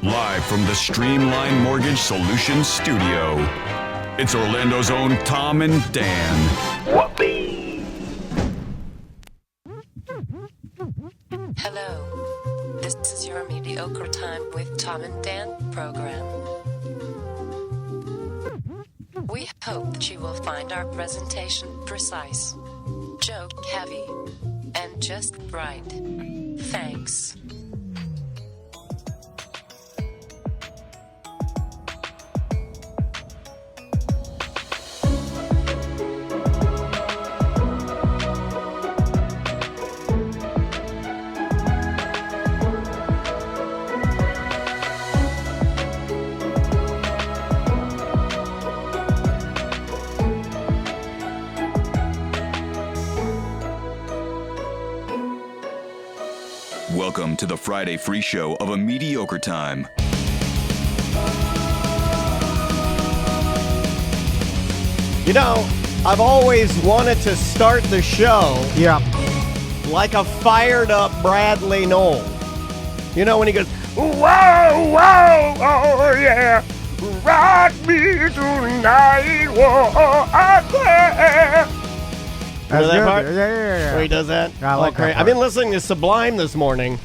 Live from the Streamline Mortgage Solutions studio, it's Orlando's own Tom and Dan. Whoopee! Hello, this is your Mediocre Time with Tom and Dan program. We hope that you will find our presentation precise, joke heavy, and just right. Thanks. Welcome to the Friday free show of A Mediocre Time. You know, I've always wanted to start the show like a fired up Bradley Noel. You know, when he goes, whoa, whoa, oh yeah, rock me tonight, whoa, yeah. That's that good. part? Yeah. Where he does that? I like that great. part. I've been listening to Sublime this morning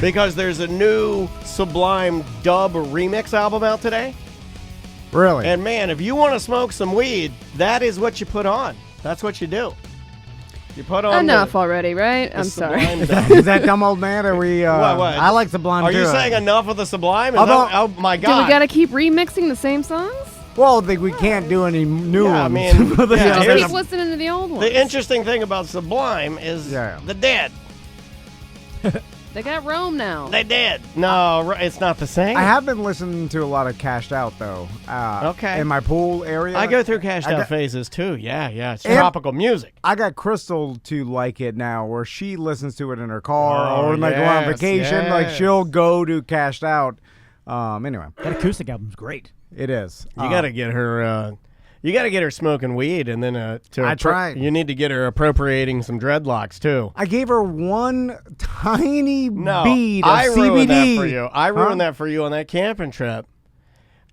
because there's a new Sublime dub remix album out today. Really? And man, if you want to smoke some weed, that is what you put on. That's what you do. You put on enough already, right? I'm sorry. dub. Is that dumb old man? Or we? What? I like Sublime Are too. you saying enough of the Sublime? Oh my Do God! we gotta keep remixing the same songs? Well, I think we can't do any new Yeah, I ones. mean, yeah, Just here's- keep listening to the old ones. The interesting thing about Sublime is the dead. They got Rome now. They dead. No, it's not the same. I have been listening to a lot of Cashed Out though. Okay. In my pool area. I go through cashed I out got- phases too. Yeah. It's And- tropical music. I got Crystal to like it now, where she listens to it in her car Oh, or like we're on yes, vacation. Like yes. she'll go to Cashed Out. Anyway, That acoustic album's great. it is. You gotta get her. You gotta get her smoking weed, and then I tried. You need to get her appropriating some dreadlocks too. I gave her one tiny No, bead of I CBD. ruined that for you. I ruined that for you on that camping trip.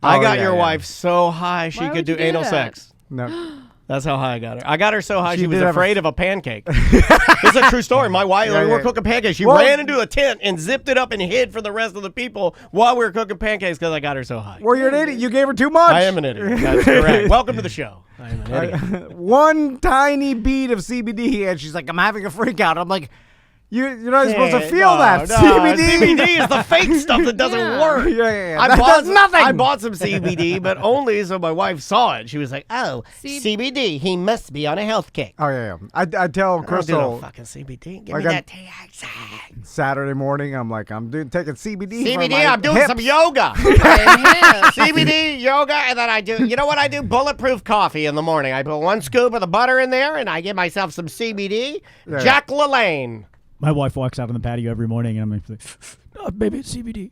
I got your wife so high she Why could would do you do anal that? sex. No. That's how high I got her. I got her so high She she was did have a- afraid of a pancake. This is a true story. My wife, Yeah, we were yeah. cooking pancakes. She Well- ran into a tent and zipped it up and hid from the rest of the people while we were cooking pancakes because I got her so high. Well, you're an idiot. You gave her too much. I am an idiot. That's correct. Welcome to the show. I am an idiot. One tiny bead of CBD, and she's like, "I'm having a freak out." I'm like, "You're not supposed to feel that CBD." CBD is the fake stuff that doesn't Yeah. work. Yeah. I That bought does nothing. I bought some CBD, but only so my wife saw it. She was like, "Oh, C- CBD. He must be on a health kick." Oh yeah. I tell I don't do no Crystal fucking CBD. Give Like me I- that THC. Saturday morning. I'm like, I'm taking CBD. for CBD. my I'm doing hips. some yoga. Yeah. CBD, yoga, and then I do, you know what I do? Bulletproof coffee in the morning. I put 1 scoop of the butter in there, and I give myself some CBD. Yeah. Jack LaLanne. My wife walks out on the patio every morning, and I'm like, oh, baby, it's CBD.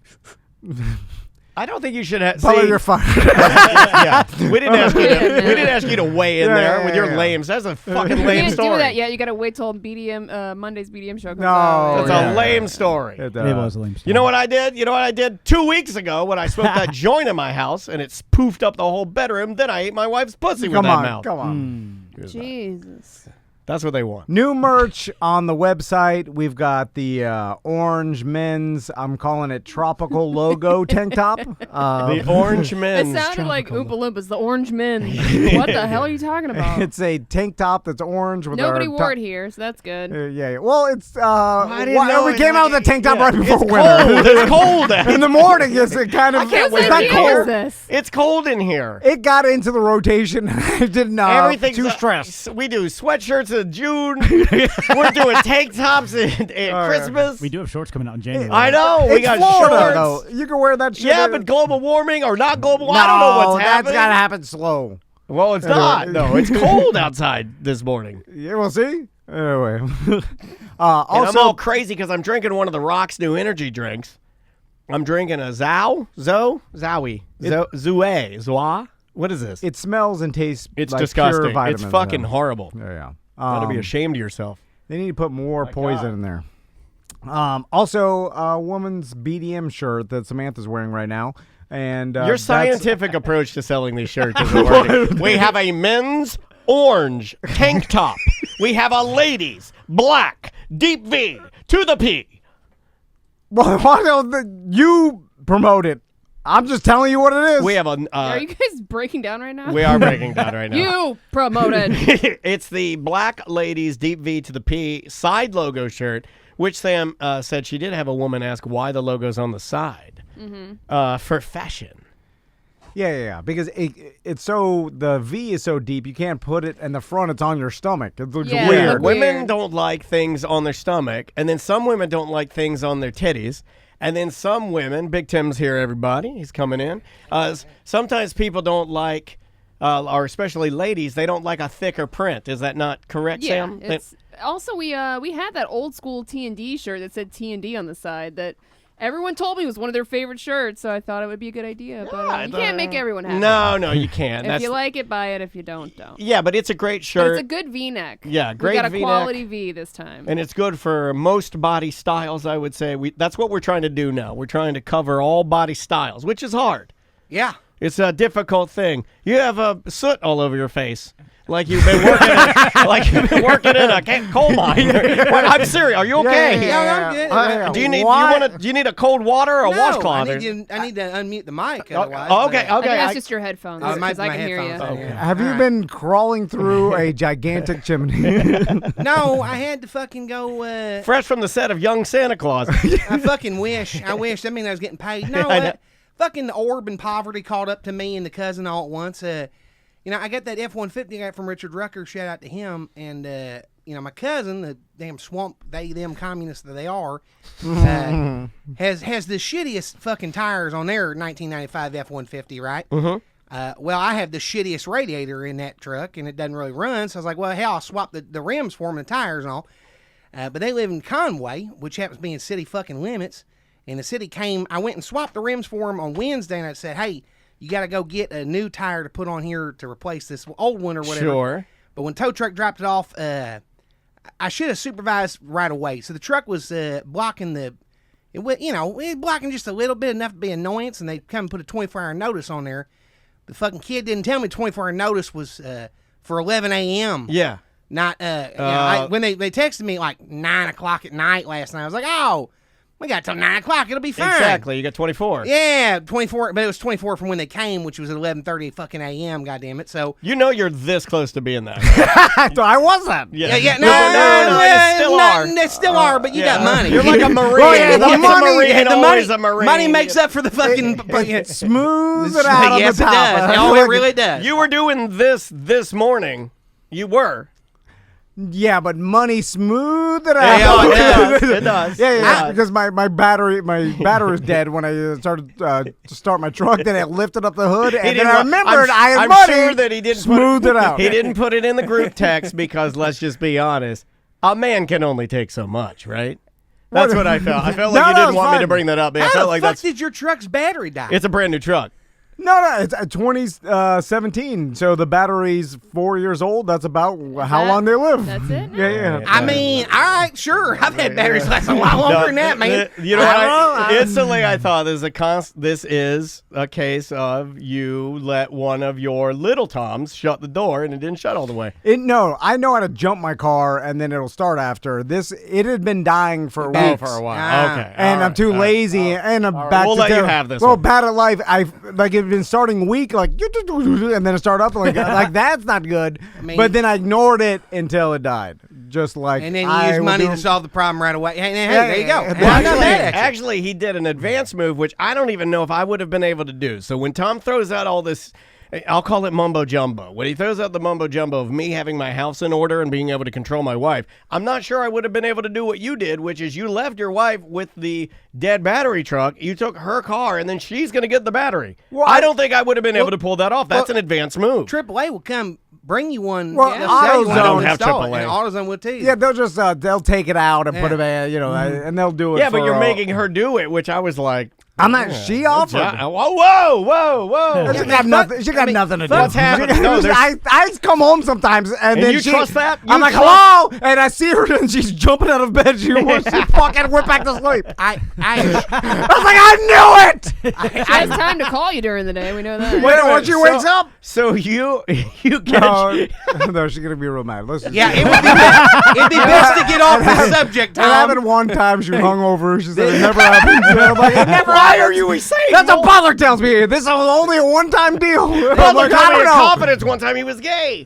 I don't think you should have. Follow your fire. Yeah, we didn't ask you to. Yeah, We didn't ask you to weigh in Yeah, there yeah, with your yeah. lames. That's a fucking You lame can't story. do that yet. You gotta wait till Monday's BDM show comes No. out. That's Yeah. a lame story. It, It was a lame story. You know what I did? You know what I did 2 weeks ago when I smoked that joint in my house and it's poofed up the whole bedroom. Then I ate my wife's pussy with Come that on, mouth. come on. Jesus. That's what they want. New merch on the website. We've got the orange men's, I'm calling it tropical logo tank top. The orange It men's. sounded like Oompa Loompas, the orange men. What the hell are you talking about? It's a tank top that's orange with Nobody our wore it here, so that's good. Yeah. Well, it's didn't know we it- came out with a tank top yeah, right before it's winter. Cold. It's cold. In the morning, it's kind of. I can't Whose wait. it's not idea cold. was this? It's cold in here. It got into the rotation. I didn't know. Everything's Too stressed. We do sweatshirts in June. We're doing tank tops at Christmas. We do have shorts coming out in January. I know. We It's got Florida, shorts. though. You can wear that shit. Yeah, but global warming or not global, no, I don't know what's that's happening. gotta happen slow. Well, it's not. No, it's cold outside this morning. Yeah, we'll see. Anyway, And I'm also, all crazy because I'm drinking one of the Rock's new energy drinks. I'm drinking a Zoa. What is this? it smells and tastes. It's like disgusting. Pure vitamins, It's fucking yeah. horrible. Yeah. Gotta be ashamed of yourself. They need to put more poison God. in there. Also, a woman's BDM shirt that Samantha's wearing right now. And your scientific approach to selling these shirts isn't working. We have a men's orange tank top. We have a ladies' black deep V to the P. Well, why don't you promote it? I'm just telling you what it is. We have a. Are you guys breaking down right now? We are breaking down right now. You promoted. It's the black ladies deep V to the P side logo shirt, which Sam said she did have a woman ask why the logo's on the side. For fashion. Yeah. Because it's so the V is so deep you can't put it in the front. It's on your stomach. It looks Yeah, weird. look Women weird. don't like things on their stomach, and then some women don't like things on their titties, and then some women. Big Tim's here, everybody. He's coming in. Sometimes people don't like, or especially ladies, they don't like a thicker print. Is that not correct, Yeah. Sam? It's, also, we had that old school T&D shirt that said T&D on the side that everyone told me was one of their favorite shirts, so I thought it would be a good idea. But you can't make everyone happy. No, you can't. If you like it, buy it. If you don't. Yeah, but it's a great But shirt. it's a good V-neck. Yeah, great We got a V-neck. quality V this time. And it's good for most body styles, I would say. That's what we're trying to do now. We're trying to cover all body styles, which is hard. Yeah. It's a difficult thing. You have soot all over your face. Like you've been working in a coal mine. I'm serious. Are you okay? Yeah, I'm good. Do you need a cold water or a No, washcloth? I need to unmute the mic. Otherwise, Okay. I think that's just your headphones, Oh, it might because be I my can hear you. headphones, yeah. Have you been crawling through a gigantic chimney? No, I had to fucking go. Fresh from the set of Young Santa Claus. I fucking wish. I wish. I mean, I was getting paid. No, fucking the orb and poverty caught up to me and the cousin all at once. I got that F-150 I got from Richard Rucker. Shout out to him. And, my cousin, the damn swamp, them communists that they are, has the shittiest fucking tires on their 1995 F-150, right? Mm-hmm. Well, I have the shittiest radiator in that truck, and it doesn't really run. So I was like, well, hell, I'll swap the rims for them and the tires and all. But they live in Conway, which happens to be in city fucking limits. And the city came, I went and swapped the rims for them on Wednesday, and I said, hey, you got to go get a new tire to put on here to replace this old one or whatever. Sure. But when tow truck dropped it off, I should have supervised right away. So the truck was blocking it was blocking just a little bit, enough to be an annoyance, and they come and put a 24-hour notice on there. The fucking kid didn't tell me 24-hour notice was for 11 a.m. Yeah. Not, when they texted me like 9 o'clock at night last night, I was like, oh, we got till 9 o'clock. It'll be fine. Exactly. You got 24. Yeah, 24. But it was 24 from when they came, which was at 11:30 fucking a.m. God it. So You're this close to being that. Right? I wasn't. Yeah. no, You still are. They still are, but you got money. You're like a Marine. Well, yeah, the Once money- a Marine, the always money, a Marine. money makes up for the fucking. Smooth it out on Yes, the it top. does. Oh, it really does. You were doing this morning. You were. Yeah, but money smoothed it out. Yeah, it does. It does. Yeah, because my battery was dead when I started to start my truck. Then I lifted up the hood, and then I remembered I had I'm money. sure that he didn't smooth it out. He didn't put it in the group text because, let's just be honest, a man can only take so much, right? That's what I felt. I felt like No, you no, didn't it's want me fine. to bring that up. I How felt the like fuck that's did your truck's battery die? it's a brand new truck. No, it's 2017. So the battery's 4 years old. That's about how long they live. That's it? Yeah. I mean, all right, sure. I've had batteries last a lot longer than that, man. You know what? Instantly, I thought this is a case of you let one of your little Toms shut the door and it didn't shut all the way. No, I know how to jump my car, and then it'll start after. It had been dying for weeks. Oh, for a while. Ah. Okay. And I'm too lazy, and I'm back We'll to let you terror. have this Well, one. bad at life. It had been starting weak, like, and then it started up like that's not good. mean- But then I ignored it until it died. Just like And then you I use will money do- to solve the problem right away. Hey, Yeah, there you go. yeah, Hey, I'm not mad at you. Actually, he did an advanced move, which I don't even know if I would have been able to do. So when Tom throws out all this, I'll call it mumbo jumbo. When he throws out the mumbo jumbo of me having my house in order and being able to control my wife, I'm not sure I would have been able to do what you did, which is you left your wife with the dead battery truck. You took her car, and then she's going to get the battery. Well, I don't think I would have been able to pull that off. That's an advanced move. AAA will come bring you one. Well, they'll sell you one, AutoZone- they'll I don't have install it, AAA. and AutoZone will too. Yeah, they'll just they'll take it out and put Yeah. it, and they'll do it. Yeah, but for, you're making her do it, which I was like, I'm not. She offered. Whoa. She got nothing. She got nothing to do. What's happening? No, I come home sometimes and then you she, trust that? I'm like, hello, and I see her and she's jumping out of bed. She wants to fucking went back to sleep. I was like, I knew it. She has time to call you during the day. We know that. Wait, once she wakes up. So you catch. No, she's gonna be real mad. Listen, Yeah, it would be it'd be best to get off the subject, It happened Tom. one time. She hung over. She said it never happened. I'm like, it never. Why are you saying? That's what Butler tells me. This was only a one-time deal. I'm Butler like, I told me don't in know. confidence one time he was gay.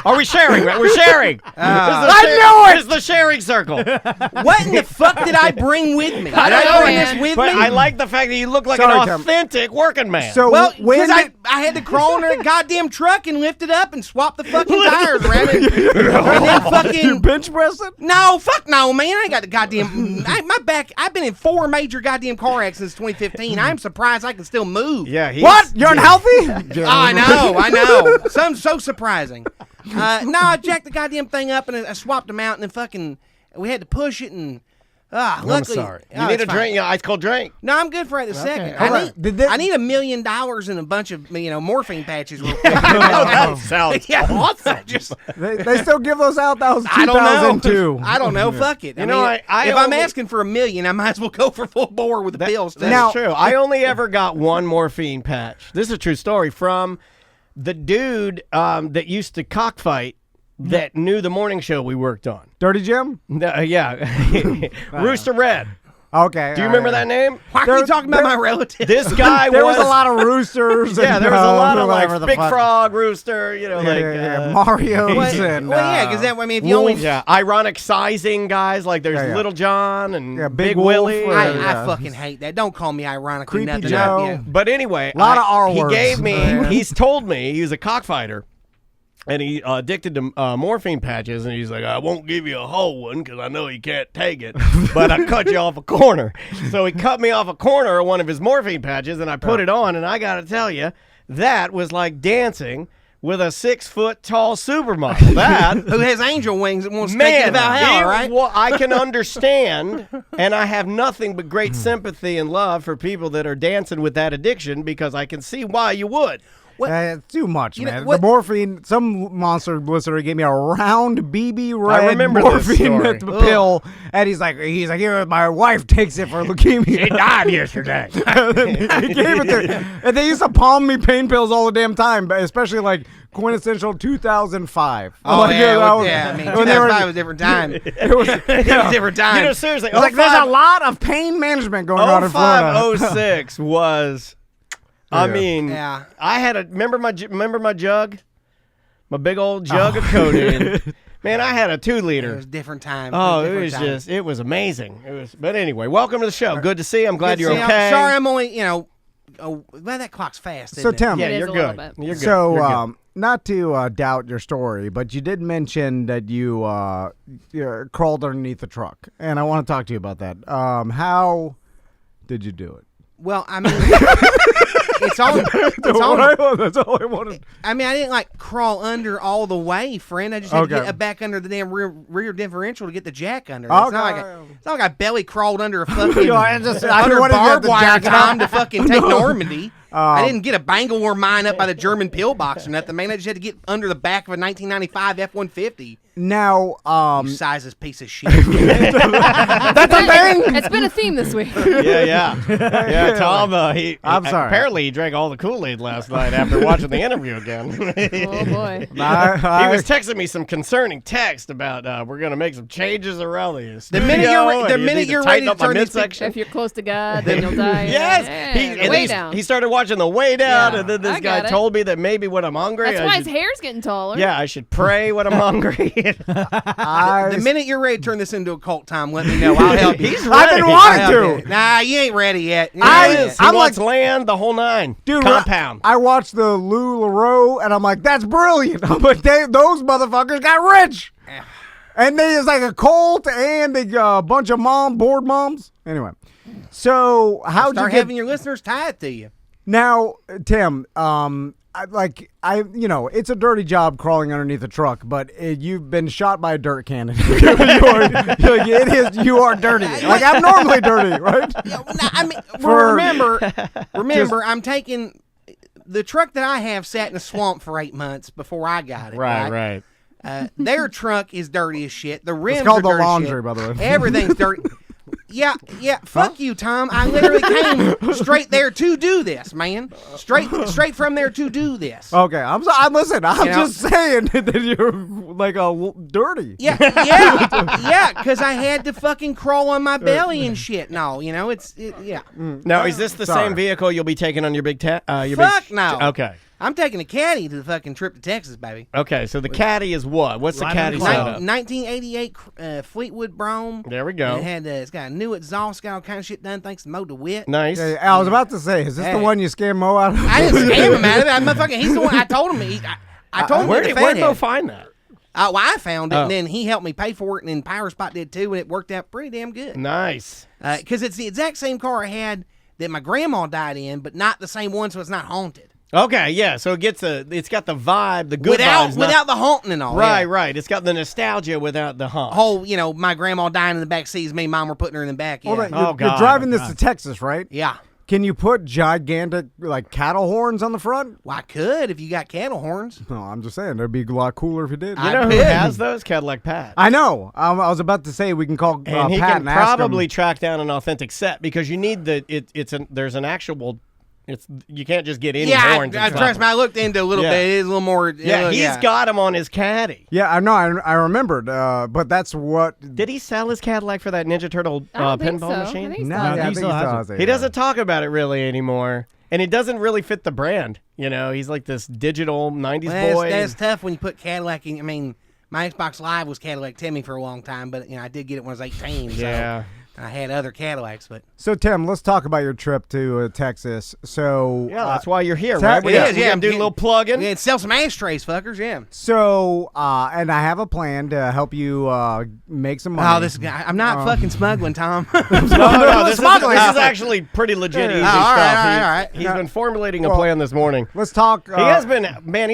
Are we sharing? Right? We're sharing. I knew it. It's the sharing circle. What in the fuck did I bring with me? Did I don't I know, bring man. this with But me? I like the fact that you look like Sorry, an Tom. authentic working man. So Well, when because I had to crawl under a goddamn truck and lift it up and swap the fucking tires around it. And then you fucking... bench press it? No, fuck no, man. I ain't got the goddamn... my back... I've been in 4 major goddamn car accidents since 2015. I'm surprised I can still move. yeah, What? You're unhealthy? I know. Something so surprising. No, I jacked the goddamn thing up and I swapped them out and then fucking... We had to push it and... I'm luckily, sorry. You oh, need it's a fine. drink, ice cold drink. No, I'm good for right this second. All right. I need $1 million and a bunch of morphine patches. Real quick. That sounds Yeah. awesome. Just They still give those out. That was I don't know. 2002. I don't know. Fuck it. You know, I if I'm only- asking for $1 million, I might as well go for full bore with the pills. Too. That's Now- true. I only ever got one morphine patch. This is a true story from the dude that used to cockfight that knew the morning show we worked on. Dirty Jim? Yeah. Rooster Red. Okay. Do you remember that name? Why are you talking about my relative? This guy There was a lot of roosters. Yeah, and, there was a lot of whatever like the Big fuck. Frog, Rooster, Mario's Well, and yeah, because that. I mean, if you only. yeah, ironic sizing guys like there's Yeah, yeah. Little John and Yeah, Big Big Wolf Willie. or- I yeah. fucking hate that. Don't call me ironic or Creepy nothing. Joe. Yeah. But anyway, Lot of R he words. gave me. Yeah. He's told me he was a cockfighter, and he addicted to morphine patches. And he's like, I won't give you a whole one because I know you can't take it, but I cut you off a corner. So he cut me off a corner of one of his morphine patches, and I put it on. And I got to tell you, that was like dancing with a 6-foot-tall supermodel. That. Who has angel wings and wants to Man, take you to Valhalla, it right? wa- I can understand, and I have nothing but great sympathy and love for people that are dancing with that addiction because I can see why you would. It's too much, You know, man. what- The morphine, some monster listener gave me a round BB red I remember this morphine story. pill, and he's like, here, my wife takes it for leukemia. She died yesterday. He gave it to me. And they used to palm me pain pills all the damn time, but especially like quintessential 2005. Oh, Like, yeah, that was- yeah. I mean, when they were- 2005 was a different time. It was, It was a different time. You know, seriously, It's like there's a lot of pain management going on in Florida. 0506 was. I mean, Yeah. I had a remember my jug, my big old jug of codeine. Man, I had a 2-liter. It was a different time. Oh, a it was different time. it was amazing. But anyway, welcome to the show. Good to see you. I'm glad Good you're to see you. okay. Sorry, I'm only, well, that clock's fast. So, Isn't it? Tim, Yeah, It is you're a little good. bit. You're good. So, You're good. not to doubt your story, but you did mention that you crawled underneath the truck, and I want to talk to you about that. How did you do it? Well, I mean, it's on. That's all I wanted. I mean, I didn't like crawl under all the way, friend. I just had to Okay. get back under the damn rear differential to get the jack under. It's, Okay. it's not like I belly crawled under a fucking I under wanted to get barbed the wire jack time out. to fucking take Normandy. I didn't get a Bangor mine up by the German pillbox or nothing, man. I just had to get under the back of a 1995 F-150. Now, You sizes piece of shit. that's a thing. It's been a theme this week. Yeah. Tom, I'm sorry. Apparently, he drank all the Kool-Aid last night after watching the interview again. Oh boy. He was texting me some concerning text about we're gonna make some changes around the studio. the minute you're ready to turn these midsection. If you're close to God, then you'll die. Yes, Yeah, way down. he started watching the way down, Yeah, and then this I guy got it. told me that maybe when I'm hungry, That's I why should, his hair's getting taller. yeah, I should pray when I'm hungry. The minute you're ready to turn this into a cult time, let me know. I'll help you. I've been I'll wanting help to. you. Nah, you ain't ready yet. You ain't I- ready yet. He I'm wants like- land, the whole nine, Dude, compound. I watched the Lou LaRoe, and I'm like, that's brilliant. But those motherfuckers got rich. And it's like a cult and a bunch of board moms. Anyway, so how'd you Start get... having your listeners tied to you. Now, Tim, it's a dirty job crawling underneath a truck, but you've been shot by a dirt cannon. You are dirty. Like, I'm normally dirty, right? Remember, I'm taking the truck that I have sat in a swamp for 8 months before I got it. Right. Their truck is dirty as shit. The rims It's called are the dirty laundry, shit. by the way. Everything's dirty. Yeah. Fuck you, Tom. I literally came straight there to do this, man. Straight from there to do this. Okay, I'm just saying that you're like dirty. Yeah, because I had to fucking crawl on my belly and shit. No, Now, is this the same vehicle you'll be taking on your big Fuck no. Okay. I'm taking a caddy to the fucking trip to Texas, baby. Okay, so the caddy is what? What's the caddy setup? 1988 Fleetwood Brougham. There we go. It's got a new exhaust, got all kind of shit done thanks to Mo DeWitt. Nice. Yeah, I was about to say, is this the one you scammed Mo out of? I didn't scam him out of it. Motherfucker, he's the one. I told him. I told him. Where did Mo find that? Well, I found it, and then he helped me pay for it, and then Power Spot did too, and it worked out pretty damn good. Nice. Because it's the exact same car I had that my grandma died in, but not the same one, so it's not haunted. Okay, yeah. So it's got the vibe, the good vibes, without the haunting and all. Right. It's got the nostalgia without the haunt. Whole, my grandma dying in the back seat, me and Mom were putting her in the back. Yeah. You're driving this to Texas, right? Yeah. Can you put gigantic cattle horns on the front? Well, I could if you got cattle horns. No, I'm just saying it'd be a lot cooler if you did. You know who has those? Cadillac Pat. I know. I was about to say we can call and he Pat can and ask probably him. track down an authentic set because you need there's an actual. You can't just get any horns. Trust me, I looked into a little bit. It is a little more. He's got him on his caddy. Yeah, I know. I remembered, but that's what. Did he sell his Cadillac for that Ninja Turtle pinball machine? I think No, so. I think he does. He doesn't talk about it really anymore, and it doesn't really fit the brand. He's like this digital '90s boy. That's tough when you put Cadillac in. I mean, my Xbox Live was Cadillac Timmy for a long time, but I did get it when I was 18. Yeah. So I had other Cadillacs, but. So Tim, let's talk about your trip to Texas. So that's why you're here, right? We got to do a little plugging. Yeah, sell some ashtrays, fuckers. Yeah. So and I have a plan to help you make some money. Oh, this guy! I'm not fucking smuggling, Tom. No, this is actually pretty legit easy stuff. All right. He's been formulating a plan this morning. Let's talk. He's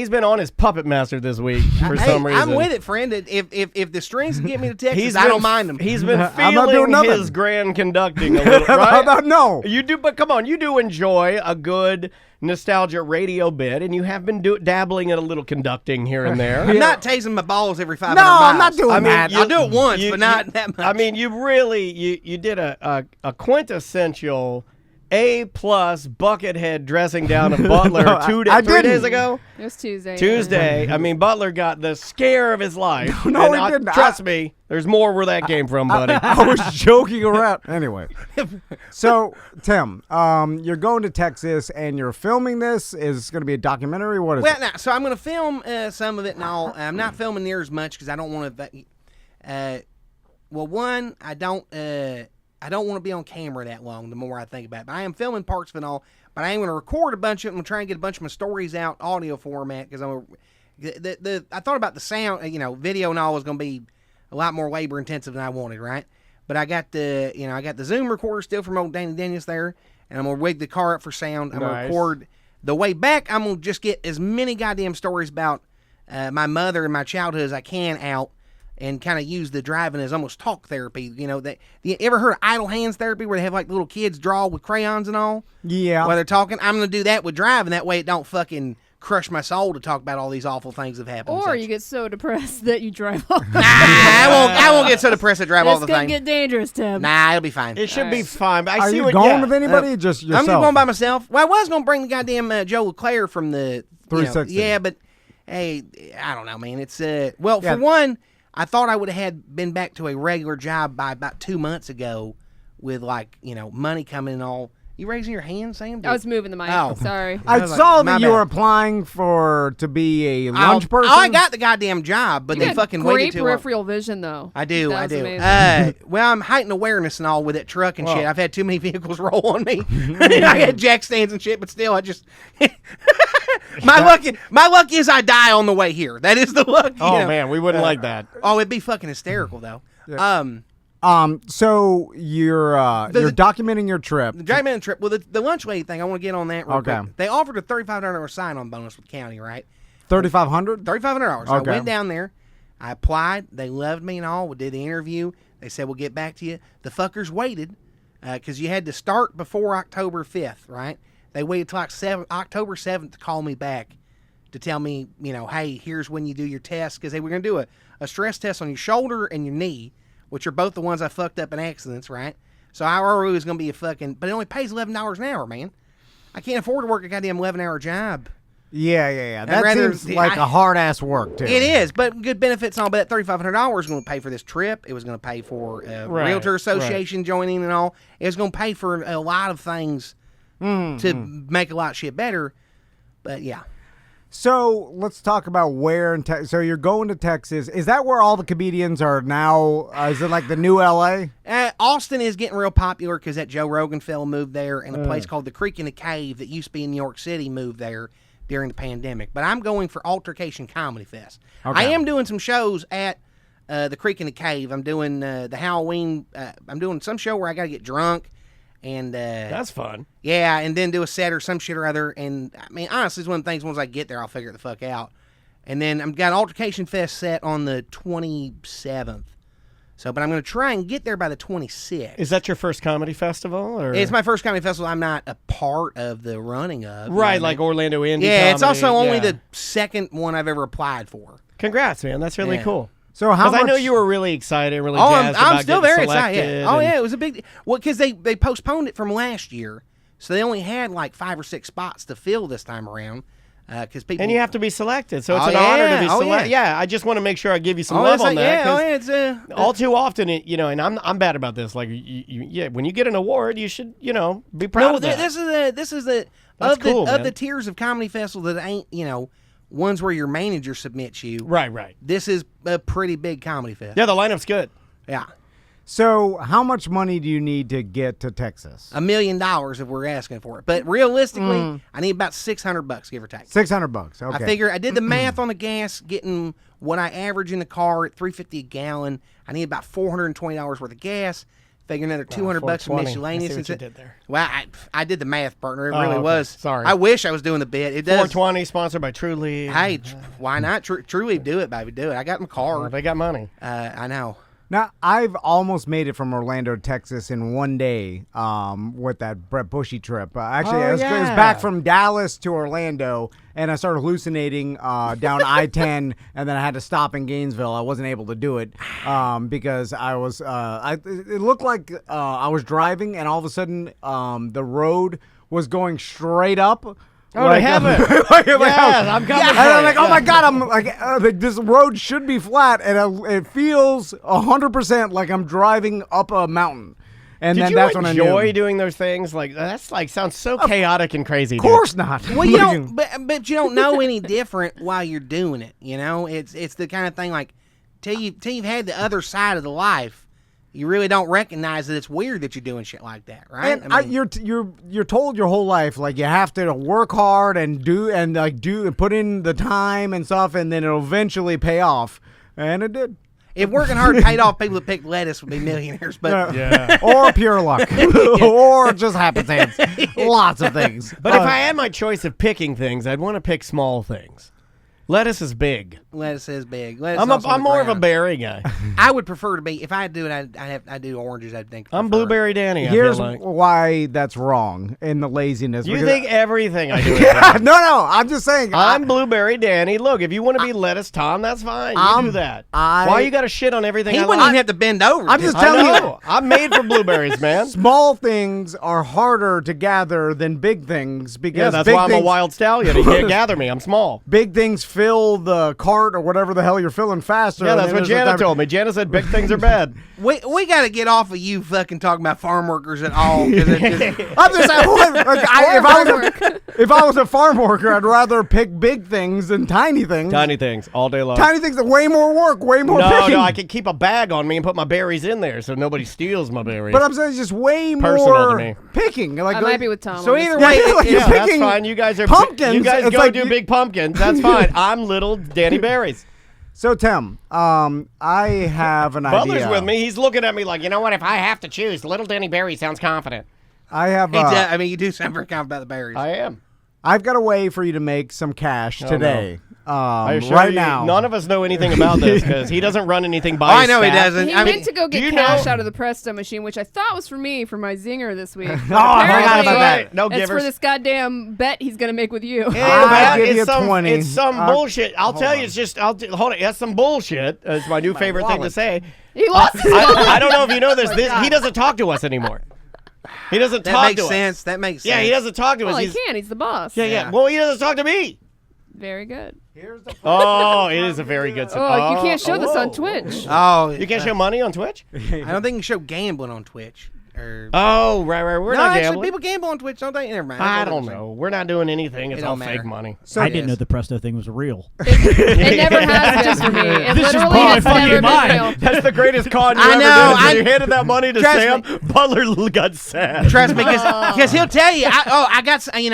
been on his puppet master this week for some reason. I'm with it, friend. If the strings can get me to Texas, I don't mind them. He's been I'm not doing feeling nothing. his grand conducting a little, right? No. You do, but come on, you do enjoy a good nostalgia radio bit, and you have been dabbling in a little conducting here and there. I'm not tasing my balls every 500 miles. No, I'm not doing that. I'll do it once, but not that much. I mean, you did a quintessential A+ buckethead dressing down of Butler 3 days ago. It was Tuesday. Tuesday. I mean, Butler got the scare of his life. No, he didn't. Trust me, there's more where that came from, buddy. I was joking around. Anyway, so Tim, you're going to Texas and you're filming this. Is this going to be a documentary? What is it? So I'm going to film some of it and all. I'm not filming near as much because I don't want to. One, I don't want to be on camera that long. The more I think about it, but I am filming parts of it all. But I am going to record a bunch of it. I'm going to try and get a bunch of my stories out audio format because I thought about the sound. Video and all was going to be a lot more labor intensive than I wanted, right? But I got the Zoom recorder still from old Danny Daniels there, and I'm going to rig the car up for sound. I'm going to record the way back. I'm going to just get as many goddamn stories about my mother and my childhood as I can out. And kind of use the driving as almost talk therapy. You ever heard of idle hands therapy where they have like little kids draw with crayons and all? Yeah. While they're talking, I'm going to do that with driving. That way it don't fucking crush my soul to talk about all these awful things that have happened. Or you get so depressed that you drive off. Nah, I won't get so depressed to drive all the thing. It's going thing. to get dangerous, Tim. Nah, it'll be fine. It should be fine. But Are you going with anybody? Just yourself? I'm just going by myself. Well, I was going to bring the goddamn Joe LeClaire from the 360. Yeah, but hey, I don't know, man. It's for one, I thought I would have been back to a regular job by about 2 months ago with money coming and all. You raising your hand, Sam? I was moving the mic. Oh. Sorry. I saw that you were applying to be a lunch person. I got the goddamn job, but they fucking waited too long. Great peripheral vision, though. I do. Amazing. Well, I'm heightened awareness and all with that truck and shit. I've had too many vehicles roll on me. I had jack stands and shit, but still, I just... My luck is I die on the way here. That is the luck. Oh, man, we wouldn't like that. Oh, it'd be fucking hysterical, though. Yeah. So you're documenting your trip. The documenting trip. Well, the lunch lady thing, I want to get on that real quick. They offered a $3,500 sign-on bonus with the county, right? $3,500? $3,500. Okay. I went down there. I applied. They loved me and all. We did the interview. They said, we'll get back to you. The fuckers waited because you had to start before October 5th, right? They waited till like October 7th to call me back to tell me, hey, here's when you do your test, because they were going to do a stress test on your shoulder and your knee, which are both the ones I fucked up in accidents, right? So I already was going to be but it only pays $11 an hour, man. I can't afford to work a goddamn 11-hour job. Yeah. That seems like a hard-ass work, too. It is, but good benefits and all. But that $3,500 was going to pay for this trip. It was going to pay for Realtor Association joining and all. It was going to pay for a lot of things to make a lot of shit better. But, yeah. So let's talk about where in Texas. So you're going to Texas. Is that where all the comedians are now? Is it like the new LA? Austin is getting real popular because that Joe Rogan fella moved there, and a place called the Creek in the Cave that used to be in New York City moved there during the pandemic. But I'm going for Altercation Comedy Fest. Okay. I am doing some shows at the Creek in the Cave. I'm doing the Halloween. I'm doing some show where I got to get drunk. And that's fun. Yeah, and then do a set or some shit or other. And I mean, honestly, it's one of the things. Once I get there, I'll figure it the fuck out. And then I've got Altercation Fest set on the 27th. So, but I'm going to try and get there by the 26th. Is that your first comedy festival? Or? It's my first comedy festival. I'm not a part of the running of. Right, like Orlando Indie. Yeah, comedy. It's also only the second one I've ever applied for. Congrats, man. That's really cool. So how much? I know you were really excited, really jazzed about I'm still getting very selected. excited. Yeah. Oh, yeah, it was a big... Well, because they postponed it from last year, so they only had like 5 or 6 spots to fill this time around. Because people... And you have to be selected, so it's an honor to be selected. Yeah, I I just want to make sure I give you some love on that. Yeah, all too often, and I'm bad about this. Like, when you get an award, you should, be proud of that. This is the tiers of comedy festival that ain't, ones where your manager submits you. Right. This is a pretty big comedy fest. Yeah, the lineup's good. Yeah. So how much money do you need to get to Texas? $1 million if we're asking for it. But realistically, I need about $600, give or take. $600. Okay. I figure I did the math on the gas, getting what I average in the car at $3.50 a gallon. I need about $420 worth of gas. Figure another $200 for miscellaneous. I see what you did there. Well, I did the math, partner. It really was. Sorry. I wish I was doing the bit. It does. $420 sponsored by Truly. Hey, why not? Truly do it, baby. Do it. I got my car. Well, they got money. I know. Now, I've almost made it from Orlando to Texas in one day with that Brett Bushy trip. Actually, it was back from Dallas to Orlando, and I started hallucinating down I-10, and then I had to stop in Gainesville. I wasn't able to do it because I was it looked like I was driving, and all of a sudden the road was going straight up. Oh, to heaven. I'm coming. And I'm like, oh my God, I'm like, this road should be flat, and it feels 100% like I'm driving up a mountain. And Did then you that's when I knew. enjoy doing those things? Like, that's like sounds so chaotic and crazy. Of course not. Well, you don't, but you don't know any different while you're doing it. It's the kind of thing like till you've had the other side of the life. You really don't recognize that it's weird that you're doing shit like that, right? And you're told your whole life like you have to work hard and put in the time and stuff, and then it'll eventually pay off, and it did. If working hard paid off, people that picked lettuce would be millionaires, but or pure luck, or just happenstance, lots of things. But if I had my choice of picking things, I'd want to pick small things. Lettuce is big. Lettuce is big. I'm more of a berry guy. I would prefer to be, if I do it, I'd do oranges, I think. I'm Blueberry Danny. Here's why that's wrong in the laziness. You think everything I do is wrong. No, I'm just saying. I'm Blueberry Danny. Look, if you want to be Lettuce Tom, that's fine. You do that. Why you got to shit on everything He I wouldn't even have to bend over. I'm just telling you. I'm made for blueberries, man. Small things are harder to gather than big things because that's why I'm a wild stallion. You can't gather me. I'm small. Big things fill the cart or whatever the hell you're filling faster. Yeah, that's what Jana told me. Jana said big things are bad. We got to get off of you fucking talking about farm workers at all. I'm just saying, if I was a farm worker, I'd rather pick big things than tiny things. Tiny things all day long. Tiny things are way more work, way more picking. No, I can keep a bag on me and put my berries in there so nobody steals my berries. But I'm saying it's just way Personal more to me. picking. I might be with Tom. So either way, that's fine. You guys are pumpkins. You guys go do big pumpkins. That's fine. I'm little Danny Berries. So, Tim, I have an idea. Butler's with me. He's looking at me like, you know what? If I have to choose, Little Denny Berry sounds confident. I have. I mean, you do sound very confident about the berries. I am. I've got a way for you to make some cash today. I assure right you, now. None of us know anything about this because he doesn't run anything by his I know he staff. doesn't. He I mean, meant to go get cash out of the Presto machine, which I thought was for me for my zinger this week. I forgot about that. No it's givers. for this goddamn bet he's gonna make with you. I'll give it's you some, 20. It's some bullshit. I'll tell you, it's just, hold on. That's some bullshit. It's my new favorite thing to say. He lost his I don't know if you know this. He doesn't talk to us anymore. He doesn't that talk makes to sense. us. That makes sense. Yeah, he doesn't talk to us. Well, he can. He's the boss. Yeah. Well, he doesn't talk to me. Very good. Oh, it is a very good. Oh, you can't show this on Twitch. Oh, You can't show money on Twitch? I don't think you can show gambling on Twitch. Oh, right. We're not actually, gambling. people gamble on Twitch, don't they? Never mind. I don't know. We're not doing anything. It's It all don't fake matter. money. So I didn't know the Presto thing was real. It never has been for me. It This just literally blew my has fucking never been mind. real. That's the greatest con you I ever know, did. When you handed that money to Trust Sam, Butler got sad. Trust me, because he'll tell you. I got, he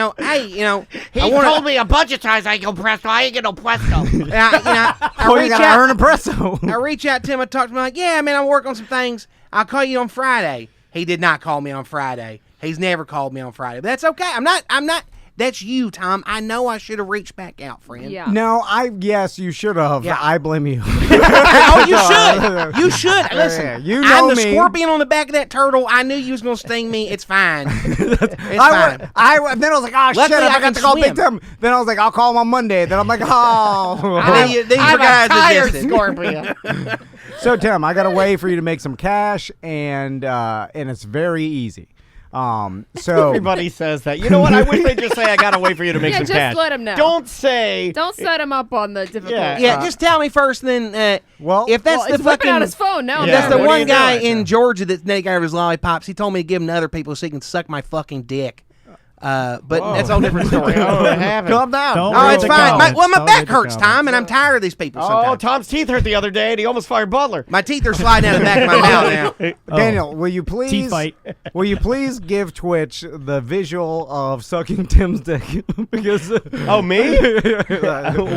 told me a bunch of times I go Presto. I ain't get no Presto. I Oh, you reach gotta out. earn a Presto. I reach out to him. I talk to him like, yeah, man, I'm working on some things. I'll call you on Friday. He did not call me on Friday. He's never called me on Friday. But that's okay. I'm not. That's you, Tom. I know I should have reached back out, friend. Yeah. No, yes, you should have. Yeah. I blame you. Oh, you should. You should. Listen, Yeah, you I'm know the me. scorpion on the back of that turtle. I knew you was going to sting me. It's fine. It's Then fine. I was like, oh, Luckily, shit, I I forgot can to call Big swim. Tim. Then I was like, I'll call him on Monday. Then I'm like, oh. And then these I'm guys a tired existed. scorpion. So, Tim, I got a way for you to make some cash, and it's very easy. So Everybody says that. You know what? I wish they'd just say, I got to wait for you to make Yeah, some just cash. let 'em know. Don't say. Don't set him up on the difficult. Yeah, just tell me first. Then, well, if that's He's the whipping fucking, out his phone now. Yeah, that's the what are one you guy doing? in Georgia that's naked out of his lollipops. He told me to give him to other people so he can suck my fucking dick. But that's a whole different story. Oh, I haven't. calm down. Don't Oh, read it's the fine. My comments. Don't back read the hurts, comments. Tom, and I'm tired of these people Oh, sometimes. Tom's teeth hurt the other day, and he almost fired Butler. My teeth are sliding out of the back of my mouth now. Daniel, will you please Teeth fight. Will you please give Twitch the visual of sucking Tim's dick? Because Oh, me?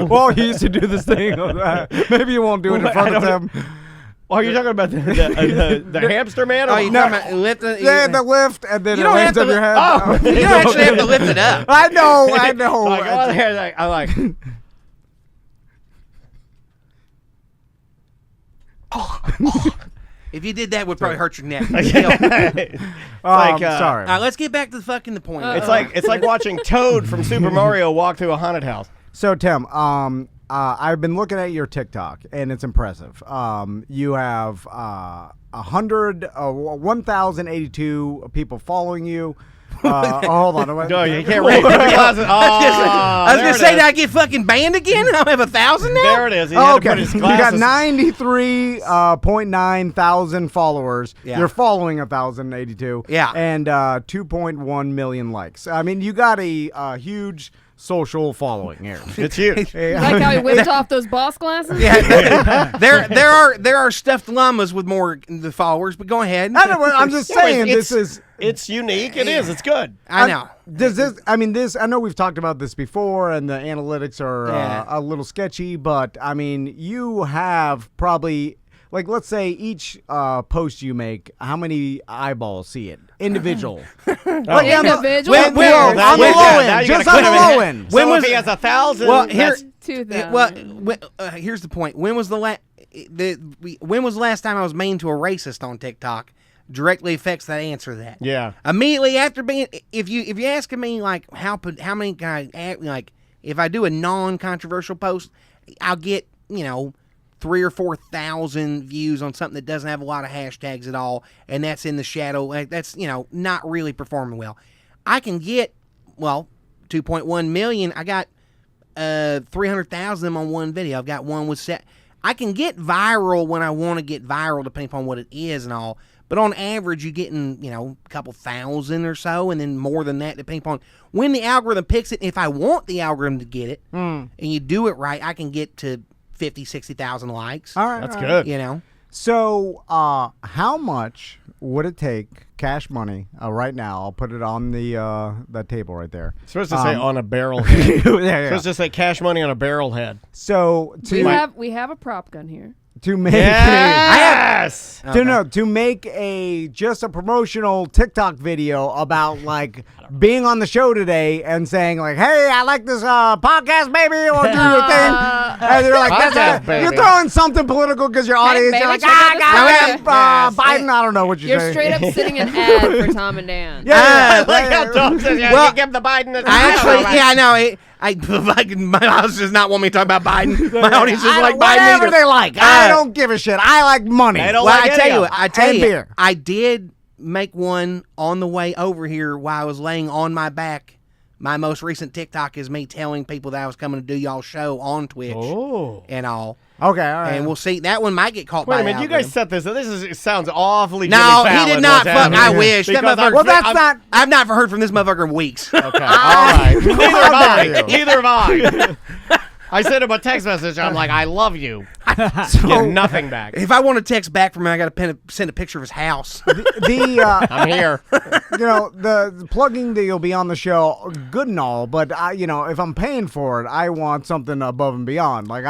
well, he used to do this thing. Maybe you won't do it in front of him. Oh, are you talking about the hamster man? Oh, Or you talking about lift it? Yeah, the lift, and then You it don't lands have on to your head. Oh. You don't actually have to lift it up. I know. Like, oh, there, I'm like, If you did that, it would probably hurt your neck. Sorry. All right, let's get back to the point. it's like watching Toad from Super Mario walk through a haunted house. So, Tim, I've been looking at your TikTok, and it's impressive. You have 1,082 people following you. Hold on. No, you can't read. I was I gonna say, did I get fucking banned again? I don't have 1,000 now. There it is. He had to Okay, put his you got glasses. 93.9 thousand followers. Yeah. You're following 1,082. Yeah. And 2.1 million likes. I mean, you got a huge social following here. It's huge. You like how he whipped off those boss glasses? Yeah, there are stuffed llamas with more the followers, but go ahead. I'm just saying It's unique. It is. It's good. I know. Does this? I mean, this. I know we've talked about this before, and the analytics are Yeah. a little sketchy. But I mean, you have probably, like, let's say each post you make, how many eyeballs see it? Individual. Individual. On the Now low you gotta end, quit just on the him. low end. So was if he has 1,000, Well, here, that's 2,000. here's the point. When was the last time I was mean to a racist on TikTok? Directly affects that answer. That Yeah. Immediately after being, if you asking me like how many can I like if I do a non-controversial post, I'll get 3,000 or 4,000 views on something that doesn't have a lot of hashtags at all, and that's in the shadow. Like, that's not really performing well. I can get 2.1 million. I got 300,000 of them on one video. I've got one with set. I can get viral when I want to get viral, depending upon what it is and all. But on average, you're getting, a couple thousand or so, and then more than that, depending upon when the algorithm picks it. If I want the algorithm to get it, and you do it right, I can get to 50, 60,000 likes. All right, That's all right. good. So, how much would it take, cash money, right now? I'll put it on the table right there. Supposed to say on a barrel head. yeah. Supposed to say cash money on a barrel head. So we have a prop gun here. To make yes. to make just a promotional TikTok video about like being on the show today and saying like, hey, I like this podcast, baby, or do your thing, and they're like, Podcast, baby. you're throwing something political because your audience, baby, you're like, check out this Biden. I don't know what You're saying. straight up sitting an ad for Tom and Dan. Yeah, Like how Tom says, Well, give the Biden a I know. My house does not want me to talk about Biden. My audience doesn't like Biden whatever either. they like. I don't give a shit. I like money. They don't Well, like I tell any you of what, it. I tell And you, beer. I did make one on the way over here while I was laying on my back. My most recent TikTok is me telling people that I was coming to do y'all's show on Twitch and all. Okay, all right. And we'll see. That one might get caught Wait by a minute, the you guys algorithm. set this. It sounds awfully. No, Jimmy he Fallon did not. what's Fuck, happening. I wish. That Because motherfucker. well, that's not. I've not heard from this motherfucker in weeks. Okay, all right. Neither have How I. dare you. Neither have I. I sent him a text message. I'm like, I love you. Get nothing back. If I want to text back from him, I got to send a picture of his house. I'm here. The plugging that you'll be on the show, good and all, but if I'm paying for it, I want something above and beyond. Like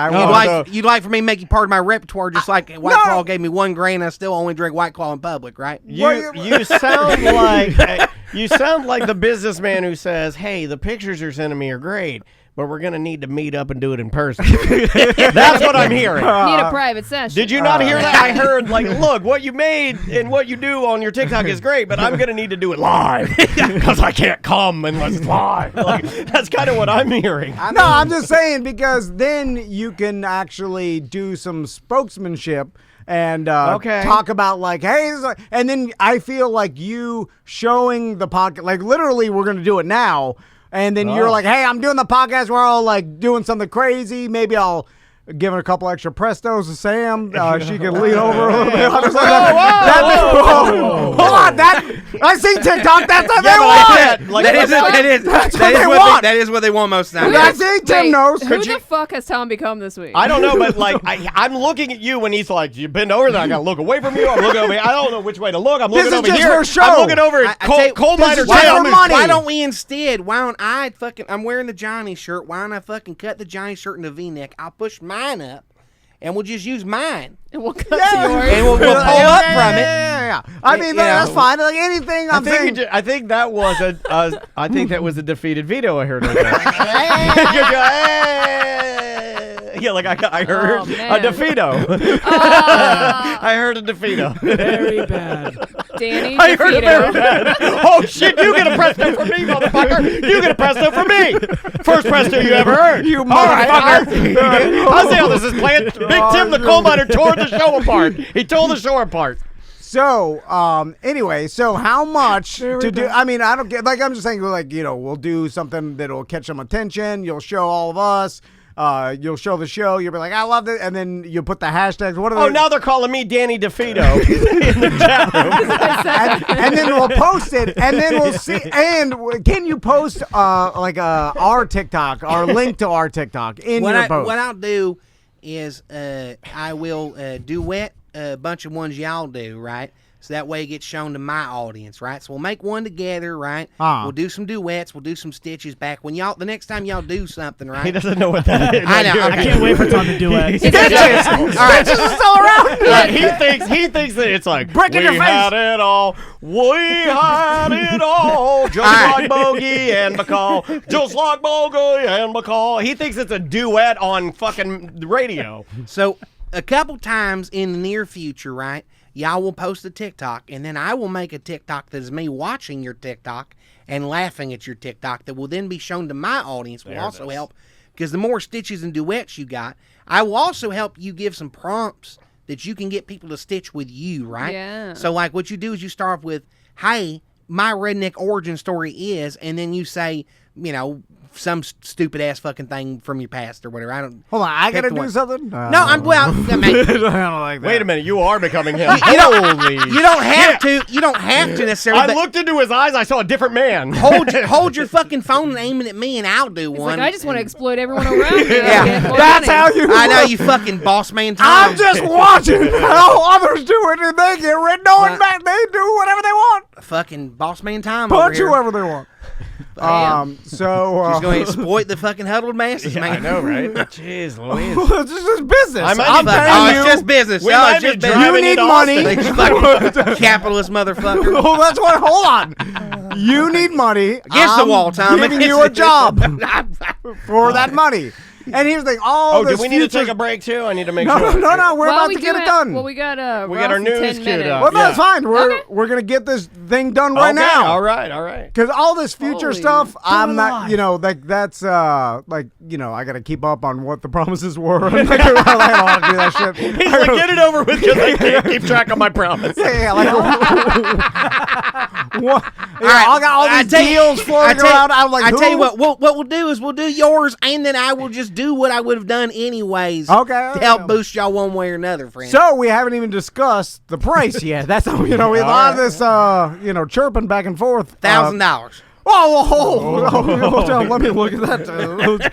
You'd like for me to make you part of my repertoire, just like White Claw gave me 1 grain. I still only drink White Claw in public, right? You sound like you sound like the businessman who says, "Hey, the pictures you're sending me are great, but we're gonna need to meet up and do it in person." That's what I'm hearing. Need a private session. Did you not hear that? I heard like, look, what you made and what you do on your TikTok is great, but I'm gonna need to do it live because I can't come unless it's live. Like, that's kind of what I'm hearing. No, I'm just saying because then you can actually do some spokesmanship and talk about like, hey, and then I feel like you showing the podcast, like literally we're going to do it now. And then you're like, hey, I'm doing the podcast. We're all like doing something crazy. Maybe I'll give it a couple extra prestos to Sam. She can lean over a little bit. Hold on, I see TikTok. That's what they want. That is what they want most of the time. I see Tim knows. Who the fuck has Tom become this week? I don't know, but like I'm looking at you when he's like, you bend over there. I gotta look away from you. I'm looking over here. I don't know which way to look. I'm looking over just here. for show. I'm looking over at coal miner Tim. Why don't we instead? I'm wearing the Johnny shirt. Why don't I fucking cut the Johnny shirt in a V-neck? I'll push mine up, and we'll just use mine. And we'll cut to yours. And we'll pull up from it. Yeah. I mean, that's fine. Like anything, I'm saying. I think that was I think that was a defeated veto I heard. Yeah, like I heard a Defeato. I heard a Defeato. Very bad. Danny I heard it very Defeato. bad. Oh shit! You get a presto for me, motherfucker. You get a presto for me. First presto you ever heard. You motherfucker. I'll see how this is playing. Big Tim the coal miner tore the show apart. He tore the show apart. So, anyway, so how much to do? I mean, I don't get, like, I'm just saying, like, we'll do something that'll catch some attention. You'll show all of us. You'll show the show. You'll be like, I love it. And then you put the hashtags. What are they? Oh, now they're calling me Danny Defeato in the chat room. and then we'll post it. And then we'll see. And can you post, our TikTok, our link to our TikTok in your post? What I'll do is I will duet a bunch of ones y'all do, right? So that way it gets shown to my audience, right? So we'll make one together, right? We'll do some duets. We'll do some stitches back. When the next time y'all do something, right? He doesn't know what that is. I know. I can't wait for Tom to do it. Stitches! All right. This is still around. Yeah, he thinks that it's like Brick in your face. had it all. We had it all. Just like Bogey and McCall. Just like Bogey and McCall. He thinks it's a duet on fucking radio. So a couple times in the near future, right? Y'all will post a TikTok, and then I will make a TikTok that is me watching your TikTok and laughing at your TikTok that will then be shown to my audience. Will also help, because the more stitches and duets you got, I will also help you give some prompts that you can get people to stitch with you, right? Yeah. So, like, what you do is you start off with, hey, my redneck origin story is, and then you say, some stupid ass fucking thing from your past or whatever. I don't. Hold on, I pick gotta the do one. something. No, I'm well. I mean, I don't like that. Wait a minute, you are becoming him. you Holy don't have to. You don't have to necessarily. I but looked into his eyes. I saw a different man. hold your fucking phone and aim it at me, and I'll do He's one. like, I just want to exploit everyone around me. Yeah. That's how you. I know you fucking boss man. Tom. I'm just watching how others do it, and they get rid. Knowing back, they do whatever they want. Fucking boss man time. Punch over here. whoever they want. So She's going to exploit the fucking huddled masses, man. I know, right? Jeez Louise. it's just business. I might I'm be- telling it's you. just business. We Oh, might it's be just business. driving You need into money. Austin. You fucking capitalist motherfucker. Oh, that's what. Hold on. You need money. Against the wall, Tom. Giving you a job for that money. And here's the thing. All Oh, this do we need to future- take a break too? I need to make No, sure. no. We're Well, about we to get do it have- done. Well, we got We got our Ross in news 10 queued minutes. up. Well, that's Yeah. fine. Okay. We're gonna get this thing done right Okay, now. All right. Because all this future Holy stuff, I'm not, alive. you know, that's like, you know, I got to keep up on what the promises were. I'm like, I don't want to do that shit. He's like, get it over with because I can't keep track of my promise. Yeah, like, what? Yeah, right, I got all I these tell you- deals floating around. I'm like, I tell you who? what we'll do is we'll do yours, and then I will just do what I would have done anyways. Okay. To help boost y'all one way or another, friend. So we haven't even discussed the price yet. That's how, you know, we have a lot of this, you know, chirping back and forth. $1,000. Oh, let me look at that. Let me look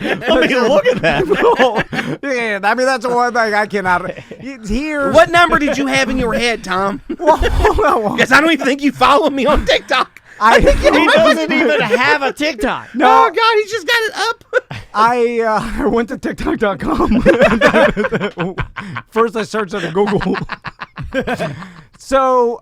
at that. Yeah, I mean, that's the one thing I cannot. Here's What number did you have in your head, Tom? Because I don't even think you follow me on TikTok. He doesn't even have a TikTok. No. Oh God, he's just got it up. I went to TikTok.com. First, I searched it in Google. So,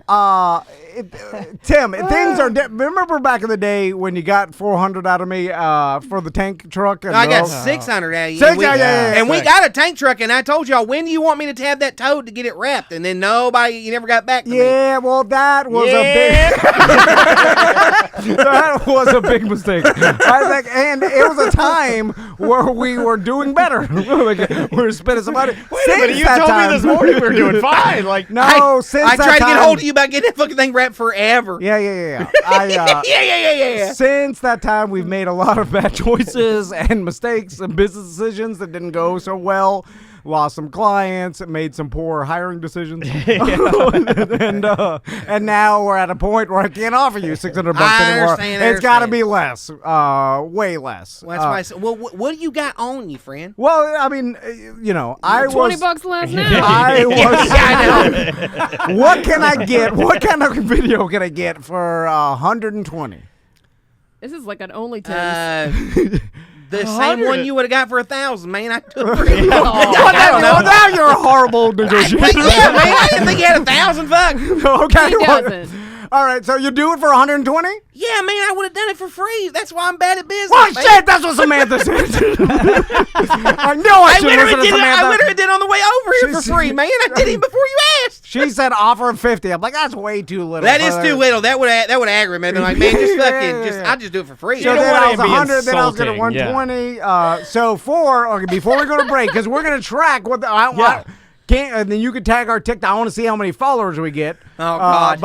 Tim, things are. Remember back in the day when you got 400 out of me for the tank truck? And I got 600 out of you. 600, yeah. And we got a tank truck, and I told y'all, when do you want me to have that towed to get it wrapped? And then you never got back to me. Yeah, well, that was a big. That was a big mistake. I think, and it was a time where we were doing better. Like, we were spending some money. Wait a minute, you told me this morning we were doing fine. Like, No, since I that tried to get time- hold of you about getting that fucking thing wrapped forever. Yeah. Yeah. Since that time, we've made a lot of bad choices and mistakes and business decisions that didn't go so well. Lost some clients, made some poor hiring decisions, and now we're at a point where I can't offer you $600 anymore. understand, It's got to be less, way less. Well, that's why I said, well, what do you got on you, friend? Well, I mean, you know, I was. $20 less now. I was. I know. What can I get? What kind of video can I get for 120? This is like an only taste. The same one you would have got for 1,000, man. I took for I don't know. Now you're a horrible negotiator. yeah, man. I didn't think you had 1,000 bucks. Okay. He well, doesn't. all right. So you do it for 120? Yeah, man. I would have done it for free. That's why I'm bad at business. Well, man. shit. That's what Samantha said. I know I I should listen to literally Samantha. did on the way over here for She- free, man. I did it before you asked. She said offer him 50. I'm like, that's way too little. That is too little. That would aggravate me. I'd be like, man, just fucking, Yeah. I'll just do it for free. So don't then want I it was to be 100, then I was going to insulting, 120. So before we go to break, because we're going to track what and then you can tag our TikTok. I want to see how many followers we get. Oh, God.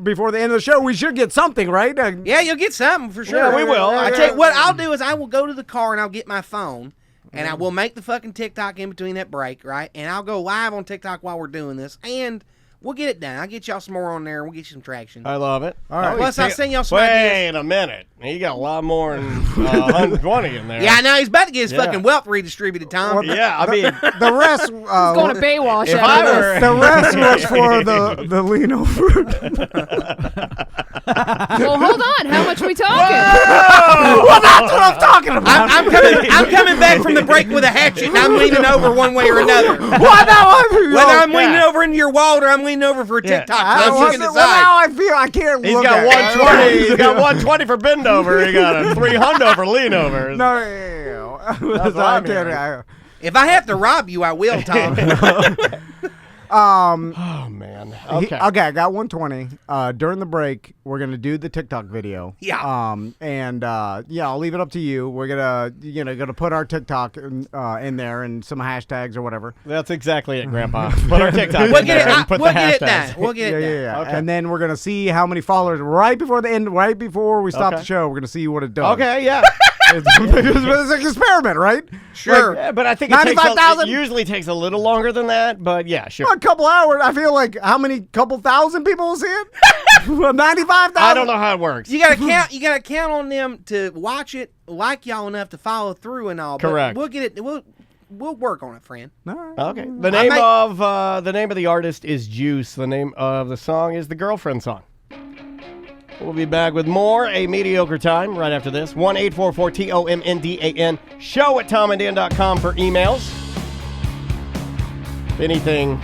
Before the end of the show, we should get something, right? Yeah, you'll get something for sure. Yeah, we will. I tell you what I'll do is I will go to the car and I'll get my phone and I will make the fucking TikTok in between that break, right? And I'll go live on TikTok while we're doing this, and we'll get it done. I'll get y'all some more on there, and we'll get you some traction. I love it. All right. Plus, I'll send y'all some ideas. Wait a minute. He got a lot more than 120 in there. Yeah, now he's about to get his Yeah. fucking wealth redistributed, Tom. Well, Yeah, I mean, The rest. Going to Baywatch if after I this. were... The rest was for the lean over. Well, hold on. How much are we talking? Well, that's what I'm talking about. I'm coming back from the break with a hatchet, and I'm leaning over one way or another. Whether I'm leaning over into your wall or I'm leaning over for a TikTok, so you can Well, decide. now I feel I can't He's look got at it. 120. He's got 120 for bend over. He got a 300 for lean over. No, That's what I'm hearing. If I have to rob you, I will, Tom. Oh man. Okay. Okay, I got 120. During the break, we're gonna do the TikTok video. Yeah. And I'll leave it up to you. We're gonna put our TikTok in there and some hashtags or whatever. That's exactly it, Grandpa. Put our TikTok We'll in get there and it. put We'll the get it hashtags. done. We'll get it done. Yeah. Okay. And then we're gonna see how many followers right before the end, right before we stop Okay. the show. We're gonna see what it does. Okay, yeah. It's an experiment, right? Sure. But I think it usually takes a little longer than that. But yeah, sure. A couple hours. I feel like how many couple thousand people will see it? 95,000. I don't know how it works. You gotta count on them to watch it, like y'all enough to follow through and all. Correct. But we'll get it. We'll work on it, friend. Okay. The name of the artist is Juice. The name of the song is the Girlfriend Song. We'll be back with more A Mediocre Time right after this. 1-844-TOMNDAN. Show at TomandDan.com for emails. If anything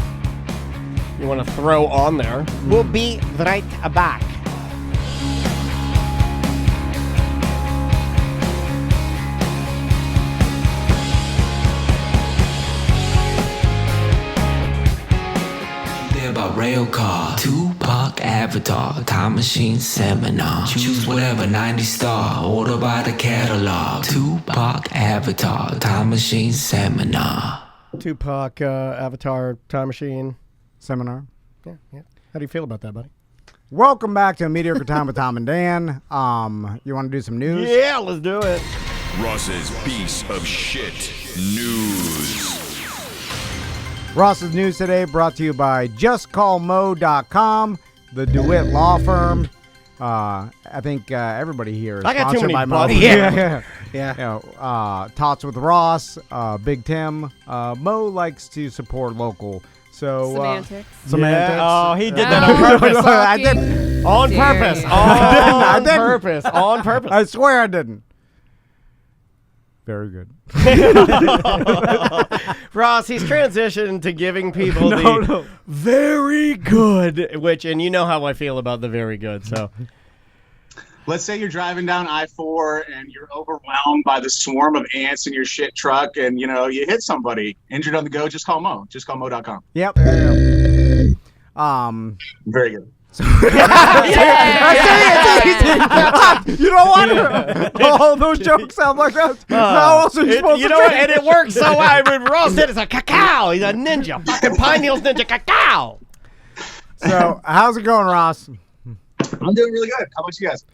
you want to throw on there, we'll be right back. About rail car, Tupac avatar, time machine seminar. Choose whatever 90 star, order by the catalog. Tupac avatar, time machine seminar. Tupac avatar time machine Seminar. Yeah. How do you feel about that, buddy? Welcome back to A Mediocre Time with Tom and Dan. You want to do some news? Yeah, let's do it. Ross's piece of shit news. Ross's news today brought to you by JustCallMo.com, the DeWitt Law Firm. I think everybody here is I got too sponsored many by Mo. buddies. Yeah. You know, Tots with Ross, Big Tim. Mo likes to support local. So Semantics. Semantics. Yeah. Oh, he did that on purpose. I didn't. On purpose. On didn't. purpose. On purpose. I swear I didn't. Very good. Ross, he's transitioned to giving people No. very good, and you know how I feel about the very good, so. Let's say you're driving down I-4 and you're overwhelmed by the swarm of ants in your shit truck and, you hit somebody. Injured on the go, just call Mo. Just call Mo.com. Yep. Very good. You don't want to. All those jokes sound like that. How else are you supposed you to know what? drink? And it works so well. When Ross did, it's a cacao. He's a ninja. Fucking Pine Hills Ninja cacao. So, how's it going, Ross? I'm doing really good. How about you guys?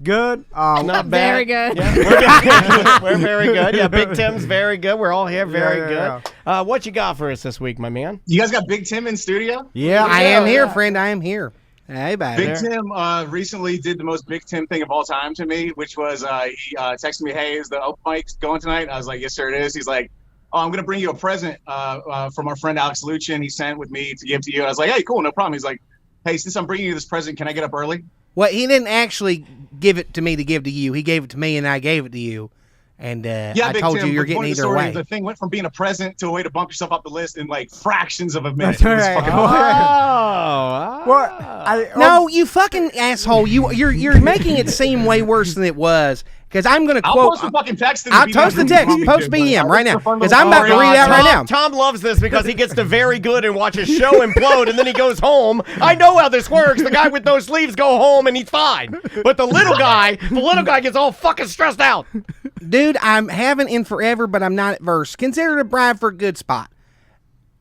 Good. Not bad. Very good. Yeah, we're very good. Yeah, Big Tim's very good. We're all here very Yeah. good. What you got for us this week, my man? You guys got Big Tim in studio? Yeah, I am here, friend. I am here. Hey, baby. Big Tim recently did the most Big Tim thing of all time to me, which was he texted me, "Hey, is the open mic going tonight?" I was like, "Yes, sir, it is." He's like, "Oh, I'm going to bring you a present from our friend Alex Luchin. He sent with me to give to you." I was like, "Hey, cool, no problem." He's like, "Hey, since I'm bringing you this present, can I get up early?" Well, he didn't actually give it to me to give to you. He gave it to me, and I gave it to you. And I Big told Tim, you you're the point getting of the either story way. is the thing went from being a present to a way to bump yourself up the list in like fractions of a minute. That's It was right. fucking What? No, you fucking asshole! You're making it seem way worse than it was. Because I'm going to I'll quote. post the fucking text. I'll post the text. Post BM right now. Because I'm about to read it out right now. Tom loves this because he gets to very good and watch his show implode, and then he goes home. I know how this works. The guy with no sleeves go home, and he's fine. But the little guy gets all fucking stressed out. Dude, I'm having in forever, but I'm not at verse. Consider it a bribe for a good spot.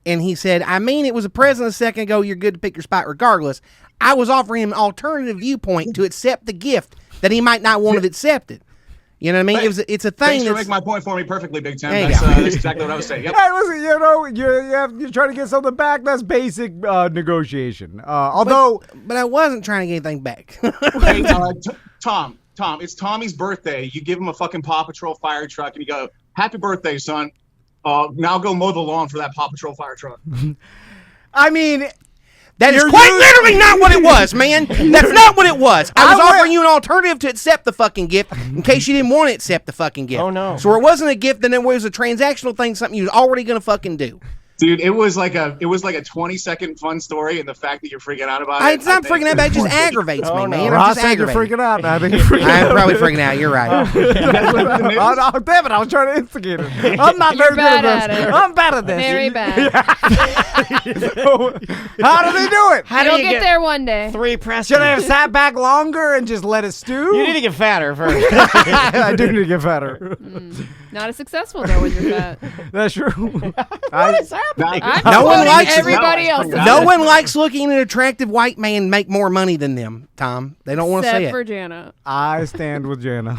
And he said, I mean, it was a present a second ago. You're good to pick your spot regardless. I was offering him an alternative viewpoint to accept the gift that he might not want to accept it. You know what I mean? It's a thing. Thanks for making my point for me perfectly, Big Tim. There you That's, go. that's exactly what I was saying. Yep. Hey, listen, you're trying to get something back. That's basic negotiation. Although, but I wasn't trying to get anything back. Hey, Tom, it's Tommy's birthday. You give him a fucking Paw Patrol fire truck, and you go, "Happy birthday, son. Now go mow the lawn for that Paw Patrol fire truck." I mean, That is quite literally not what it was, man. That's not what it was. I was offering you an alternative to accept the fucking gift in case you didn't want to accept the fucking gift. Oh, no. So it wasn't a gift, then it was a transactional thing, something you was already going to fucking do. Dude, it was like a 20-second fun story, and the fact that you're freaking out about it. It's not freaking out, but it just aggravates me, man. Ross I'm just said you're aggravated. freaking out. I think you're freaking out. I'm probably freaking out. You're right. Oh, damn it. I was trying to instigate it. I'm not very good bad at at this. it. I'm bad at this. Very bad. How do they do it? How You'll do you get there one day. 3 press? Should I have sat back longer and just let it stew? You need to get fatter first. I do need to get fatter. Not as successful though when you're fat. That's true. What is happening? I'm No one quoting likes it. everybody else. No one likes looking at an attractive white man make more money than them, Tom. They don't want to Except say for it. Jana. I stand with Jana.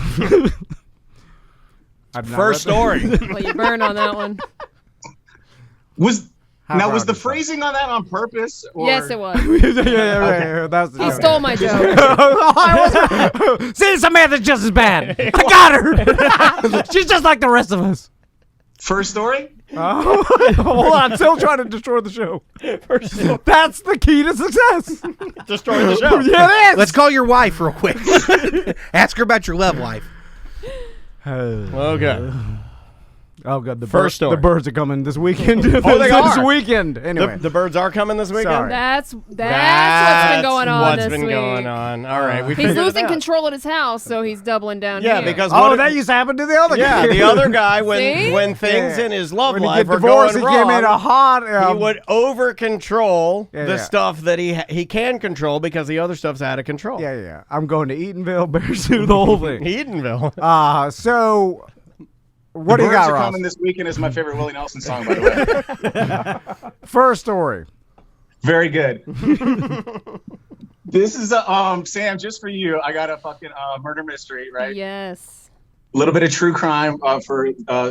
First story. Well, you burn on that one. Was proud the of phrasing on that on purpose? Or? Yes, it was. Right. That was the He joke. stole my joke. See, Samantha's just as bad. I got her. She's just like the rest of us. First story? Hold on, I'm still trying to destroy the show. That's the key to success. Destroy the show. Yeah, it is. Let's call your wife real quick. Ask her about your love life. Okay. Oh god, the First story. The birds are coming this weekend. They this are. weekend. Anyway, The birds are coming this weekend? Sorry. That's what's been going on What's this been week. going on. All right, we He's figured it losing out. control at his house, so he's doubling down Yeah, here. because that used to happen to the other guy. the other guy See? when things Yeah. in his love When he life get are divorced, going he came wrong, in a hot. he would over control Yeah, the yeah. stuff that he can control because the other stuff's out of control. Yeah. I'm going to Eatonville, Bearsuit, the whole thing. Eatonville. So what The do you Birds got, Are Ross? Coming This Weekend is my favorite Willie Nelson song, by the way. First story. Very good. This is Sam, just for you. I got a fucking murder mystery, right? Yes. A little bit of true crime for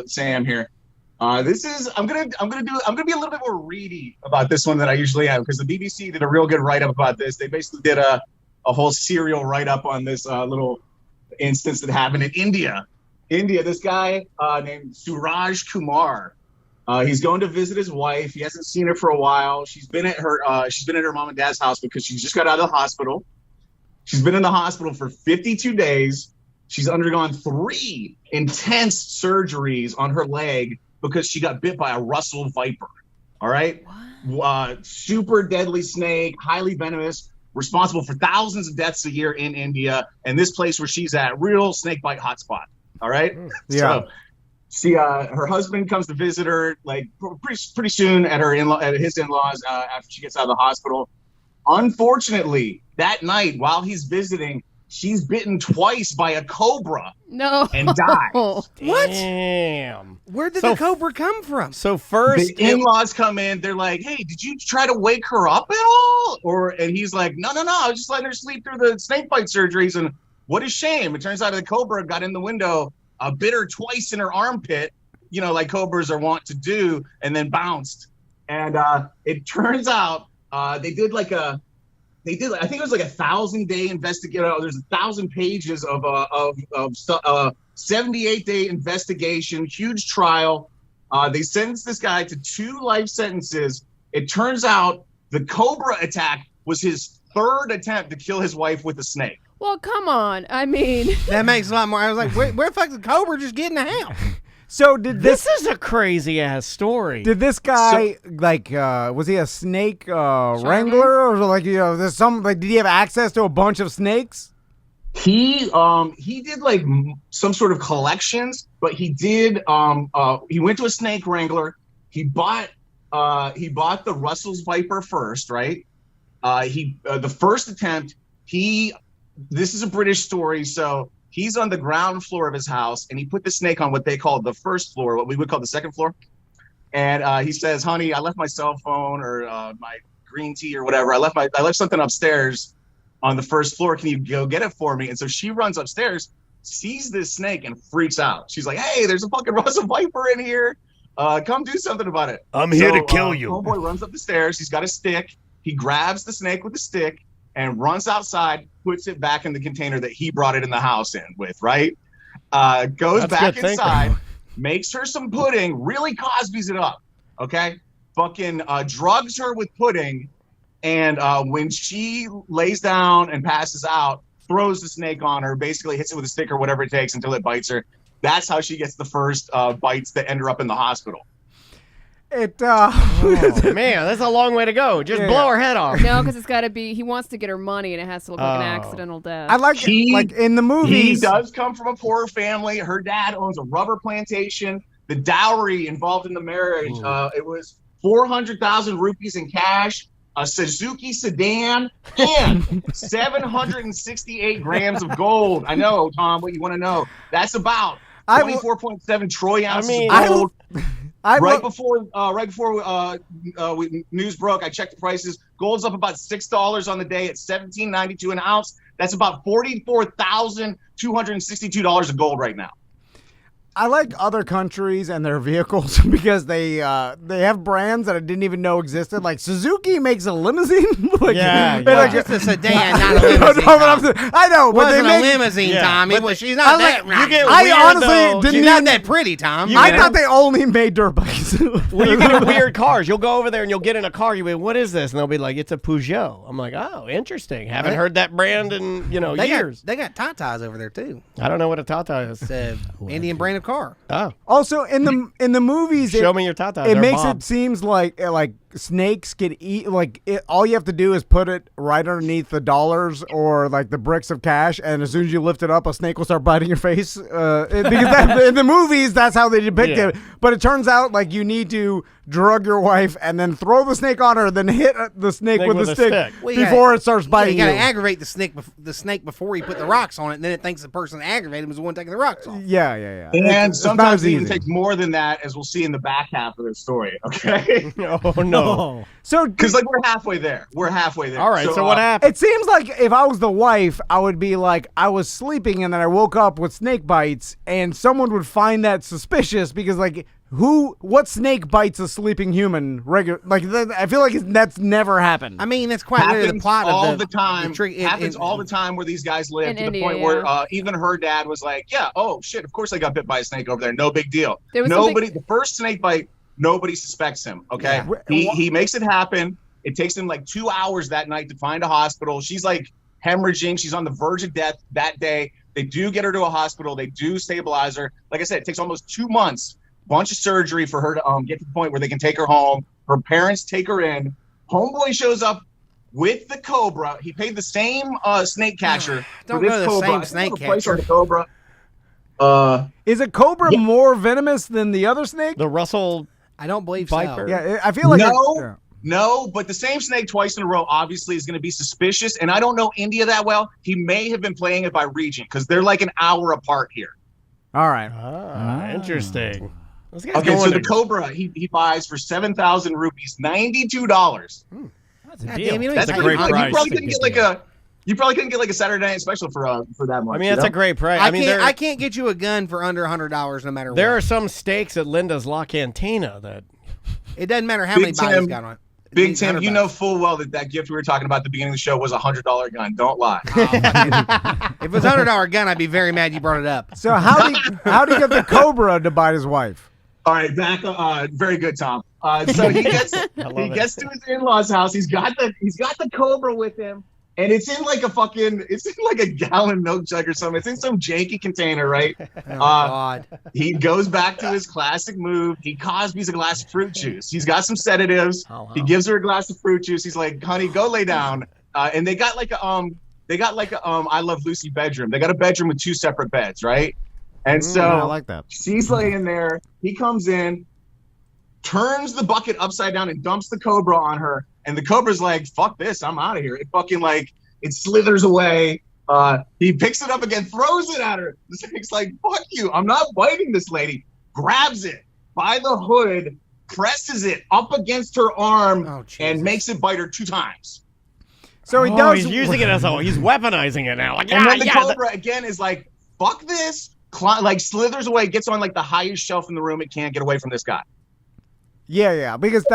Sam here. This is I'm gonna be a little bit more reedy about this one than I usually am because the BBC did a real good write up about this. They basically did a whole serial write up on this little instance that happened in India. This guy named Suraj Kumar. He's going to visit his wife. He hasn't seen her for a while. She's been at her mom and dad's house because she just got out of the hospital. She's been in the hospital for 52 days. She's undergone 3 intense surgeries on her leg because she got bit by a Russell viper. All right? Super deadly snake, highly venomous, responsible for thousands of deaths a year in India. And this place where she's at, real snake bite hotspot. All right? Yeah. So her husband comes to visit her like pretty soon at his in-laws after she gets out of the hospital. Unfortunately, that night while he's visiting, she's bitten twice by a cobra. No. And dies. What? Damn. Where did the cobra come from? So first, the in-laws come in. They're like, "Hey, did you try to wake her up at all?" And he's like, "No. I was just letting her sleep through the snake bite surgeries." And what a shame! It turns out the cobra got in the window, bit her twice in her armpit, like cobras are wont to do, and then bounced. And it turns out they did I think it was like 1,000-day investigation. There's 1,000 pages of 78-day investigation, huge trial. They sentenced this guy to 2 life sentences. It turns out the cobra attack was his 3rd attempt to kill his wife with a snake. Well, come on. I mean, That makes a lot more. I was like, where the fuck did the cobra just get in the house? So did this is a crazy ass story. Did this guy was he a snake wrangler or there's did he have access to a bunch of snakes? He did like some sort of collections, but he did he went to a snake wrangler. He bought the Russell's viper first, right? The first attempt, this is a British story, so he's on the ground floor of his house, and he put the snake on what they call the first floor, what we would call the second floor. And he says, "Honey, I left my cell phone or my green tea or whatever. I left something upstairs on the first floor. Can you go get it for me?" And so she runs upstairs, sees this snake, and freaks out. She's like, "Hey, there's a fucking Russell viper in here. Come do something about it. I'm here to kill you." Homeboy runs up the stairs. He's got a stick. He grabs the snake with the stick and runs outside, puts it back in the container that he brought it in the house in with, right? Goes That's back good inside, thinking. makes her some pudding, really Cosby's it up, okay? Fucking drugs her with pudding, and when she lays down and passes out, throws the snake on her, basically hits it with a stick or whatever it takes until it bites her. That's how she gets the first bites that end her up in the hospital. Oh, man, that's a long way to go. Just blow her head off. no, because it's got to be. He wants to get her money, and it has to look like an accidental death. I like in the movies. He does come from a poor family. Her dad owns a rubber plantation. The dowry involved in the marriage, it was 400,000 rupees in cash, a Suzuki sedan, and 768 grams of gold. I know, Tom, what you want to know. That's about 24.7 troy ounces of gold. Right before news broke, I checked the prices. Gold's up about $6 on the day at $17.92 an ounce. That's about $44,262 of gold right now. I like other countries and their vehicles because they have brands that I didn't even know existed. Like Suzuki makes a limousine. Like just a sedan, not a limousine. I know, but wasn't they make a limousine, Tom. She's not that. I honestly didn't She's not that pretty, Tom. I thought they only made dirt bikes. Well, you get weird cars. You'll go over there and you'll get in a car. You'll be, what is this? And they'll be like, it's a Peugeot. I'm like, oh, interesting. Haven't heard that brand in years. They got Tatas over there too. I don't know what a Tata is. It's Indian brand of car. Oh. Also, in the movies, Show me your Tata. It makes it seems like snakes get eat. All you have to do is put it right underneath the dollars or like the bricks of cash, and as soon as you lift it up, a snake will start biting your face. Because in the movies, that's how they depict it. But it turns out like you need to drug your wife and then throw the snake on her, then hit the snake with the stick before it starts biting you. You got to aggravate the snake before you put the rocks on it, and then it thinks the person aggravated him was the one taking the rocks off. Yeah. And sometimes it even takes more than that, as we'll see in the back half of the story. Okay. Oh no. So because we're halfway there. We're halfway there. All right. So what happened? It seems like if I was the wife, I would be like, I was sleeping and then I woke up with snake bites, and someone would find that suspicious because what snake bites a sleeping human regular? I feel like that's never happened. I mean, that's quite literally the plot of the time. Happens all the time where these guys live, to the point where even her dad was like, "Yeah, oh shit, of course I got bit by a snake over there. No big deal." The first snake bite, nobody suspects him. Okay, he makes it happen. It takes him like 2 hours that night to find a hospital. She's like hemorrhaging. She's on the verge of death that day. They do get her to a hospital. They do stabilize her. Like I said, it takes almost 2 months. Bunch of surgery for her to get to the point where they can take her home. Her parents take her in. Homeboy shows up with the cobra. He paid the same snake catcher. Don't go to the same snake catcher. Cobra. Is a cobra more venomous than the other snake? The Russell I don't believe Viper. so. Yeah, I feel like No, but the same snake twice in a row obviously is going to be suspicious. And I don't know India that well. He may have been playing it by region because they're like an hour apart here. All right. Interesting. Okay, so the cobra he buys for 7,000 rupees, $92. That's a deal. That's a great price. You probably couldn't get like a Saturday night special for that much. I mean, that's a great price. I can't get you a gun for under $100 no matter what. There are some steaks at Linda's La Cantina that it doesn't matter how many bodies got on it. Big Tim, you know full well that gift we were talking about at the beginning of the show was a $100 gun. Don't lie. If it was a $100 gun, I'd be very mad you brought it up. So how do you get the cobra to bite his wife? All right, back. Very good, Tom. So he gets to his in-laws' house. He's got the cobra with him, and it's in like a gallon milk jug or something. It's in some janky container, right? Oh God. He goes back to his classic move. He Cosby's a glass of fruit juice. He's got some sedatives. He gives her a glass of fruit juice. He's like, "Honey, go lay down." And they got like a I Love Lucy bedroom. They got a bedroom with 2 separate beds, right? And so I like that. She's laying there. He comes in, turns the bucket upside down, and dumps the cobra on her. And the cobra's like, "Fuck this, I'm out of here." It fucking it slithers away. He picks it up again, throws it at her. The snake's like, "Fuck you, I'm not biting this lady." Grabs it by the hood, presses it up against her arm, and makes it bite her 2 times. So he does. He's using it he's weaponizing it now. And then the cobra again is like, "Fuck this." Slithers away, gets on the highest shelf in the room. It can't get away from this guy. Yeah, because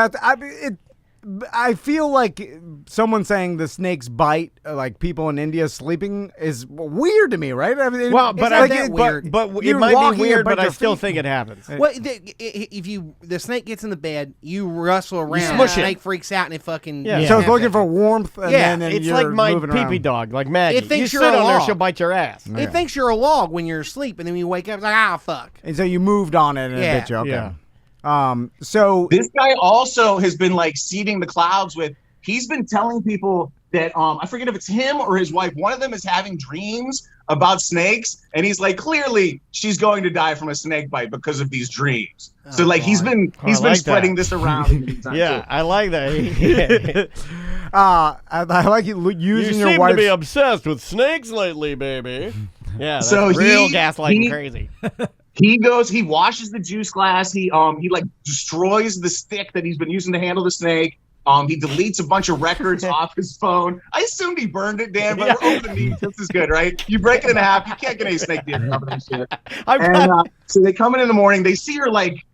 I feel like someone saying the snakes bite people in India sleeping is weird to me, right? I mean, well, but weird. But it might be weird, but I still think it happens. Well, if the snake gets in the bed, you rustle around, smush the snake freaks out and it fucking So it's looking for warmth. And then it's you're like my pee-pee dog, like Maggie. It thinks you you're sit a on there, log. she'll bite your ass. It thinks you're a log when you're asleep, and then when you wake up, it's like, fuck. And so you moved on it and it bit you. Okay. Yeah. So this guy also has been seeding the clouds with. He's been telling people that I forget if it's him or his wife. One of them is having dreams about snakes, and he's like, clearly she's going to die from a snake bite because of these dreams. So he's been spreading this around. Yeah, I like that. I like you using your wife. You seem to be obsessed with snakes lately, baby. Yeah, that's so real gaslighting crazy. He washes the juice glass. He destroys the stick that he's been using to handle the snake. He deletes a bunch of records off his phone. I assumed he burned it, Dan, but we're open meat just as good, right? You break it in half, you can't get any snake deer out of that shit. So they come in the morning, they see her like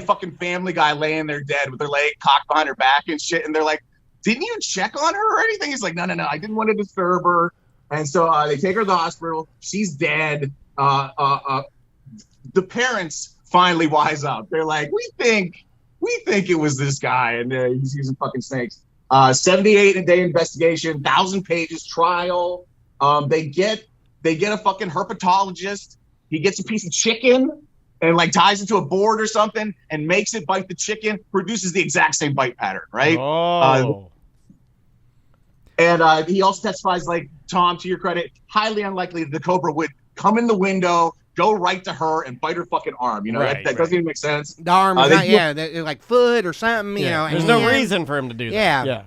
fucking Family Guy laying there dead with her leg cocked behind her back and shit, and they're like, didn't you check on her or anything? He's like, no, I didn't want to disturb her. And so they take her to the hospital. She's dead. The parents finally wise up. They're like, we think it was this guy, and he's using fucking snakes. 78-day investigation, 1,000 pages trial. They get a fucking herpetologist. He gets a piece of chicken and like ties it to a board or something and makes it bite the chicken. Produces the exact same bite pattern, right? Oh. And he also testifies, like, Tom, to your credit, highly unlikely that the cobra would come in the window, go right to her, and bite her fucking arm. You know, that doesn't even make sense. The arm is not, like foot or something, you know. There's no reason for him to do that. Yeah.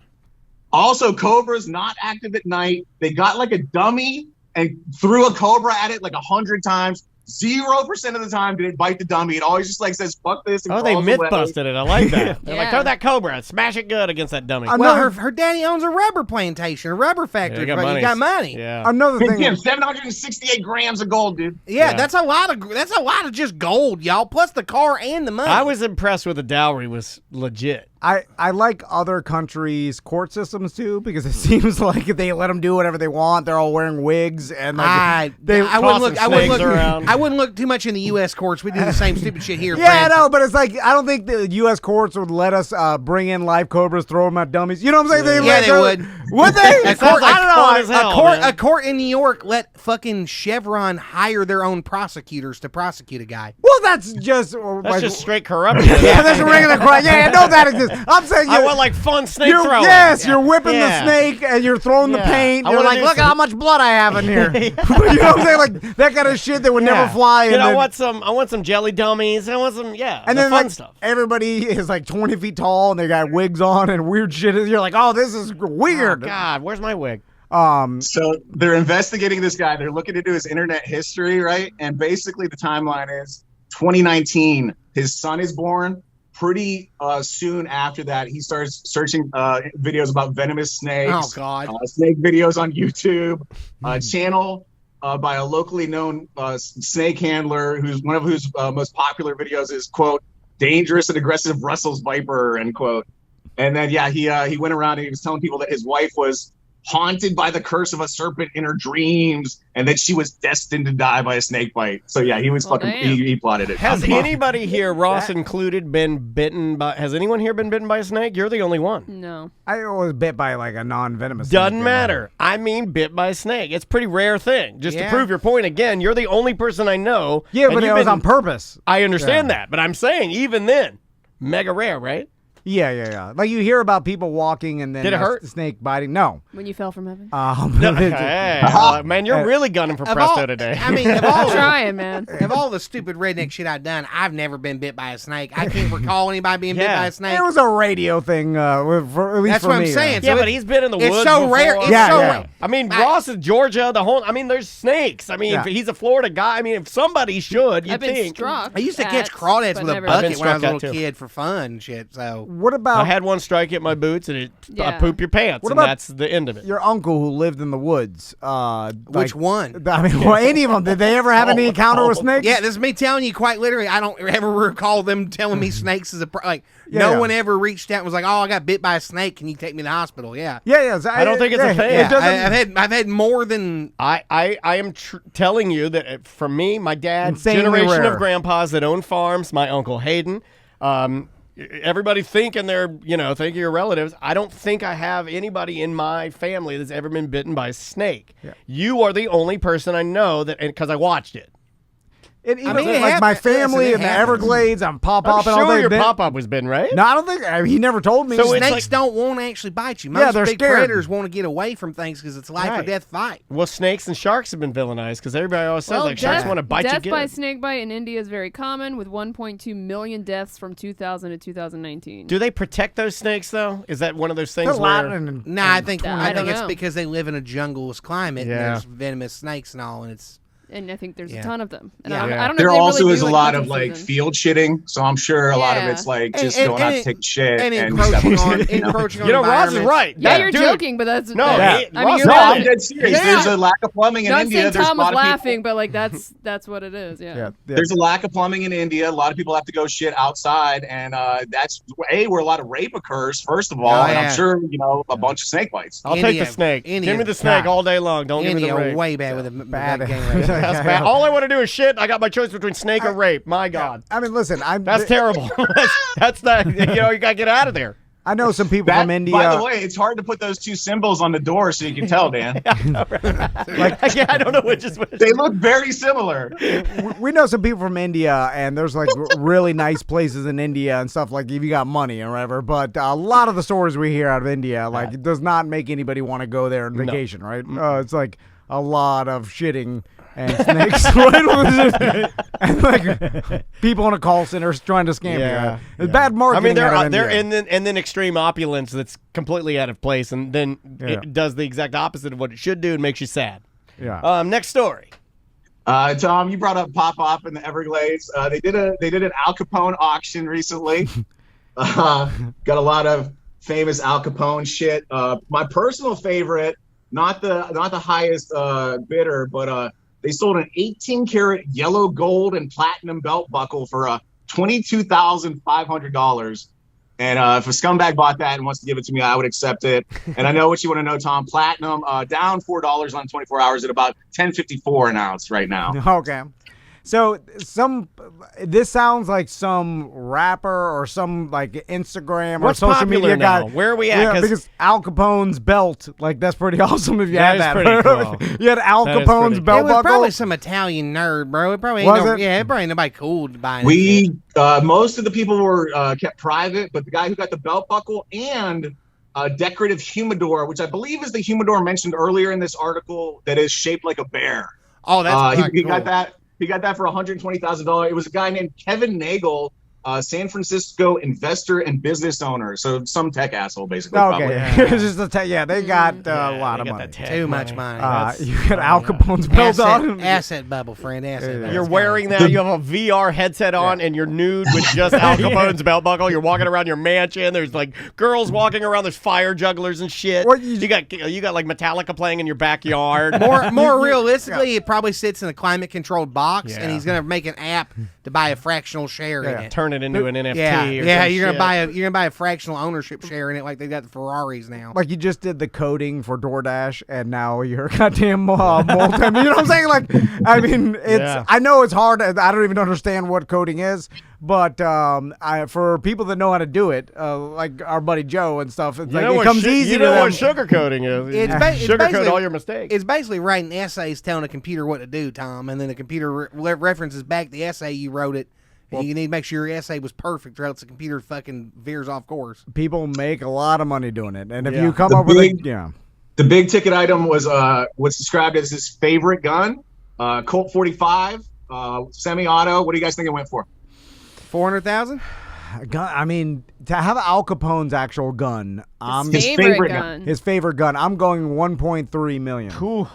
Also, cobra's not active at night. They got like a dummy and threw a cobra at it like 100 times. 0% of the time did it bite the dummy. It always just like says, fuck this. And they myth away. busted it. I like that. They're like, throw that cobra, smash it good against that dummy. Well, her daddy owns a rubber plantation, a rubber factory. Yeah, he got money. Yeah. Another thing. 768 grams of gold, dude. Yeah, that's a lot of just gold, y'all. Plus the car and the money. I was impressed with the dowry was legit. I like other countries' court systems too, because it seems like they let them do whatever they want. They're all wearing wigs and like I wouldn't look too much in the U.S. courts. We do the same stupid shit here. Yeah, no, but it's like I don't think the U.S. courts would let us bring in live cobras, throw them at dummies. You know what I'm saying? They would. Would they? I don't know. A court in New York let fucking Chevron hire their own prosecutors to prosecute a guy. Well, that's just straight corruption. Yeah, that's a regular crime. Yeah, I know that exists. I'm saying I want like fun snake throwing. Yes, you're whipping the snake and you're throwing the paint. You're like, look at how much blood I have in here. You know what I'm saying? Like that kind of shit that would never fly. You know, I want some jelly dummies. I want some and then fun like, stuff. Everybody is like 20 feet tall and they got wigs on and weird shit. You're like, oh, this is weird. Oh, God, where's my wig? So they're investigating this guy. They're looking into his internet history, right? And basically the timeline is 2019. His son is born. Pretty soon after that, he starts searching videos about venomous snakes. Oh, God. Snake videos on YouTube. Channel by a locally known snake handler, one of whose most popular videos is, quote, dangerous and aggressive Russell's viper, end quote. And then, he went around and he was telling people that his wife was haunted by the curse of a serpent in her dreams, and that she was destined to die by a snake bite. So he was he plotted it. Has anybody here, Ross included, been bitten by? Has anyone here been bitten by a snake? You're the only one. No. I was bit by like a non-venomous. Doesn't matter. I mean, bit by a snake. It's a pretty rare thing. Just to prove your point again, you're the only person I know. Yeah, but it was on purpose. I understand that, but I'm saying even then, mega rare, right? Yeah. Like you hear about people walking and then did it hurt? Snake biting. No. When you fell from heaven? Man, you're really gunning for Presto today. I mean, trying, man. Of all the stupid redneck shit I've done, I've never been bit by a snake. I can't recall anybody being bit by a snake. It was a radio thing, at least That's for what I'm me. saying. Yeah, but he's been in the woods. It's so rare. Before. It's so rare. I mean, Ross is Georgia. There's snakes. I mean, if he's a Florida guy. I mean, if somebody should, I've been struck. I used to catch crawdads with a bucket when I was a little too. kid for fun and shit. So what about? I had one strike at my boots and I poop your pants, what and about that's the end of it. Your uncle who lived in the woods. Which one? I mean, any of them. Did they ever have any encounter with snakes? Yeah, this is me telling you quite literally. I don't ever recall them telling me snakes is no one ever reached out and was like, "Oh, I got bit by a snake. Can you take me to the hospital?" Yeah. I don't think it's a thing. I've had more than. I am telling you that for me, my dad's generation of grandpas that own farms, my uncle Hayden. Everybody thinking thinking your relatives. I don't think I have anybody in my family that's ever been bitten by a snake. Yeah. You are the only person I know that, because I watched it. My family in the Everglades, I'm pop-up and all sure day. Your pop-up was bitten, right? No, I don't think he never told me. So snakes don't want to actually bite you. Most they're big scared. predators want to get away from things because it's a life or death fight. Well, snakes and sharks have been villainized because everybody always says sharks want to bite you. Death by snake bite in India is very common, with 1.2 million deaths from 2000 to 2019. Do they protect those snakes though? Is that one of those things? I think it's because they live in a jungleless climate and there's venomous snakes and all, and it's. and I think there's Yeah. a ton of them. And Yeah. I don't know. There if they also really is do a it lot hunting of like season. field shitting, so I'm sure a lot of Yeah. it's like And- just and- going out and- to take a shit And and encroaching stuff. on encroaching on You know, Roz is environments. right. Yeah, you're dude. joking, but that's No, I mean, Ross- you're no, right. I'm dead serious. Yeah. There's a lack of plumbing in Not India. saying There's a Tom lot was of people. laughing, but like that's what it is. Yeah. There's a lack of plumbing in India. A lot of people have to go shit outside, and that's where a lot of rape occurs. First of all, Oh, and yeah. I'm sure a bunch of snake bites. I'll take India- the snake. India- Give me the snake God. all day long. Don't give me India the rape. way bad with the Bad. gang rape. That's bad. All I want to do is shit. I got my choice between snake or rape. My God. I mean, listen, That's terrible. that's not, you got to get out of there. I know some people That, from India. by the way, it's hard to put those two symbols on the door so you can tell, Dan. Yeah, I don't know which is which. They look very similar. we know some people from India, and there's like really nice places in India and stuff, like if you got money or whatever. But a lot of the stories we hear out of India, like, it does not make anybody want to go there on vacation, right? It's like a lot of shitting and snakes, and like people in a call center trying to scam you. Right? It's bad I marketing. mean, out of they're India. and then extreme opulence that's completely out of place, and then it does the exact opposite of what it should do and makes you sad. Yeah. Next story. Tom, you brought up Pop in the Everglades. They did an Al Capone auction recently. Got a lot of famous Al Capone shit. My personal favorite, not the highest bidder, but they sold an 18-karat yellow gold and platinum belt buckle for $22,500. And if a scumbag bought that and wants to give it to me, I would accept it. And I know what you want to know, Tom. Platinum down $4 on 24 hours at about $10.54 an ounce right now. Okay. So this sounds like some rapper or some like Instagram What's or social popular media now? guy. Where are we at? Yeah, because Al Capone's belt, like that's pretty awesome if you had that. That is pretty cool. You had Al That is Capone's pretty belt It was buckle. probably some Italian nerd, bro. It probably ain't Was it? Yeah, it probably ain't nobody cool buying it. Most of the people were kept private, but the guy who got the belt buckle and a decorative humidor, which I believe is the humidor mentioned earlier in this article, that is shaped like a bear. Oh, that's he cool. got that. He got that for $120,000. It was a guy named Kevin Nagel, San Francisco investor and business owner. So some tech asshole, basically. Okay, probably. it's just they got a lot of money. Too much money. You got Al Capone's belt on. Asset bubble, friend. Asset bubble. You're wearing that. You have a VR headset on, and you're nude with just Al Capone's belt buckle. You're walking around your mansion. There's like girls walking around. There's fire jugglers and shit. What you got like Metallica playing in your backyard. More realistically, it probably sits in a climate-controlled box, and he's gonna make an app to buy a fractional share in it. Turn it into an NFT. Yeah, or yeah. some You're shit. gonna buy a fractional ownership share in it, like they got the Ferraris now. Like you just did the coding for DoorDash, and now you're a goddamn multi. You know what I'm saying? Like, I mean, I know it's hard. I don't even understand what coding is, but for people that know how to do it, like our buddy Joe and stuff, it's like it comes easy You to know them. what sugarcoating is? It's Sugarcoat basically all your mistakes. It's basically writing essays telling a computer what to do, Tom, and then the computer references back the essay you wrote it. And you need to make sure your essay was perfect, or else the computer fucking veers off course. People make a lot of money doing it, and if you come up with the big ticket item was what's described as his favorite gun, Colt 45, semi-auto. What do you guys think it went for? $400,000. I mean, to have Al Capone's actual gun, His favorite gun. His favorite gun. I'm going 1.3 million. Cool.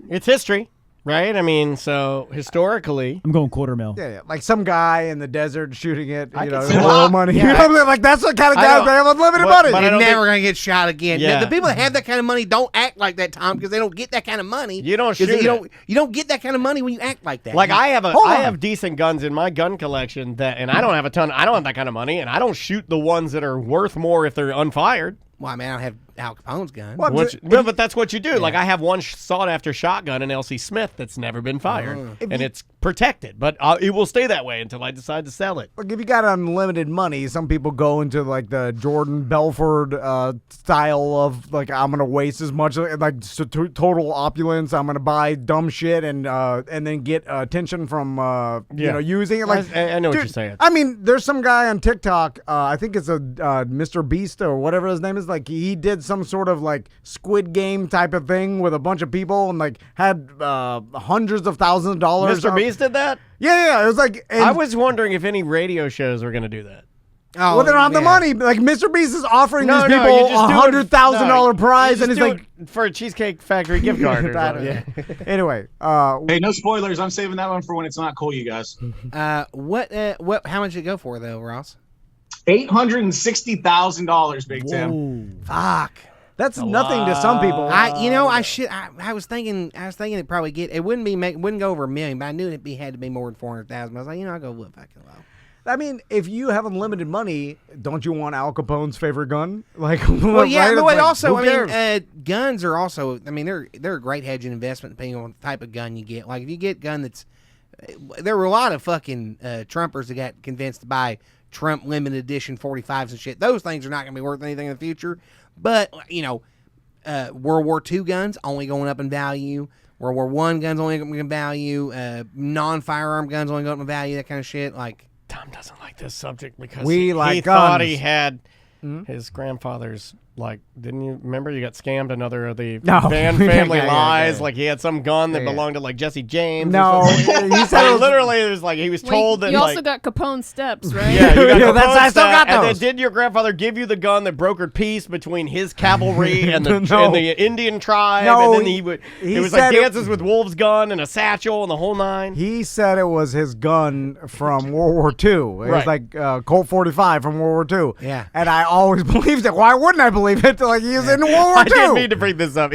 It's history, right? I mean, so historically, I'm going $250,000. Yeah, like some guy in the desert shooting it, I you can know, see with that. oil money. Yeah. You know what I'm saying? Like that's what kind of I guys know. they have unlimited But- money. but I You're don't never think- gonna get shot again. Yeah. The people that have that kind of money don't act like that, Tom, because they don't get that kind of money. You don't 'Cause shoot you don't get that kind of money when you act like that. like I Hold have on. decent guns in my gun collection and I don't have a ton. I don't have that kind of money, and I don't shoot the ones that are worth more if they're unfired. Well, I mean, I don't have Al Capone's gun. What? But that's what you do. Like I have one sought-after shotgun in LC Smith that's never been fired, and it's protected. But it will stay that way until I decide to sell it. Like if you got unlimited money, some people go into like the Jordan Belford style of like I'm gonna waste as much like total opulence. I'm gonna buy dumb shit and then get attention from you know using it. Like I know what dude, you're saying. I mean, there's some guy on TikTok. I think it's a Mr. Beast or whatever his name is. Like he did some sort of like Squid Game type of thing with a bunch of people and like had hundreds of thousands of dollars. Mr. Beast did that? Yeah. It was like I was wondering if any radio shows were going to do that. Oh, well, they don't have the yeah. money. Like Mr. Beast is offering these you people just do it- $100,000 prize, you and just he's do like, it for a Cheesecake Factory gift card. Or something. Yeah. anyway. Hey, no spoilers. I'm saving that one for when it's not cool, you guys. What? How much did it go for though, Ross? $860,000, Big Tim. Fuck. That's nothing to some people. I was thinking it'd probably it wouldn't go over $1 million, but I knew it had to be more than 400,000. I was like, I'll go with fucking low. I mean, if you have unlimited money, don't you want Al Capone's favorite gun? Like, Well, yeah, right? but It's also, who I cares? mean, guns are also, I mean, they're a great hedging investment depending on the type of gun you get. Like, if you get a gun that's, there were a lot of fucking Trumpers that got convinced to buy Trump limited edition 45s and shit. Those things are not going to be worth anything in the future. But, World War II guns only going up in value. World War I guns only going up in value. Non-firearm guns only going up in value, that kind of shit. Like, Tom doesn't like this subject because We he like thought guns. he had his grandfather's, like, didn't you remember you got scammed another of the No. Van family Yeah. lies? Like he had some gun that Yeah. belonged to like Jesse James. No, or something. he said it was- literally it was like he was told that you like, also got Capone steps, right? yeah, you got Yeah, that's- Capone's I still got that, and then those. did your grandfather give you the gun that brokered peace between his cavalry and the No. and the Indian tribe? No, and then it was like said Dances with Wolves gun and a satchel and the whole nine. He said it was his gun from World War II. It was Right. like Colt 45 from World War II. Yeah. And I always believed it. Why wouldn't I believe it? Like, he was in World War I II. didn't mean to bring this up.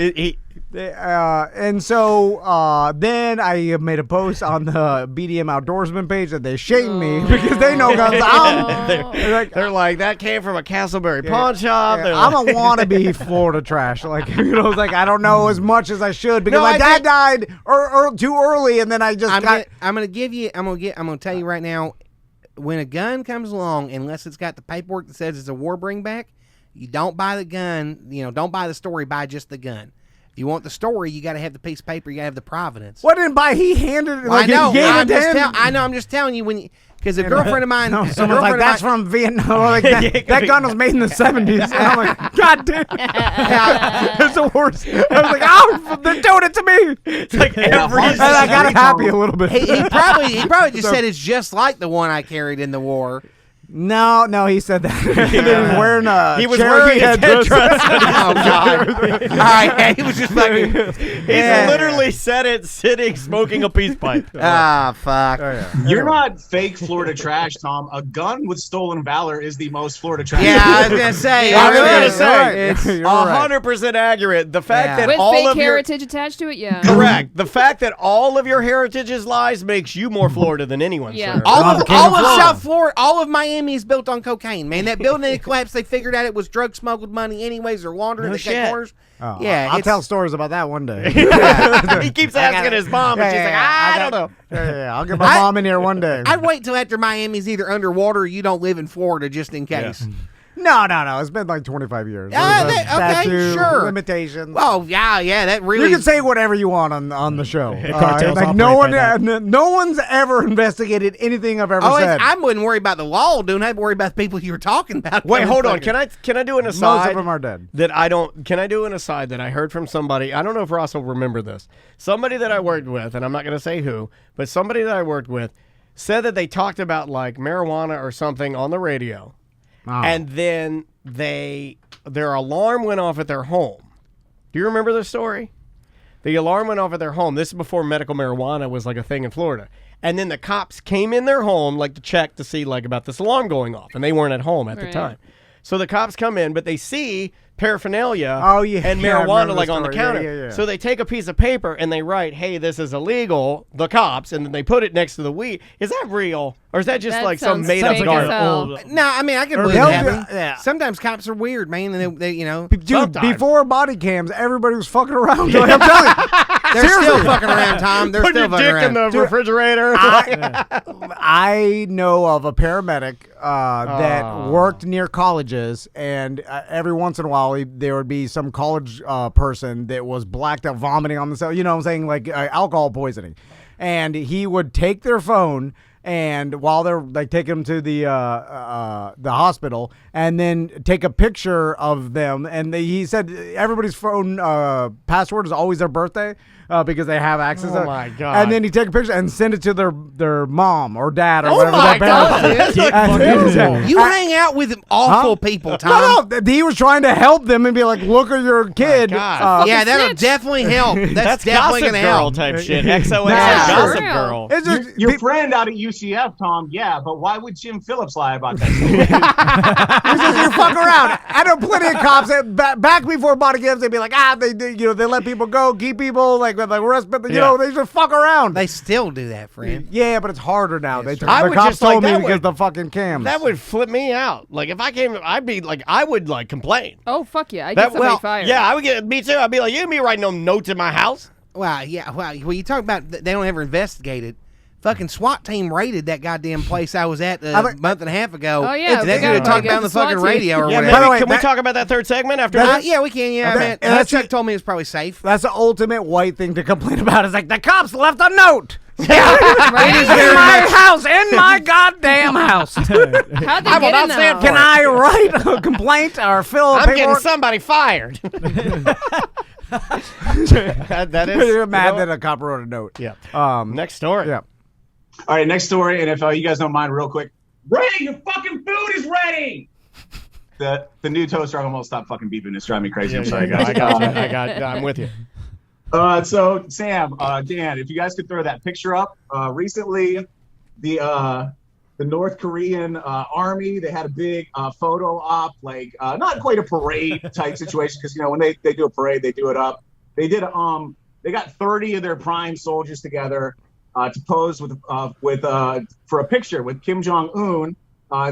And so then I made a post on the BDM Outdoorsman page that they shamed me because they know guns. They're like, that came from a Castleberry pawn shop. They're I'm like- a wannabe Florida trash. Like, it's like I don't know as much as I should because No, my I dad think- died too early, and then I just I'm got. gonna tell you right now, when a gun comes along, unless it's got the paperwork that says it's a war bring back, you don't buy the gun. Don't buy the story. Buy just the gun. If you want the story, you got to have the piece of paper. You got to have the provenance. What didn't buy? He handed it. Well, Like, I know. He gave it to him. I'm just telling you because a girlfriend of mine. No, a someone's like, girlfriend of that's mine- from Vietnam. Like, that gun was made in the 70s. And I'm like, God damn. It's the worst. I was like, oh, they're doing it to me. It's like every. And I got it happy a little bit. He probably just said it's just like the one I carried in the war. No, he said that. And then he was wearing a He was Cherokee wearing a headdress. Oh God! All right, he was just fucking. He literally said it sitting smoking a peace pipe. Fuck. You're not fake Florida trash, Tom. A gun with stolen valor is the most Florida trash. Yeah, I was gonna say. I was it gonna is. say It's- You're right. 100% accurate. The fact Yeah. that With all fake of your heritage attached to it, yeah. correct, the fact that all of your heritage's lies makes you more Florida than anyone. Yeah. sir. All I'm of, king all of of Florida. South Florida, all of Miami is built on cocaine, man. That building that collapsed, they figured out it was drug smuggled money anyways. They're laundering No the shit. corners. Oh, Yeah, I'll it's- tell stories about that one day. He keeps asking his mom, and she's like, I don't know. Yeah, I'll get my mom in here one day. I'd wait till after Miami's either underwater or you don't live in Florida just in case. No. It's been like 25 years. Ah, There's a okay, statute, sure. limitations. Oh yeah, that really. You can say whatever you want on the show. Cartels Like operate by that. no one's ever investigated anything I've ever Oh, said. I wouldn't worry about the law, dude. I'd worry about the people you were talking about. Wait, hold on. Fucking- Can I do an Most aside? of them are dead. That I don't. Can I do an aside that I heard from somebody? I don't know if Ross will remember this. Somebody that I worked with, and I'm not going to say who, but somebody that I worked with said that they talked about like marijuana or something on the radio, and then their alarm went off at their home. Do you remember this story? The alarm went off at their home. This is before medical marijuana was like a thing in Florida. And then the cops came in their home like to check to see like about this alarm going off, and they weren't at home at the Right. time. So the cops come in, but they see paraphernalia Oh, yeah. and Yeah, I marijuana remember like the on the story. Yeah, counter. yeah. So they take a piece of paper and they write, "Hey, this is illegal." The cops, and then they put it next to the weed. Is that real, or is that just That like some sounds made up fake garbage? as hell. No, I mean I can Or believe they'll that. do- happening. yeah. Sometimes cops are weird, man, and they Dude, Sometimes. before body cams, everybody was fucking around. Like, I'm telling you. they're still fucking around, Tom. They're Put still your fucking dick around. in the refrigerator. I know of a paramedic that worked near colleges, and every once in a while there would be some college person that was blacked out vomiting on the cell. You know what I'm saying? Like alcohol poisoning. And he would take their phone and while they're like taking them to the hospital, and then take a picture of them. And he said everybody's phone password is always their birthday because they have access. Oh my God! And then he take a picture and send it to their mom or dad or oh whatever. My God! You hang out with awful people, Tom. No, he was trying to help them and be like, "Look at your kid." Yeah, that'll definitely help. That's definitely Gossip gonna Girl help. type shit. XOXO Yeah. Gossip For real. Girl. It's just Your friend out at UCF, Tom, yeah, but why would Jim Phillips lie about that? It's just you fuck around. I know plenty of cops that back before body cams, they'd be like, they let people go, keep people like arrest, but they just fuck around. They still do that, friend. Yeah, but it's harder now. The I would cops just, like, told me that because would- the fucking cams. That would flip me out. Like if I came, I'd be like, I would like complain. Oh, fuck yeah. I get somebody fired. Yeah, I would get me too. I'd be like, you and me writing no notes in my house. Well, yeah. Well, when you talk about they don't ever investigate it. Fucking SWAT team raided that goddamn place I was at a month and a half ago. Oh, yeah, and they they gotta could talk go about on the get the fucking SWAT team. radio or Yeah, whatever. maybe, way, can we that- talk about that third segment after this? Yeah, we can. Yeah, Okay, man. and that's Chuck it. told me it's probably safe. That's the ultimate white thing to complain about. It's like the cops left a note. Right? In my house, in my goddamn house. How'd they I will get not in the stand house? for Can I write a complaint or fill a I'm getting paperwork? somebody fired. that is. You're mad that a cop wrote a note. Yeah. Next story. Yeah. All right, next story, and if you guys don't mind, real quick, Ray, your fucking food is ready. The new toaster almost stopped fucking beeping. It's driving me crazy. I'm sorry, guys. I got you. I'm with you. So Sam, Dan, if you guys could throw that picture up. Recently, the North Korean army, they had a big photo op, like not quite a parade type situation, because when they do a parade, they do it up. They did they got 30 of their prime soldiers together to pose for a picture with Kim Jong-un.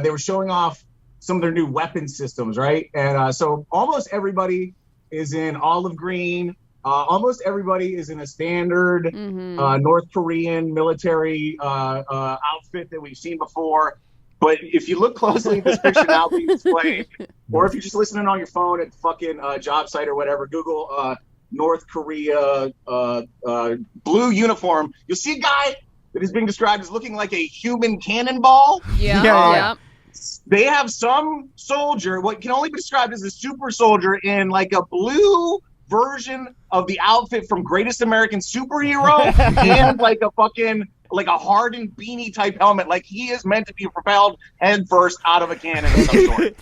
They were showing off some of their new weapon systems, right? And so almost everybody is in olive green. Almost everybody is in a standard North Korean military outfit that we've seen before. But if you look closely at this picture now being displayed, or if you're just listening on your phone at fucking job site or whatever, Google North Korea blue uniform, you'll see a guy that is being described as looking like a human cannonball. Yeah. They have some soldier, what can only be described as a super soldier, in like a blue version of the outfit from Greatest American Superhero and like a hardened beanie type helmet. Like he is meant to be propelled head first out of a cannon of some sort.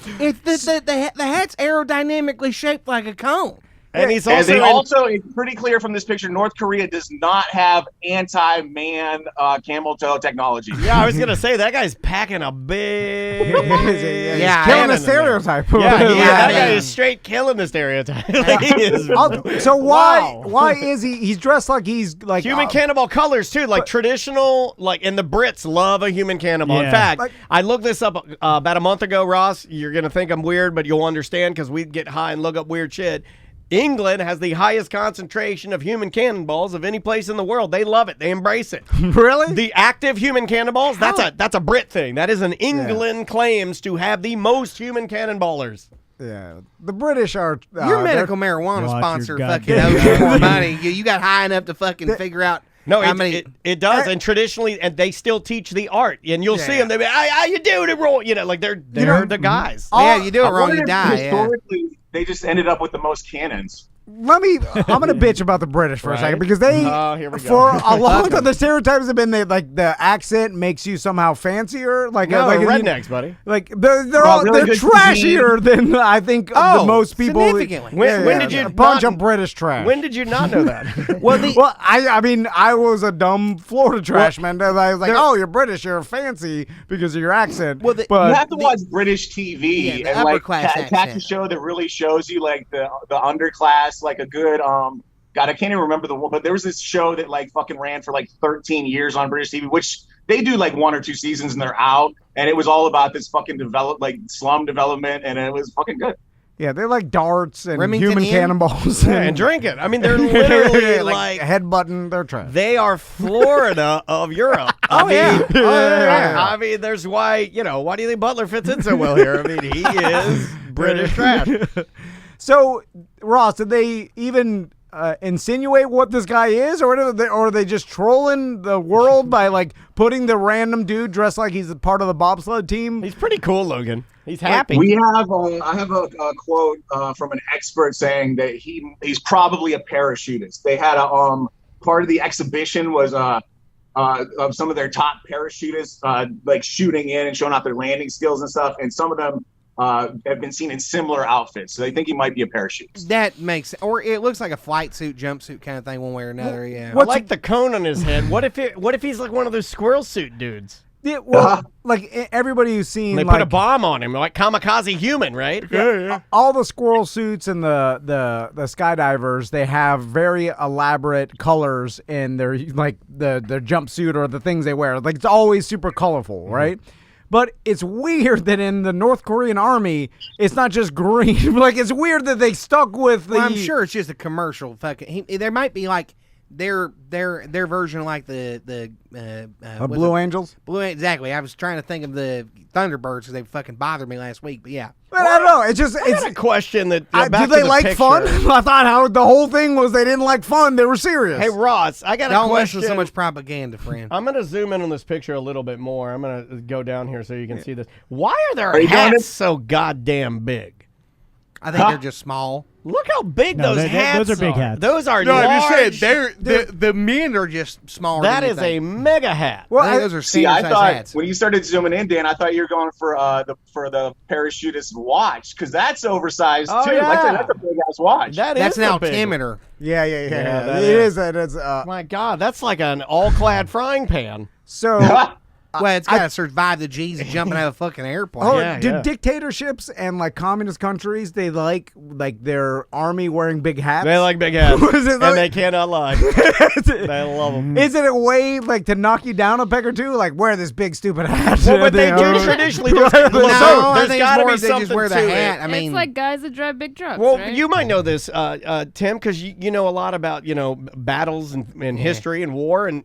The hat's aerodynamically shaped like a cone. And he's also, it's pretty clear from this picture, North Korea does not have anti-man camel toe technology. Yeah, I was going to say, that guy's packing a big... He's killing the stereotype. That guy is straight killing the stereotype. He is, so why is he's dressed like he's like... human cannibal colors, too, like traditional, and the Brits love a human cannibal. Yeah. In fact, I looked this up about a month ago, Ross. You're going to think I'm weird, but you'll understand because we get high and look up weird shit. England has the highest concentration of human cannonballs of any place in the world. They love it. They embrace it. Really? The active human cannonballs, that's a Brit thing. That is an England claims to have the most human cannonballers. Yeah. The British are... Your medical marijuana Watch sponsor your fucking goddamn owes you more money. You got high enough to fucking figure out No, how many... it does, and traditionally, and they still teach the art, and you'll see them. They be, how you doing it wrong? They're the guys. Yeah, you do it wrong, you if die. Historically, they just ended up with the most cannons. I'm going to bitch about the British for a second because they, here we go. for a long time, the stereotypes have been that the accent makes you somehow fancier. Like rednecks, buddy. Like they're really trashier than I think the most people. Significantly. When did you a bunch not- of British trash? When did you not know that? I was a dumb Florida trash man. I was like, oh, you're British, you're fancy because of your accent. Well, You but have to watch British TV the and upper like class catch accent. a show that really shows you like the underclass, like a good God, I can't even remember the one, but there was this show that like fucking ran for like 13 years on British TV, which they do like 1 or 2 seasons and they're out, and it was all about this fucking slum development, and it was fucking good. yeah, they like darts and Remington human Inn? cannonballs And drink it. I mean, they're literally like headbutting their trash. they are Florida of Europe. I mean, there's why do you think Butler fits in so well here? I mean, he is British trash. So, Ross, did they even insinuate what this guy is, or are they just trolling the world by like putting the random dude dressed like he's a part of the bobsled team? He's pretty cool, Logan. He's happy. I have a quote from an expert saying that he's probably a parachutist. They had a part of the exhibition was of some of their top parachutists like shooting in and showing off their landing skills and stuff, and some of them have been seen in similar outfits, so they think he might be a parachutist. That makes, or it looks like a flight suit, jumpsuit kind of thing, one way or another. Yeah, I like the cone on his head. What if he's like one of those squirrel suit dudes? Yeah, well, like everybody who's seen, they put a bomb on him, like kamikaze human, right? Yeah. All the squirrel suits and the skydivers, they have very elaborate colors in their like their jumpsuit or the things they wear. Like it's always super colorful, right? But it's weird that in the North Korean army, it's not just green. Like it's weird that they stuck with the. Well, I'm sure it's just a commercial. Fucking, there might be like their version of like the Blue Angels. Exactly. I was trying to think of the Thunderbirds because they fucking bothered me last week. But yeah. But I don't know. It's a question that. Do they like fun? I thought how the whole thing was they didn't like fun. They were serious. Hey Ross, I got a Don't question. listen to so much propaganda, friend. I'm gonna zoom in on this picture a little bit more. I'm gonna go down here so you can see this. Why are their hats so goddamn big? I think they're just small. Look how big those hats those are. Big hats. Those are no, large. I'm just saying, the men are just smaller. That is a mega hat. Well, I think those are standard size hats. When you started zooming in, Dan, I thought you were going for the parachutist watch because that's oversized too. Yeah. That's a big ass watch. That's an altimeter. Yeah. It is. It is. My God, that's like an all-clad frying pan. So. Well, it's got to survive the G's jumping out of a fucking airplane. Do dictatorships and like communist countries they like their army wearing big hats? They like big hats, and they cannot lie. They love them. Is it a way like to knock you down a peg or two? Like wear this big stupid hat. Well, but they do traditionally. I think there's it's got to more be if they something just wear the to hat. it. I mean, it's like guys that drive big trucks. Well, right? you might know this, Tim, because you know a lot about battles and history and war, and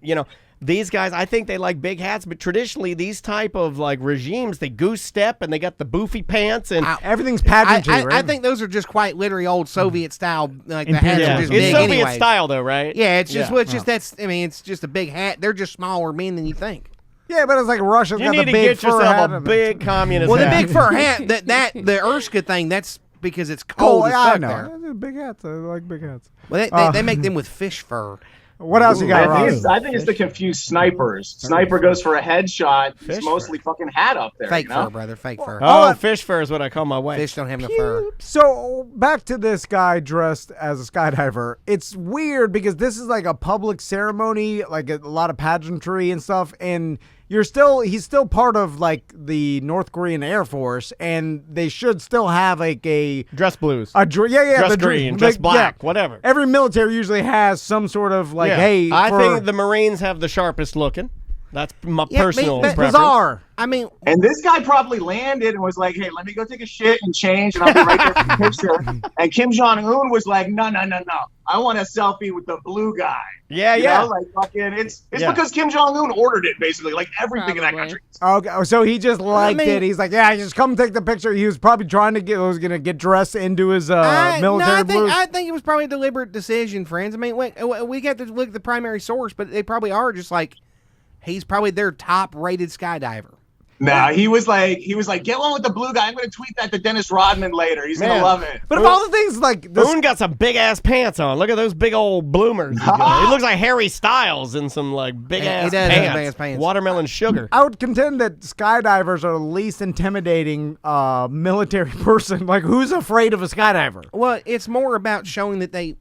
these guys, I think they like big hats, but traditionally these type of like regimes, they goose step and they got the boofy pants and everything's pageantry. I think those are just quite literally old Soviet style. Like the hats are just it's big Soviet anyway. style though, right? Yeah, it's just it's just a big hat. They're just smaller men than you think. Yeah, but it's like Russia's You got need the to big get fur yourself hat. a big communist Well, hat. the big fur hat, the Erska thing, that's because it's cold as I fuck know. there. Big hats. I like big hats. Well, they make them with fish fur. What else you got, Ross? I think it's to confuse snipers. Sniper goes for a headshot. It's mostly fucking hat up there. Fake fur, brother. Fake fur. Oh, fish fur is what I call my wife. Fish don't have no fur. So back to this guy dressed as a skydiver. It's weird because this is like a public ceremony, like a lot of pageantry and stuff, and he's still part of like the North Korean Air Force, and they should still have like a dress blues, dress green, dress black, whatever. Every military usually has some sort of like, I think the Marines have the sharpest looking. That's my personal preference. Bizarre. I mean, and this guy probably landed and was like, "Hey, let me go take a shit and change, and I'll be right there for the picture." And Kim Jong-un was like, "No, I want a selfie with the blue guy." Yeah, you know, like fucking, it's because Kim Jong-un ordered it, basically, like everything in that country. Okay, so he just liked it. He's like, "Yeah, just come take the picture." He was probably trying to was gonna get dressed into his military blues. I think it was probably a deliberate decision, friends. I mean, we got to look at the primary source, but they probably are just like. He's probably their top-rated skydiver. Nah, he was like, get one with the blue guy. I'm going to tweet that to Dennis Rodman later. He's going to love it. But of all the things, like... Boone got some big-ass pants on. Look at those big old bloomers. He looks like Harry Styles in some, like, big-ass pants. Watermelon sugar. I would contend that skydivers are the least intimidating military person. Like, who's afraid of a skydiver? Well, it's more about showing that I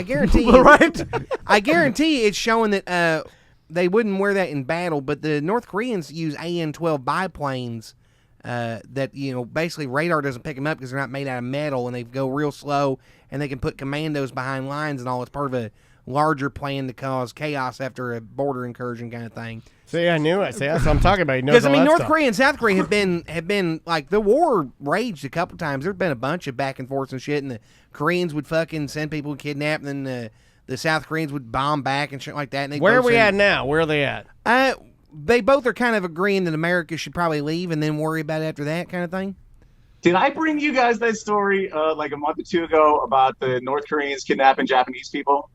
guarantee you... Right? I guarantee it's showing that... they wouldn't wear that in battle, but the North Koreans use AN-12 biplanes that, basically radar doesn't pick them up because they're not made out of metal, and they go real slow, and they can put commandos behind lines and all. It's part of a larger plan to cause chaos after a border incursion kind of thing. See, I knew it. See, that's what I'm talking about. Because, North Korea and South Korea have been, like, the war raged a couple times. There's been a bunch of back and forths and shit, and the Koreans would fucking send people to kidnap, and then the South Koreans would bomb back and shit like that. And where are we at now? Where are they at? They both are kind of agreeing that America should probably leave and then worry about it after that kind of thing. Did I bring you guys that story like a month or two ago about the North Koreans kidnapping Japanese people?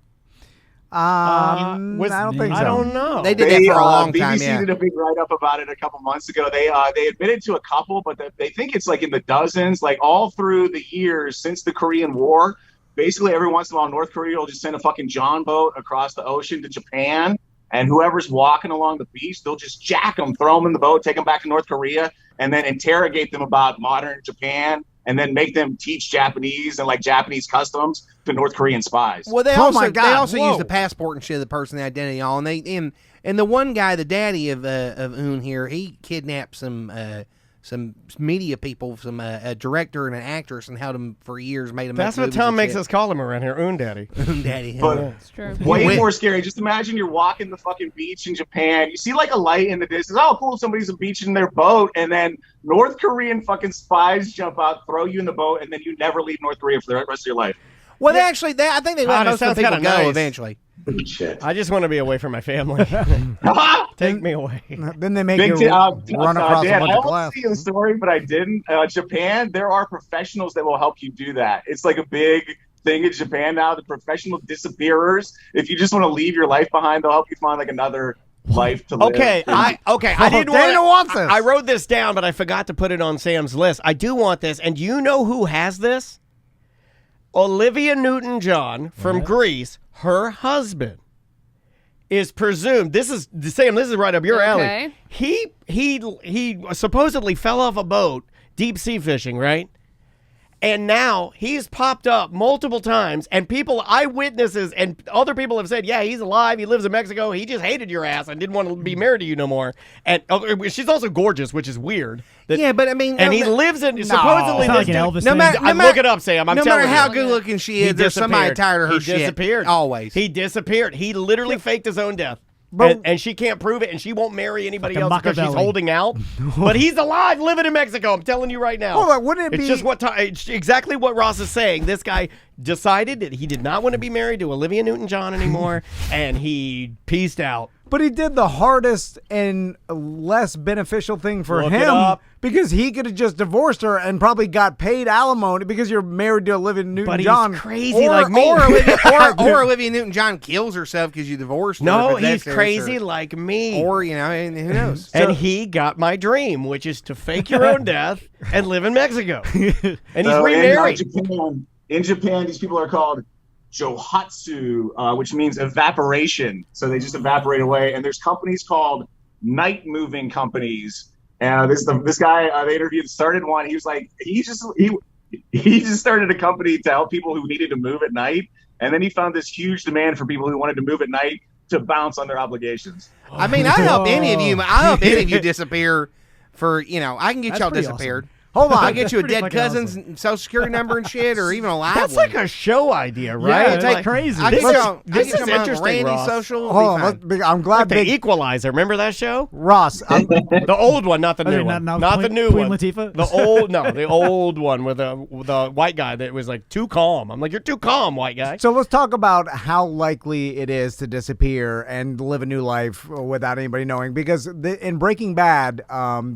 I don't think so. I don't know. They did that for a long time. BBC Yeah. did a big write-up about it a couple months ago. They admitted to a couple, but they think it's like in the dozens, like all through the years since the Korean War. Basically, every once in a while, North Korea will just send a fucking John boat across the ocean to Japan, and whoever's walking along the beach, they'll just jack them, throw them in the boat, take them back to North Korea, and then interrogate them about modern Japan, and then make them teach Japanese and like Japanese customs to North Korean spies. Well, they Oh my also God, use the passport and shit of the person, the identity, all, and and the one guy, the daddy of Un here, he kidnapped some media people, a director and an actress, and held them for years. Made them. That's what Tom makes us call him around here, Un Daddy. Un Daddy. But It's true. way more scary. Just imagine you're walking the fucking beach in Japan. You see like a light in the distance. Oh, cool. Somebody's beaching their boat. And then North Korean fucking spies jump out, throw you in the boat, and then you never leave North Korea for the rest of your life. Well, I think they let most of the people go nice. eventually. Shit. I just want to be away from my family. Take me away. Then they make you run across Dan, a bunch I of want glass. to see the story, but I didn't. Japan, there are professionals that will help you do that. It's like a big thing in Japan now. The professional disappearers. If you just want to leave your life behind, they'll help you find like another life to live. Okay, I didn't Dana wants this. I wrote this down, but I forgot to put it on Sam's list. I do want this, and you know who has this? Olivia Newton-John from Greece, her husband, is presumed. Sam. This is right up your alley. He supposedly fell off a boat deep sea fishing, right? And now he's popped up multiple times, and eyewitnesses and other people have said, yeah, he's alive. He lives in Mexico. He just hated your ass and didn't want to be married to you no more. And she's also gorgeous, which is weird. Yeah, but I mean, and he lives in supposedly. It's not like an Elvis thing. Look it up, Sam. I'm no telling matter you. how good looking she is, there's somebody tired of her shit. He disappeared. Always. He disappeared. He literally faked his own death. And she can't prove it, and she won't marry anybody else because she's holding out. But he's alive, living in Mexico. I'm telling you right now. Hold on, wouldn't it be? It's just it's exactly what Ross is saying. This guy decided that he did not want to be married to Olivia Newton-John anymore, and he peaced out. But he did the hardest and less beneficial thing for Look it him up. because he could have just divorced her and probably got paid alimony because you're married to Olivia Newton-John. But he's crazy like me. Or Olivia Newton-John kills herself because you divorced her. No, but he's that's crazy her. like me. Or, who knows? And he got my dream, which is to fake your own death and live in Mexico. And he's remarried. In Japan, these people are called Johatsu, which means evaporation. So they just evaporate away. And there's companies called night moving companies. And this guy they interviewed started one. He was like, he just started a company to help people who needed to move at night. And then he found this huge demand for people who wanted to move at night to bounce on their obligations. I mean, I help any of you disappear for, I can get y'all disappeared. Awesome. Hold on. I'll get you a dead fucking cousin's awesome. social security number and shit, or even a live That's one. like a show idea, right? Yeah, it's Like, crazy. I This get is- y'all, this I get is y'all interesting, Randy Ross. social. Hold on. I'm glad The Big Equalizer. Remember that show? Ross. The old one, not the Okay, new one. now Not the Queen- new Queen one. Latifah? The old one with the white guy that was like too calm. I'm like, you're too calm, white guy. So let's talk about how likely it is to disappear and live a new life without anybody knowing. Because in Breaking Bad,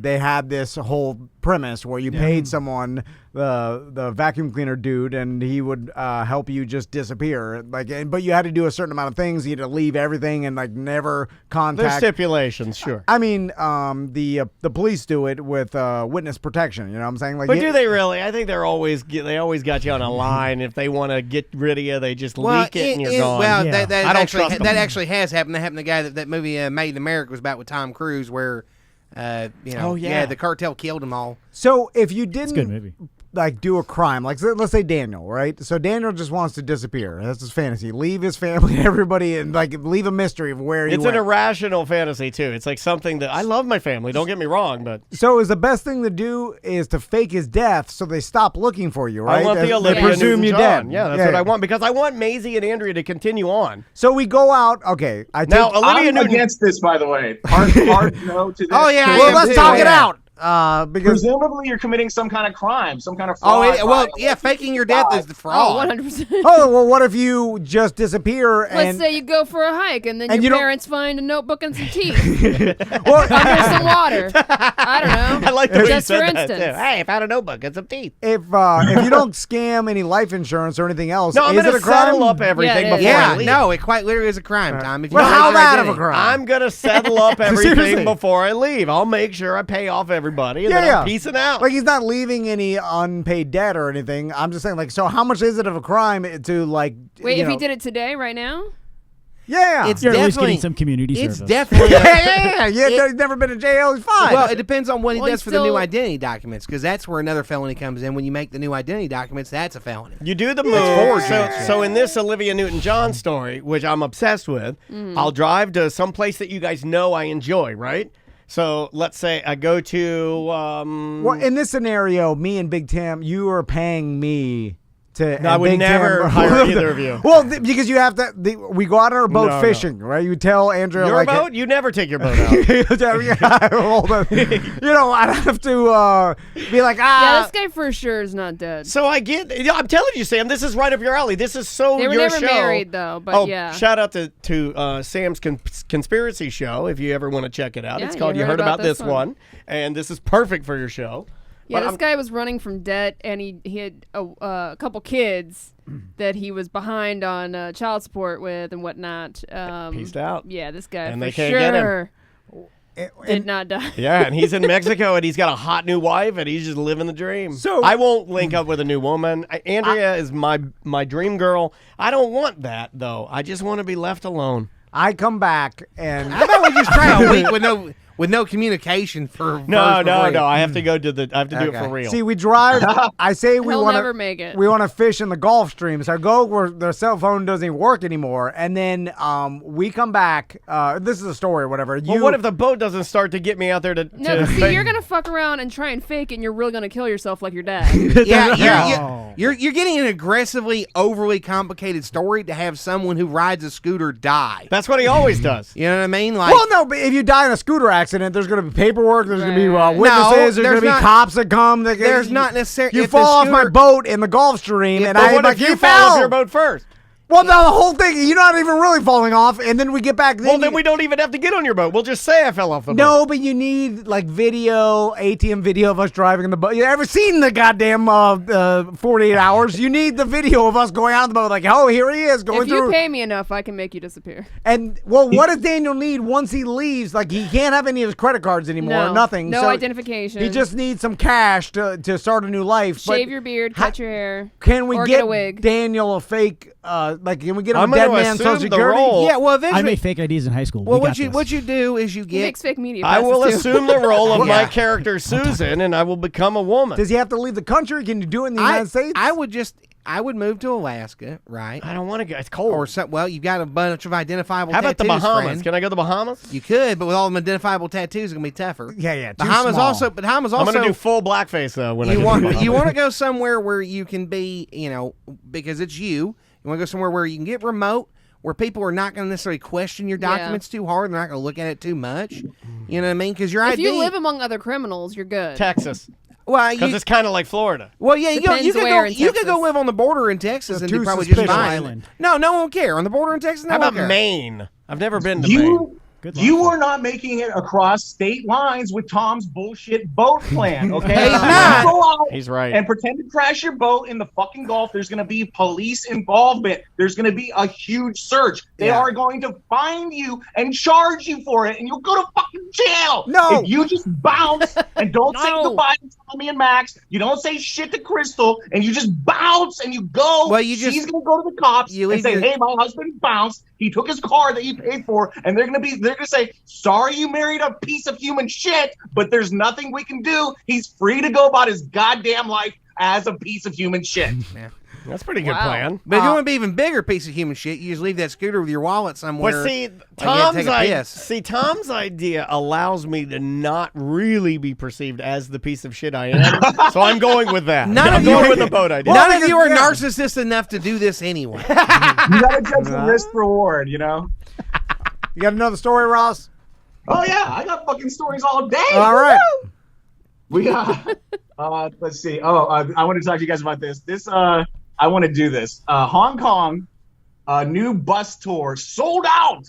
they had this whole premise where you paid someone, the vacuum cleaner dude, and he would help you just disappear. But you had to do a certain amount of things. You had to leave everything and never There's contact. stipulations, sure. I mean, the police do it with witness protection. You know what I'm saying? But do they really? I think they always got you on a line. If they want to get rid of you, they just leak it and you're gone. Well, Yeah. that trust them. actually has happened. That happened to the guy that movie Made in America was about with Tom Cruise, where, the cartel killed them all. So if you It's a good didn't movie. do a crime, let's say Daniel, right? So Daniel just wants to disappear. That's his fantasy. Leave his family, everybody, and leave a mystery of where he It's went. an irrational fantasy too. It's like something that I love my family. Don't get me wrong, but So is the best thing to do is to fake his death so they stop looking for you, right? I want the They Olivia presume you're Newton-John. dead. Yeah, that's what I want because I want Maisie and Andrea to continue on. So we go out. Okay, Now, Olivia I'm Newton. against this, by the way. Hard no to this. Oh, yeah, I well, am let's too, talk it yeah. out. Because Presumably you're committing some kind of crime, some kind of fraud. Faking your death is the fraud. 100%. oh well, what if you just disappear Let's and say you go for a hike and then And your you don't- parents find a notebook and some teeth well, under some water. I don't know. I like the way you Just for said that, too. instance. Hey, I found a notebook and some teeth. If you don't scam any life insurance or anything else, No, I'm is going it to a crime? settle up everything before I Yeah, leave. no, it quite literally is a crime, Tom. If you Well, don't how have your bad of a identity. crime? I'm going to settle up everything Seriously. before I leave. I'll make sure I pay off everybody, and then I'm peacing out. Like he's not leaving any unpaid debt or anything. I'm just saying, like, so how much is it of a crime to like? Wait, you if he know- did it today, right now? Yeah, It's You're at least definitely getting some community It's service. definitely. yeah. He's never been in jail. He's fine. Well, it depends on what he Well, does he's for the new still- identity documents, because that's where another felony comes in. When you make the new identity documents, that's a felony. You do the move. forgery. So in this Olivia Newton-John story, which I'm obsessed with, I'll drive to some place that you guys know I enjoy, right? So let's say I go to. Well, in this scenario, me and Big Tim, you are paying me to. No, I and would Big never Tim- hire either of you. Well, because you have to. We go out on our boat No, no. fishing, right? You tell Andrea Your like. boat? You never take your boat out. Hold on. I'd have to be like, Yeah, this guy for sure is not dead. So I'm telling you, Sam, this is right up your alley. This is so They were your never show. married, though, but oh, yeah. shout out to Sam's conspiracy show if you ever want to check it out. Yeah, It's called You Heard About This One, and this is perfect for your show. Yeah, But this guy was running from debt, and he had a couple kids that he was behind on child support with and whatnot. Peaced out. Yeah, this guy And for they can't get him. sure did not die. Yeah, and he's in Mexico, and he's got a hot new wife, and he's just living the dream. So- I won't link up with a new woman. Andrea is my dream girl. I don't want that, though. I just want to be left alone. I come back and. How about we just try a week with no communication for No. free? I have to go to I have to do it Okay. for real. See, we drive. I say we He'll want never make it. We want to fish in the Gulf Stream. So I go where the cell phone doesn't even work anymore, and then we come back. This is a story or whatever. Well, what if the boat doesn't start to get me out there to? No, to but see, fake- you're gonna fuck around and try and fake, and you're really gonna kill yourself like your dad. Yeah, you're getting an aggressively, overly complicated story to have someone who rides a scooter die. That's what he always does. You know what I mean? Like, Well, no, but if you die in a scooter accident, there's going to be paperwork. There's going to be Right. witnesses. No, there's going there's to be not- cops that come. That, there's not necessarily. You if the fall off my scooter- boat in the Gulf Stream, and But I'm what like, if you fell fall off your boat first? Well, no, the whole thing. You're not even really falling off, and then we get back. Well, then we don't even have to get on your boat. We'll just say I fell off the boat. No, but you need like video, ATM video of us driving in the boat. You ever seen the goddamn 48 hours? You need the video of us going out on the boat, like, oh, here he is going If you through. pay me enough, I can make you disappear. And well, what does Daniel need once he leaves? Like, he can't have any of his credit cards anymore. No, Nothing. no So identification. He just needs some cash to start a new life. Shave But your beard, cut your hair. can we or get a wig? Daniel a fake? Like, can we get him I'm a dead gonna man assume Social the Security? role- Yeah, well, I eventually. made fake IDs in high school. Well, We got this. what you do is you He get. makes fake media. I will passes, too. assume the role of my Yeah. character Susan, and I will become a woman. Does he have to leave the country? Can you do it in the United States? I would move to Alaska, right? I don't want to go. It's cold. Or some, well, you've got a bunch of identifiable How about the tattoos, Bahamas? friend. Can I go to the Bahamas? You could, but with all them identifiable tattoos, it's gonna be tougher. Yeah, too Bahamas small. also, but Bahamas I'm also. going to do full blackface though when I you get to want the Bahamas. you want to go somewhere where you can be, because it's you. You want to go somewhere where you can get remote, where people are not going to necessarily question your Yeah. documents too hard. They're not going to look at it too much. You know what I mean? Because your If ID. you live among other criminals, you're good. Texas, well, because it's kind of like Florida. well, yeah, you Depends could where go. in You could go Texas. live on the border in Texas and too be probably just suspicious. fine. Island. No one will care on the border in Texas. No How one about will care. Maine? I've never been to Maine. You Good luck. you are not making it across state lines with Tom's bullshit boat plan, okay? He's You not. go out He's right. and pretend to crash your boat in the fucking Gulf. There's going to be police involvement. There's going to be a huge search. They Yeah. are going to find you and charge you for it, and you'll go to fucking jail. No. If you just bounce and don't say No. goodbye to Tommy and Max, you don't say shit to Crystal, and you just bounce and you go. Well, you just- She's going to go to the cops you and leave say, your- hey, my husband bounced. He took his car that he paid for, and they're gonna say, sorry you married a piece of human shit, but there's nothing we can do. He's free to go about his goddamn life as a piece of human shit. That's a pretty good Wow. plan. But if you want to be even bigger piece of human shit, you just leave that scooter with your wallet somewhere. But see, Tom's Tom's idea allows me to not really be perceived as the piece of shit I am. So I'm going with that. None I'm of you going are- with the boat idea. None of you are Yeah. narcissists enough to do this anyway. You gotta judge the risk reward, you know? You got another story, Ross? Oh yeah, I got fucking stories all day. All right. We got let's see. I want to talk to you guys about this. I want to do this. Hong Kong, new bus tour sold out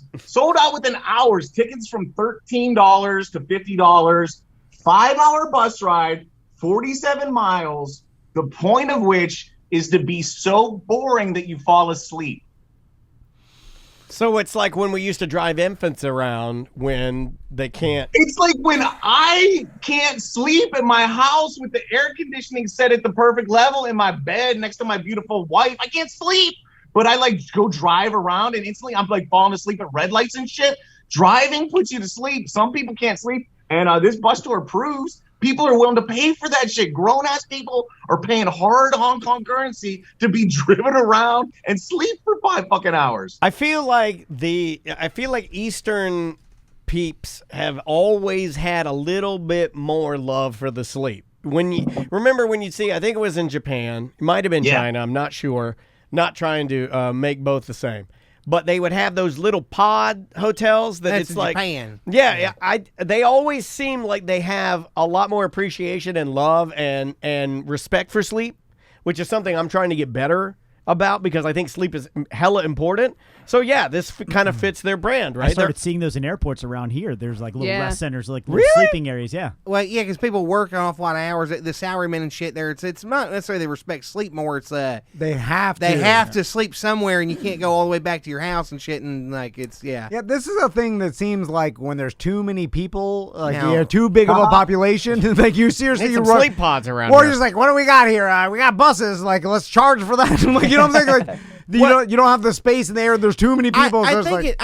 within hours. Tickets from $13 to $50. 5-hour bus ride, 47 miles, the point of which is to be so boring that you fall asleep. So it's like when we used to drive infants around when they can't. It's like when I can't sleep at my house with the air conditioning set at the perfect level in my bed next to my beautiful wife. I can't sleep, but I like go drive around and instantly I'm like falling asleep at red lights and shit. Driving puts you to sleep. Some people can't sleep. And this bus tour proves people are willing to pay for that shit. Grown-ass people are paying hard Hong Kong currency to be driven around and sleep for 5 fucking hours. I feel like Eastern peeps have always had a little bit more love for the sleep. When you see, I think it was in Japan, it might have been China, I'm not sure. Not trying to make both the same. But they would have those little pod hotels that That's it's like Japan. Yeah, they always seem like they have a lot more appreciation and love and respect for sleep, which is something I'm trying to get better about because I think sleep is hella important. So yeah, this kind of fits their brand, right? I started seeing those in airports around here. There's like little rest centers, like little Really? sleeping areas. Yeah. Well, yeah, because people work an awful lot of hours. The salarymen and shit there, it's not necessarily they respect sleep more. It's They have to. they have to sleep somewhere, and you can't go all the way back to your house and shit. And like Yeah, this is a thing that seems like when there's too many people, like No. you're too big of a population, like you seriously Need you some run sleep pods around or here. you're just like, what do we got here? We got buses. Like, let's charge for that. Like, you know what I'm saying? Like, you don't have the space in there. There's too many people. I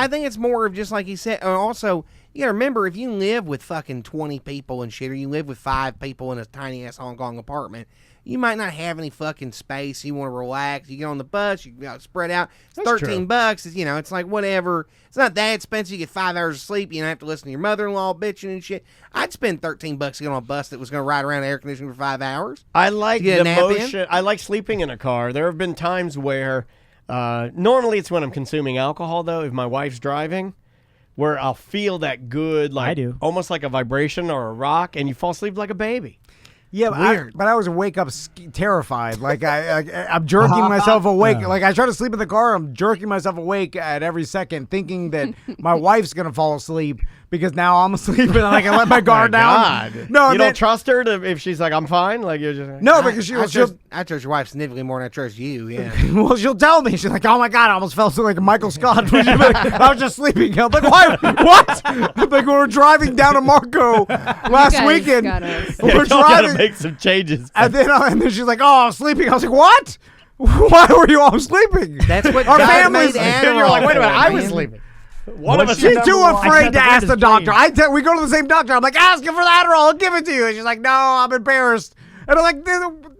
think it's more of just like he said. Also, you gotta remember if you live with fucking 20 people and shit, or you live with 5 people in a tiny ass Hong Kong apartment, you might not have any fucking space. You want to relax. You get on the bus. You spread out. It's $13. It's like whatever. It's not that expensive. You get 5 hours of sleep. You don't have to listen to your mother-in-law bitching and shit. I'd spend $13 to get on a bus that was going to ride around air conditioning for 5 hours. I like get a the nap in? motion. I like sleeping in a car. There have been times where normally it's when I'm consuming alcohol, though, if my wife's driving, where I'll feel that good, like I do. almost like a vibration or a rock, and you fall asleep like a baby. Yeah, but I always wake up terrified. Like I'm jerking myself awake. Like I try to sleep in the car, I'm jerking myself awake at every second, thinking that my wife's gonna fall asleep because now I'm asleep and I can let my guard down. God. No, you don't trust her if she's like, I'm fine. Like you're just no, because I trust your wife significantly more than I trust you. Yeah. Well, she'll tell me. She's like, "Oh my God, I almost fell asleep like Michael Scott." She'll be like, I was just sleeping. I'm like, "Why? What?" Like when we were driving down to Marco last weekend. We're driving. Make some changes. And then she's like, "Oh, I'm sleeping." I was like, "What? Why were you all sleeping?" That's what our God family's. made And you're like, wait a minute, I was man. sleeping. One of us She's is too number one. afraid to ask the doctor. dream. We go to the same doctor. I'm like, ask him for the Adderall. I'll give it to you. And she's like, no, I'm embarrassed. And I'm like,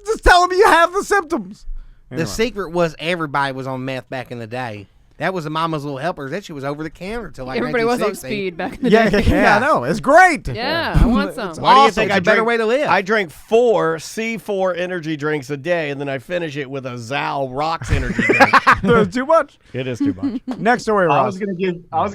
just tell him you have the symptoms. The secret was everybody was on meth back in the day. That was the Mama's Little Helpers. That shit was over the counter till like Everybody was on 1960. speed back in the Yeah, day. yeah, I know. It's great. Yeah, I want some. Why do you Awesome. think It's I a better drink, way to live. I drink 4 C4 energy drinks a day, and then I finish it with a Zal Rocks energy drink. That's too much. It is too much. Next story, I Ross. was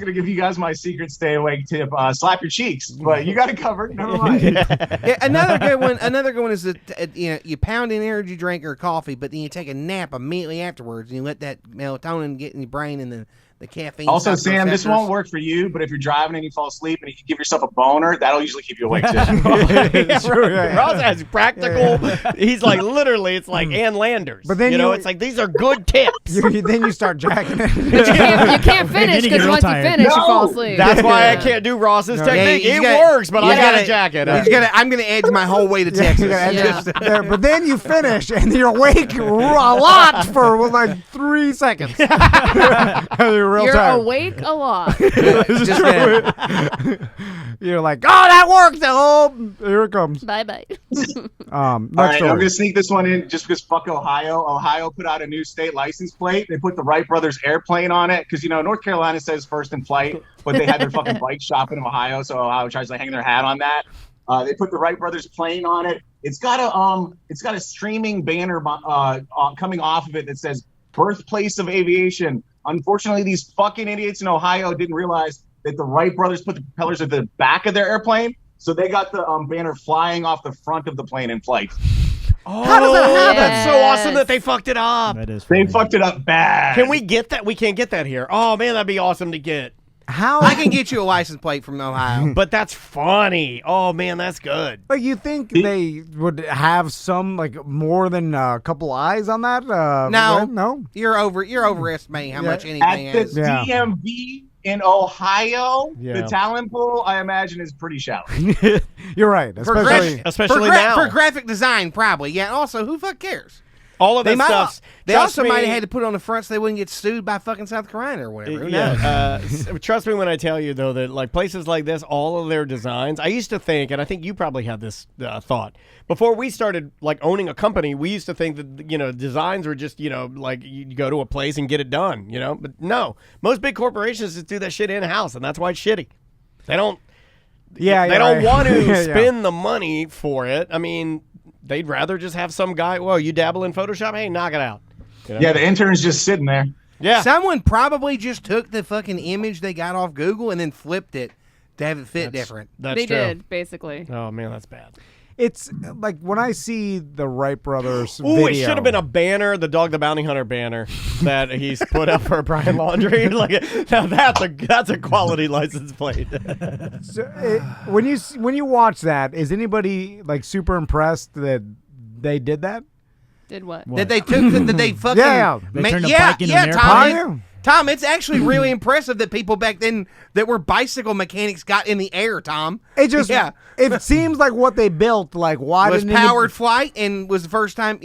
gonna give you guys my secret stay awake tip: slap your cheeks. But you got it covered. Never mind. Yeah, another good one. Another good one is that you pound an energy drink or coffee, but then you take a nap immediately afterwards, and you let that melatonin get in your brain, and then the caffeine. Also, stops those Sam, this receptors. won't work for you. But if you're driving and you fall asleep and you can give yourself a boner, that'll usually keep you awake too. Yeah, True, yeah. Ross has practical. He's like literally, it's like Ann Landers. But then it's like these are good tips. Then you start jacking it. You can't finish then you get because real once you tired. finish, you fall asleep. That's why I can't do Ross's technique. you It gotta- works, but you I got gotta- a jacket. I'm gonna edge my whole way to Texas. Yeah. But then you finish and you're awake a lot for like 3 seconds. You're real You're tired. awake a lot. Just gonna- You're like, oh, that worked. Oh, here it comes. Bye bye. Next All right, story. I'm gonna sneak this one in just because fuck Ohio. Ohio put out a new state license plate. They put the Wright brothers airplane on it because North Carolina says first in flight, but they had their fucking bike shop in Ohio, so Ohio tries to hang their hat on that. They put the Wright brothers plane on it. It's got a streaming banner coming off of it that says birthplace of aviation. Unfortunately, these fucking idiots in Ohio didn't realize that the Wright brothers put the propellers at the back of their airplane, so they got the banner flying off the front of the plane in flight. How does that happen? That's so Yes. awesome that they fucked it up. That is They funny. fucked it up bad. Can we get that? We can't get that here. Oh man, that'd be awesome to get. How I can get you a license plate from Ohio. But that's funny. Oh man, that's good. Like, you think they would have some, like, more than a couple eyes on that? No, you're overestimating how much anything At the has. DMV in Ohio, Yeah. the talent pool, I imagine, is pretty shallow. You're right, Especially now. For graphic design, probably. Yeah. Also, who fuck cares? All of that stuff. They also might have had to put it on the front so they wouldn't get sued by fucking South Carolina or whatever. Who knows? Trust me when I tell you, though, that like places like this, all of their designs, I used to think, and I think you probably had this thought, before we started like owning a company, we used to think that, designs were just, like you go to a place and get it done, But no, most big corporations just do that shit in-house, and that's why it's shitty. They don't want to spend the money for it. I mean, they'd rather just have some guy, well, you dabble in Photoshop? Hey, knock it out. Yeah, the intern's just sitting there. Yeah. Someone probably just took the fucking image they got off Google and then flipped it to have it fit different. That's They true. did, basically. Oh, man, that's bad. It's like when I see the Wright brothers Ooh, video. it should have been a banner, the Dog the Bounty Hunter banner that he's put up for Brian Laundrie. Now that's a quality license plate. So, when you watch that, is anybody like super impressed that they did that? Did what? That they took, that they fucking. They turned a bike into an airplane. Tom, it's actually really impressive that people back then that were bicycle mechanics got in the air, Tom. It just, it seems like what they built, like why was didn't powered flight and was the first time,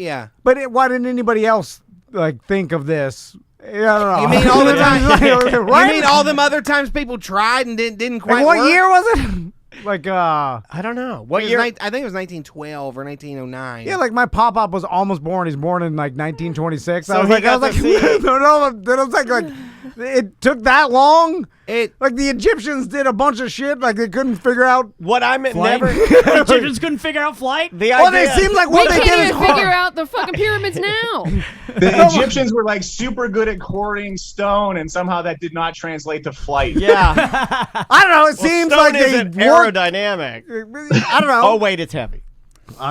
But why didn't anybody else like think of this? I don't know. You mean all the time? Right? You mean all them other times people tried and didn't quite Like, what work? year was it? Like, I don't know. What year? I think it was 1912 or 1909. Yeah, like my pop-up was almost born. He's born in like 1926. So I was he like, got to see it. like, it took that long. It like the Egyptians did a bunch of shit. Like they couldn't figure out what I meant. Flight? Never. Egyptians couldn't figure out flight. The well, idea. they seem like We what they did can't is even figure hard. out the fucking pyramids now. The Egyptians were like super good at quarrying stone, and somehow that did not translate to flight. Yeah. I don't know. It seems stone like they isn't worked. aerodynamic. I don't know. Oh wait, it's heavy.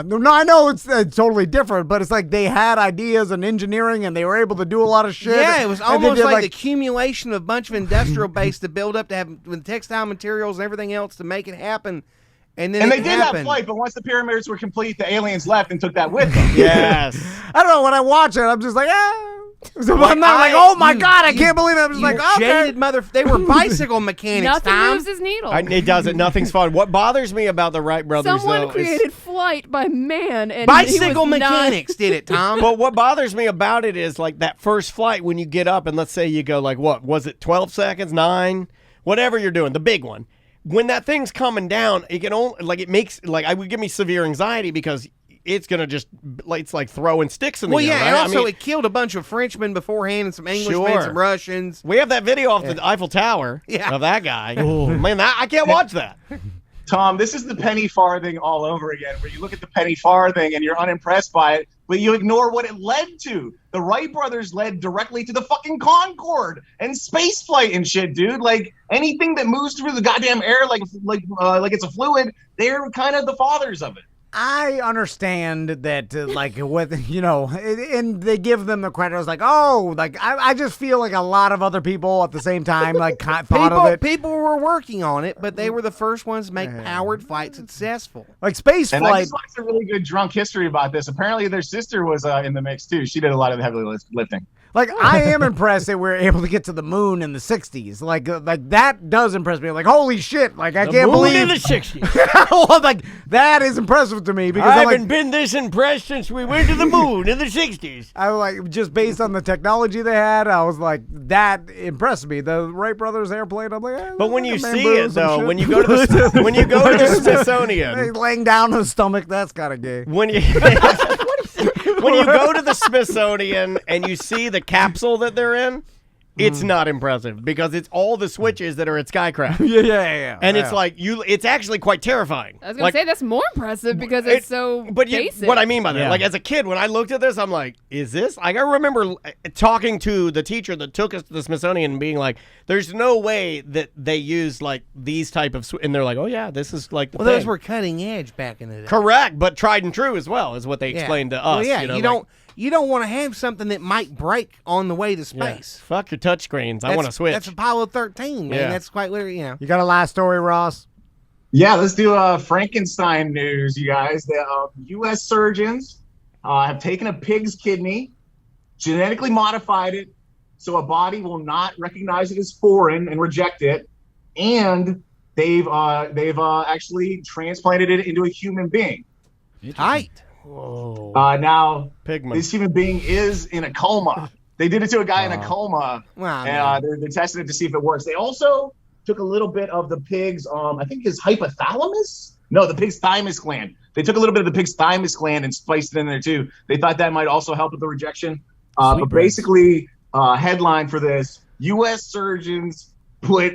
No, I know it's totally different, but it's like they had ideas and engineering, and they were able to do a lot of shit. Yeah, it was And they almost did, like the accumulation of a bunch of industrial base to build up to have with textile materials and everything else to make it happen. And then And it they did happened. have flight, but once the pyramids were complete, the aliens left and took that with them. Yes. I don't know. When I watch it, I'm just like, So I'm not like, oh my god, I can't believe it. I'm just like, okay. Jaded mother. They were bicycle mechanics. Nothing Tom. moves his needle. It doesn't. Nothing's fun. What bothers me about the Wright brothers, Someone though, is created flight by man, and Bicycle he was mechanics did it, Tom. But what bothers me about it is like that first flight when you get up and let's say you go like what was it 12 seconds 9 whatever you're doing the big one when that thing's coming down it can only like it makes like I would give me severe anxiety because it's gonna just it's like throwing sticks in the air, right? And also I mean, it killed a bunch of Frenchmen beforehand and some Englishmen, Sure. some Russians. we have that video off the Eiffel Tower of that guy. Man, I can't watch that. Tom, this is the penny farthing all over again, where you look at the penny farthing and you're unimpressed by it, but you ignore what it led to. The Wright brothers led directly to the fucking Concorde and space flight and shit, dude. Like anything that moves through the goddamn air like it's a fluid, they're kind of the fathers of it. I understand that, like, with, and they give them the credit. I was like, oh, like, I just feel like a lot of other people at the same time, like, thought of it. People were working on it, but they were the first ones to make powered flight successful. Like, space And I flight. just watched a really good drunk history about this. Apparently their sister was in the mix, too. She did a lot of the heavy lifting. Like, I am impressed that we're able to get to the moon in the 60s. Like that does impress me. Like, holy shit. Like, I can't believe. in the 60s. Well, like, that is impressive to me because I I'm like, haven't been this impressed since we went to the moon in the 60s. I was like, just based on the technology they had, I was like, that impressed me. The Wright brothers airplane, I'm like, But when you man see boobs it and though, shit. when you go to the Smithsonian, laying down on the stomach, that's kind of gay. when you when you go to the Smithsonian and you see the capsule that they're in, it's not impressive because it's all the switches that are at Skycraft. Yeah. And it's like it's actually quite terrifying. I was gonna say that's more impressive because it's so basic. What I mean by that, Yeah. like as a kid, when I looked at this, I'm like, is this? Like I remember talking to the teacher that took us to the Smithsonian and being like, there's no way that they use like these type of, and they're like, oh yeah, this is like the Well, thing. those were cutting edge back in the day. Correct, but tried and true as well is what they explained to us. Well, yeah, you don't want to have something that might break on the way to space. Fuck your stupid touchscreens. I want to switch. That's Apollo 13, man. Yeah. That's quite literally, you know. You got a last story, Ross? Yeah, let's do Frankenstein news, you guys. The U.S. surgeons have taken a pig's kidney, genetically modified it so a body will not recognize it as foreign and reject it, and they've actually transplanted it into a human being. Tight. Whoa. Now, Pigman. this human being is in a coma. They did it to a guy in a coma, Wow, and they're testing it to see if it works. They also took a little bit of the pig's, I think his hypothalamus? No, the pig's thymus gland. They took a little bit of the pig's thymus gland and spiced it in there too. They thought that might also help with the rejection. But basically, headline for this, U.S. surgeons put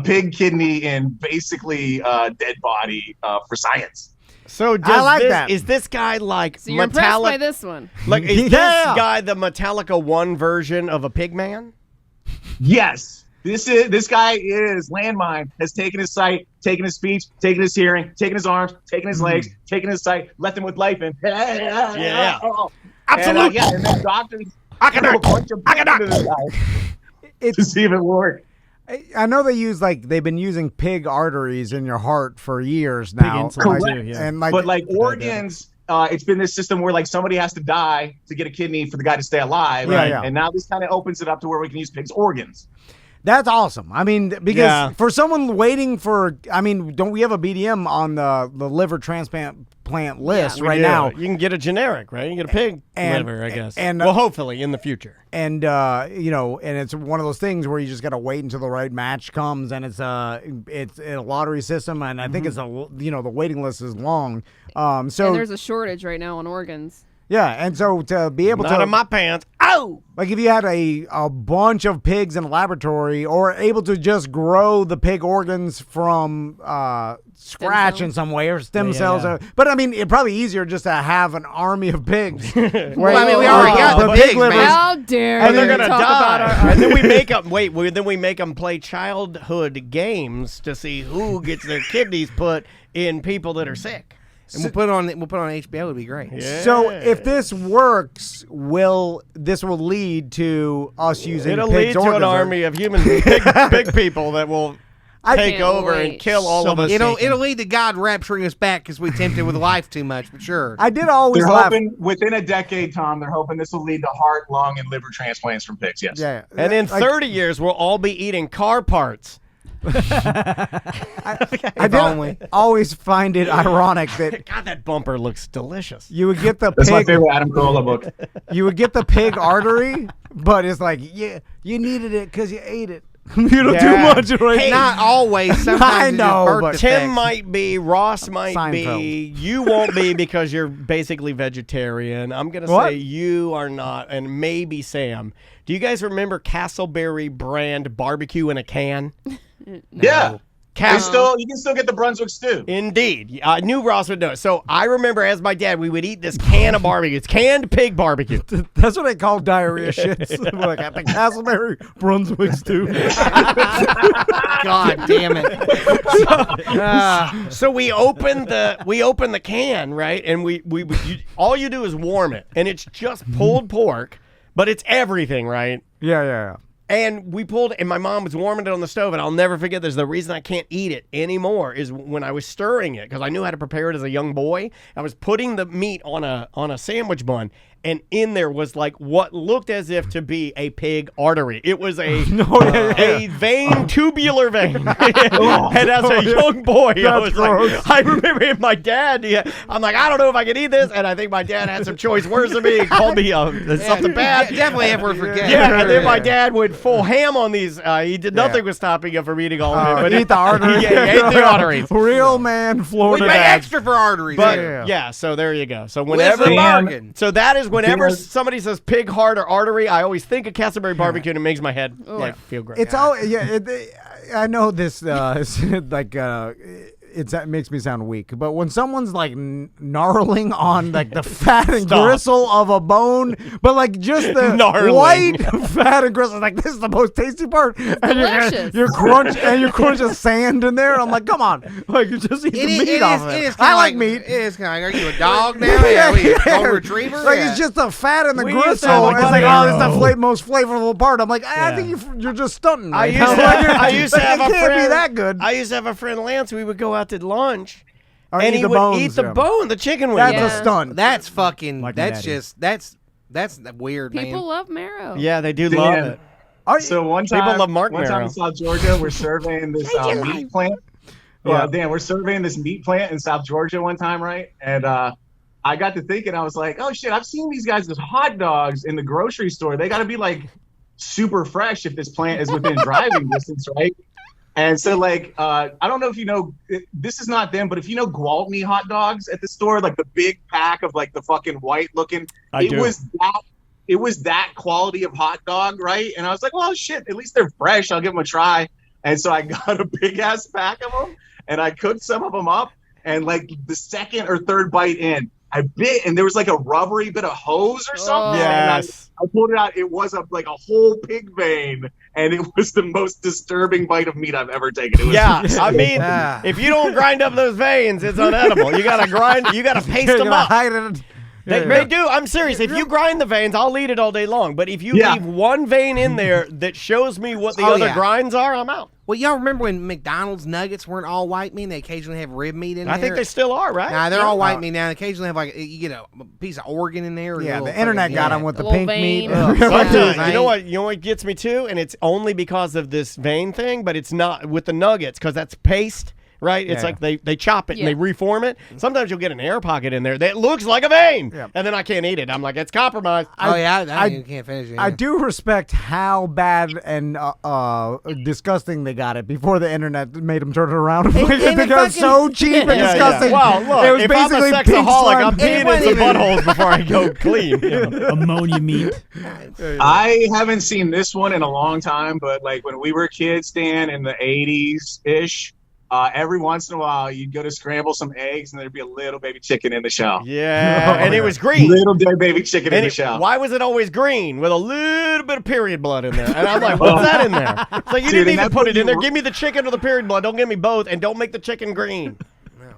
pig kidney in basically dead body for science. So I like that. Is this guy like So you're impressed by Metallica? this one? Like, is this Yeah. guy the Metallica 1 version of a pig man? Yes. This guy is landmine, has taken his sight, taken his speech, taken his hearing, taken his arms, taken his legs, taken his sight, left him with life in. Yeah. Absolutely. And then doctors I can put a do bunch of pigs into this guy to see if it worked. I know they use they've been using pig arteries in your heart for years now. Correct. And But like organs, it's been this system where like somebody has to die to get a kidney for the guy to stay alive. Yeah, yeah. And now this kind of opens it up to where we can use pigs' organs. That's awesome. I mean, because for someone waiting for, I mean, don't we have a BDM on the liver transplant list right now? You can get a generic, right? You can get a pig liver, I guess. And well, hopefully in the future. And and it's one of those things where you just got to wait until the right match comes, and it's a lottery system, and I think it's the waiting list is long. So And there's a shortage right now on organs. yeah, and so to be able Not in my pants. Oh! Like if you had a bunch of pigs in a laboratory or able to just grow the pig organs from scratch in some way or stem cells. But I mean, it'd probably easier just to have an army of pigs. Well, I mean, we already got the pigs, man. How dare And they're you gonna talk about die. And then we make them then we make them play childhood games to see who gets their kidneys put in people that are sick. And we'll put it on HBO. It'd be great. Yeah. So if this works, this will lead to us using It'll pigs' lead to an organs. army of human big people that will take can't over wait. and kill all of us. It'll lead to God rapturing us back because we tempted with life too much. But sure, I did always They're laugh. hoping within a decade, Tom, they're hoping this will lead to heart, lung, and liver transplants from pigs. Yes. Yeah, And in 30 years, we'll all be eating car parts. I did always find it ironic that God, that bumper looks delicious. you would get the That's my pig. favorite Adam Carolla book. You would get the pig artery, but it's like, yeah, you needed it because you ate it. You don't do much right Hey, not always. Sometimes I it's know, just birth but defects. Tim might be, Ross might Seinfeld. be, you won't be because you're basically vegetarian. I'm going to What? say you are not, and maybe Sam. Do you guys remember Castleberry brand barbecue in a can? Yeah. Cas- You can still get the Brunswick stew. Indeed. I knew Ross would know it. So I remember as my dad, we would eat this can of barbecue. It's canned pig barbecue. That's what I call diarrhea shits. Like at the Castleberry Brunswick stew. God damn it! So we open the can, right? And all you do is warm it, and it's just pulled pork, but it's everything, right? Yeah. And we pulled, and my mom was warming it on the stove, and I'll never forget this. The reason I can't eat it anymore is when I was stirring it, because I knew how to prepare it as a young boy. I was putting the meat on a sandwich bun, and in there was like what looked as if to be a pig artery. It was a vein, tubular vein. And as a young boy, I remember my dad. I'm like, I don't know if I can eat this, and I think my dad had some choice words of me. He called me something bad. Definitely have word for gay. Yeah, and then my dad would full ham on these. He did nothing with stopping him from eating all of it. But Eat the artery. Yeah, he ate the arteries. Real man, Florida We pay dad. extra for arteries. But here. yeah, so there you go. So Where's whenever the bargain? so that is whenever somebody says pig heart or artery, I always think of Castleberry barbecue and it makes my head feel great. It's all I know this. Like it makes me sound weak, but when someone's like gnarling on like the fat and gristle of a bone, but like just the white fat and gristle, like this is the most tasty part, and you're crunching sand in there. I'm like, come on, like you just eat the meat off of it. I like meat. It is kind of like, are you a dog now? Yeah, we a golden retriever. Like it's just the fat and the gristle. It's like, oh, this is the most flavorful part. I'm like, I think you're just stunting. I used to have a friend. Be that good. I used to have a friend Lance. We would go out to lunch, or and eat he the would bones, eat the bone, the chicken wing. That's a stunt. That's fucking. Like that's just that's weird, man. People love marrow. Yeah, they do love it. So one time, people love one time in South Georgia, we're surveying this meat plant. Yeah, Dan, we're surveying this meat plant in South Georgia one time, right? And I got to thinking, I was like, oh shit, I've seen these guys as hot dogs in the grocery store. They got to be like super fresh if this plant is within driving distance, right? And so, like, I don't know if you know, this is not them, but if you know Gwaltney hot dogs at the store, like the big pack of like the fucking white looking, it was that quality of hot dog, right? And I was like, well, shit, at least they're fresh. I'll give them a try. And so I got a big ass pack of them, and I cooked some of them up. And like the second or third bite in, I bit, and there was like a rubbery bit of hose or something. Yes. And I pulled it out. It was like a whole pig vein, and it was the most disturbing bite of meat I've ever taken. It was I mean, if you don't grind up those veins, it's unedible. You gotta grind. You gotta paste them up. They do. I'm serious. If you grind the veins, I'll eat it all day long. But if you leave one vein in there that shows me what the other grinds are, I'm out. Well, y'all remember when McDonald's nuggets weren't all white meat and they occasionally have rib meat in there? I think they still are, right? Nah, they're all white meat now. They occasionally have like, you get a piece of organ in there. Yeah, the internet got them with the pink meat. You know what? You know what gets me too? And it's only because of this vein thing, but it's not with the nuggets because that's paste. Right? It's like they chop it and they reform it. Sometimes you'll get an air pocket in there that looks like a vein. Yeah. And then I can't eat it. I'm like, it's compromised. I can't finish it. I do respect how bad and disgusting they got it before the internet made them turn it around. It got so cheap and disgusting. Well, look, it was if basically I'm a sexaholic, I'm peeing in some buttholes before I go clean. Ammonia meat. I haven't seen this one in a long time, but like when we were kids, Dan, in the 80s-ish, every once in a while, you'd go to scramble some eggs, and there'd be a little baby chicken in the shell. Yeah, and it was green. Little dead baby chicken in the shell. Why was it always green with a little bit of period blood in there? And I'm like, what's that in there? It's like, you didn't even put it in there. Give me the chicken or the period blood. Don't give me both, and don't make the chicken green.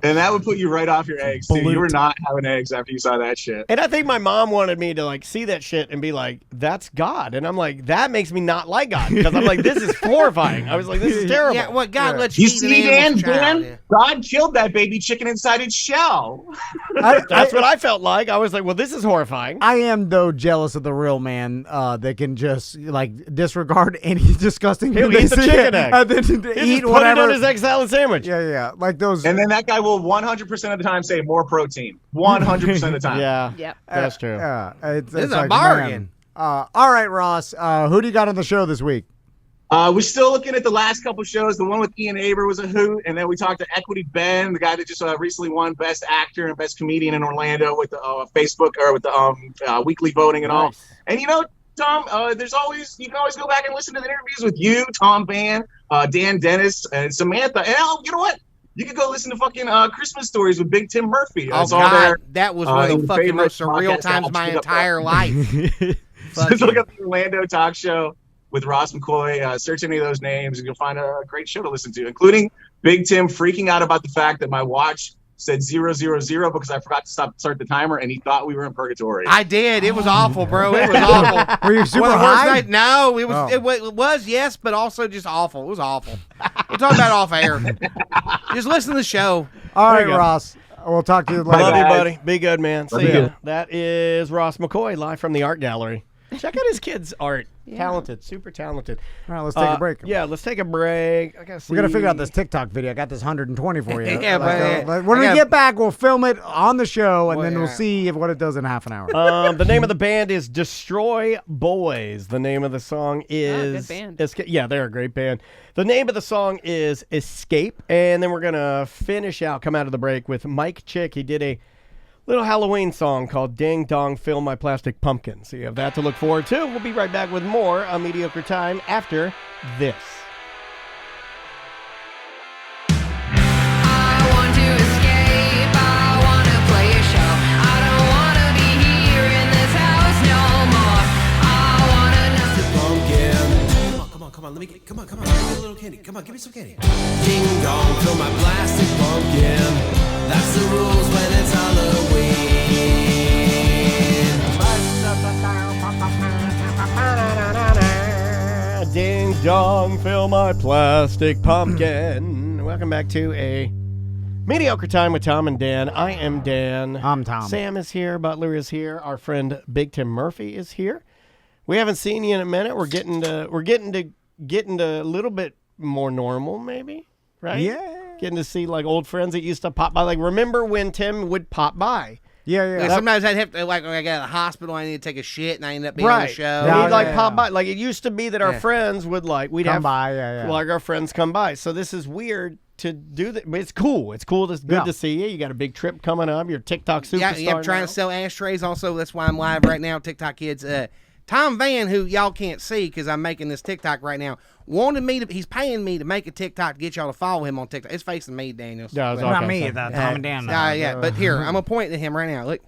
And that would put you right off your eggs, too. You were not having eggs after you saw that shit. And I think my mom wanted me to, like, see that shit and be like, that's God. And I'm like, that makes me not like God. Because I'm like, this is horrifying. I was like, this is terrible. Yeah, well, God lets you eat see, an animal's child. Dan? God killed that baby chicken inside its shell. That's what I felt like. I was like, well, this is horrifying. I am, though, jealous of the real man that can just, like, disregard any disgusting He'll eat the chicken egg. And then eat whatever. Put it on his egg salad sandwich. Yeah. Like those. And then that guy will 100% of the time say more protein. 100% of the time. Yeah. Yep. That's true. It's a like, bargain. All right, Ross. Who do you got on the show this week? We're still looking at the last couple shows. The one with Ian Aber was a hoot, and then we talked to Equity Ben, the guy that just recently won Best Actor and Best Comedian in Orlando with the Facebook or with the weekly voting and all. And you know, Tom, you can always go back and listen to the interviews with you, Tom Ban, Dan Dennis, and Samantha. And you know what? You could go listen to fucking Christmas Stories with Big Tim Murphy. That's all there. That was one of the fucking most surreal times of my entire life. So look up the Orlando Talk Show with Ross McCoy. Search any of those names, and you'll find a great show to listen to, including Big Tim freaking out about the fact that my watch said 000 because I forgot to start the timer, and he thought we were in purgatory. I did. It was awful, bro. It was awful. Were you super high? No, it was. Oh. It was, yes, but also just awful. It was awful. We'll talk about it off air. Just listen to the show. All right, Ross. We'll talk to you later. Love you, buddy. Be good, man. See ya. That is Ross McCoy live from the art gallery. Check out his kids' art. Yeah. Talented, super talented. All right, let's take a break. Yeah, let's take a break. We got to figure out this TikTok video. I got this 120 for you. But when we get back, we'll film it on the show, and then we'll see what it does in half an hour. The name of the band is Destroy Boys. The name of the song is... good band. Yeah, they're a great band. The name of the song is Escape, and then we're going to come out of the break with Mike Chick. He did a little Halloween song called Ding Dong Fill My Plastic Pumpkin. So you have that to look forward to. We'll be right back with more on Mediocre Time after this. I candy. Come on, give me some candy. Ding dong, fill my plastic pumpkin. That's the rules when it's Halloween. Ding dong, fill my plastic pumpkin. Welcome back to a mediocre time with Tom and Dan. I am Dan. I'm Tom. Sam is here. Butler is here. Our friend Big Tim Murphy is here. We haven't seen you in a minute. We're getting to a little bit more normal, maybe, right? Yeah. Getting to see like old friends that used to pop by. Like, remember when Tim would pop by? Yeah. Sometimes I'd have to, like, when I got to the hospital, I need to take a shit, and I end up being on the show. Yeah, he'd pop by. Like, it used to be that our friends would we'd come have by. Like, our friends come by. So this is weird to do that, but it's cool. It's cool. It's good to see you. You got a big trip coming up. You're a TikTok superstar. Yeah, I'm trying to sell ashtrays. Also, that's why I'm live right now. TikTok kids. Tom Van, who y'all can't see because I'm making this TikTok right now, wanted me to. He's paying me to make a TikTok to get y'all to follow him on TikTok. It's facing me, Daniel. Yeah, it's not me. Tom and Dan. Yeah. But here, I'm gonna point to him right now. Look,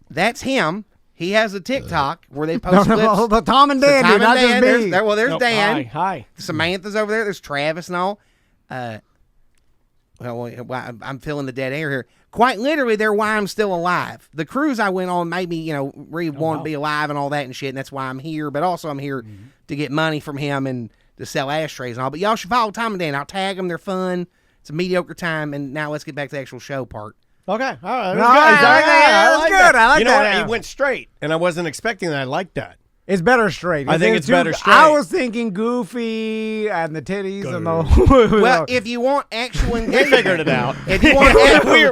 that's him. He has a TikTok where they post clips. But Tom and Dan, Tom not and just Dan. me. There's Dan. Hi. Samantha's over there. There's Travis and all. I'm filling the dead air here. Quite literally, they're why I'm still alive. The cruise I went on made me, really want to be alive and all that and shit, and that's why I'm here. But also, I'm here to get money from him and to sell ashtrays and all. But y'all should follow Tom and Dan. I'll tag them. They're fun. It's a mediocre time. And now let's get back to the actual show part. Okay. All right. That was good. I like you know that. what? He went straight, and I wasn't expecting that. I like that. It's better straight. I think it's better straight. I was thinking Goofy and the titties and the. Well, if you want actual engagement, we figured it out. If you want,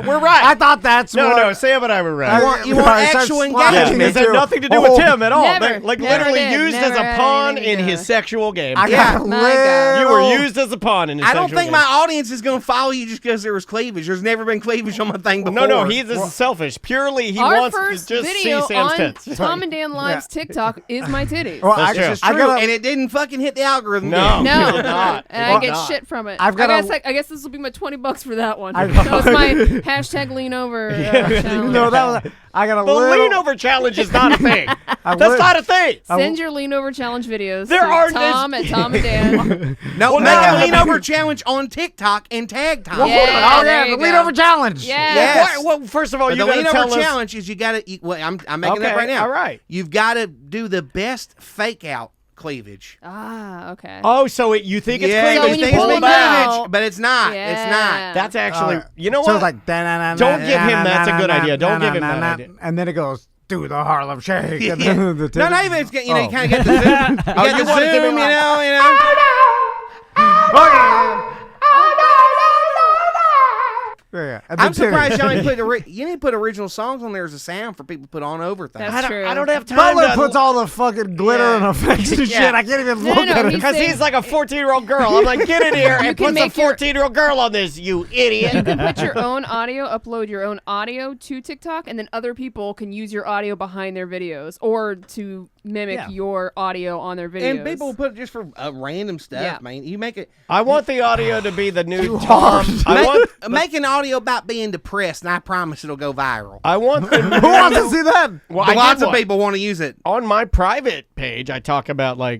we're right. I thought that's no. Sam and I were right. You want actual engagement? It had nothing to do with Tim at all. Never, Like never literally did. used Never as a had pawn anything in to do his with it. sexual game. Yeah. You were used as a pawn in his I sexual don't think game. my audience is going to follow you just because there was cleavage. There's never been cleavage on my thing before. No, he's just selfish. Purely, he Our wants to first just see video Sam's on tits. Tom and Dan Live's TikTok is my titties. Well, That's true. It's true, and it didn't fucking hit the algorithm. No. No, It did not. and It I did get not. shit from it. I've got I guess this will be my $20 for that one. I've That got- was my hashtag lean over. challenge. No, that was. I got a The little. lean over challenge is not a thing. I That's would- not a thing. Send your lean over challenge videos. There to are- Tom and Tom and Dan. No, make a lean over challenge on TikTok and tag Tom. Yeah, Oh there yeah, you the lean go. over challenge. Yeah. Yes. Well, first of all, But you the got lean to tell over us. challenge is you got to. Well, I'm making that right now. All right. You've got to do the best fake out cleavage. Okay. Oh, so you think it's Yeah, cleavage? So when you think it's pull cleavage, them out- but it's not. Yeah. It's not. That's actually. You know So what? it's like Don't give him that's a good idea. Don't give him that idea. And then it goes do the Harlem Shake. And Yeah. then the No, not even. It's, you Oh. you kind of get the zoom. You get you the want it to be zoom. like- You know. Yeah. And I'm the titties. surprised y'all ain't put. You need to put original songs on there as a sound for people to put on over things. That's true. I don't have time Butler to. puts all the fucking glitter and effects and shit. I can't even No, look no, at it. he's Because saying- he's like a 14-year-old girl. I'm like, get in here and can put some make your- 14-year-old girl on this, you idiot. You can put your own audio, upload your own audio to TikTok, and then other people can use your audio behind their videos or to mimic your audio on their videos. And people will put it just for random stuff, Yeah. man. You make it. I want the audio to be the new hard. Tom. I want. Make an audio about being depressed, and I promise it'll go viral. I want the Who wants to see that? Well, But I lots did of one. people want to use it. On my private page, I talk about well,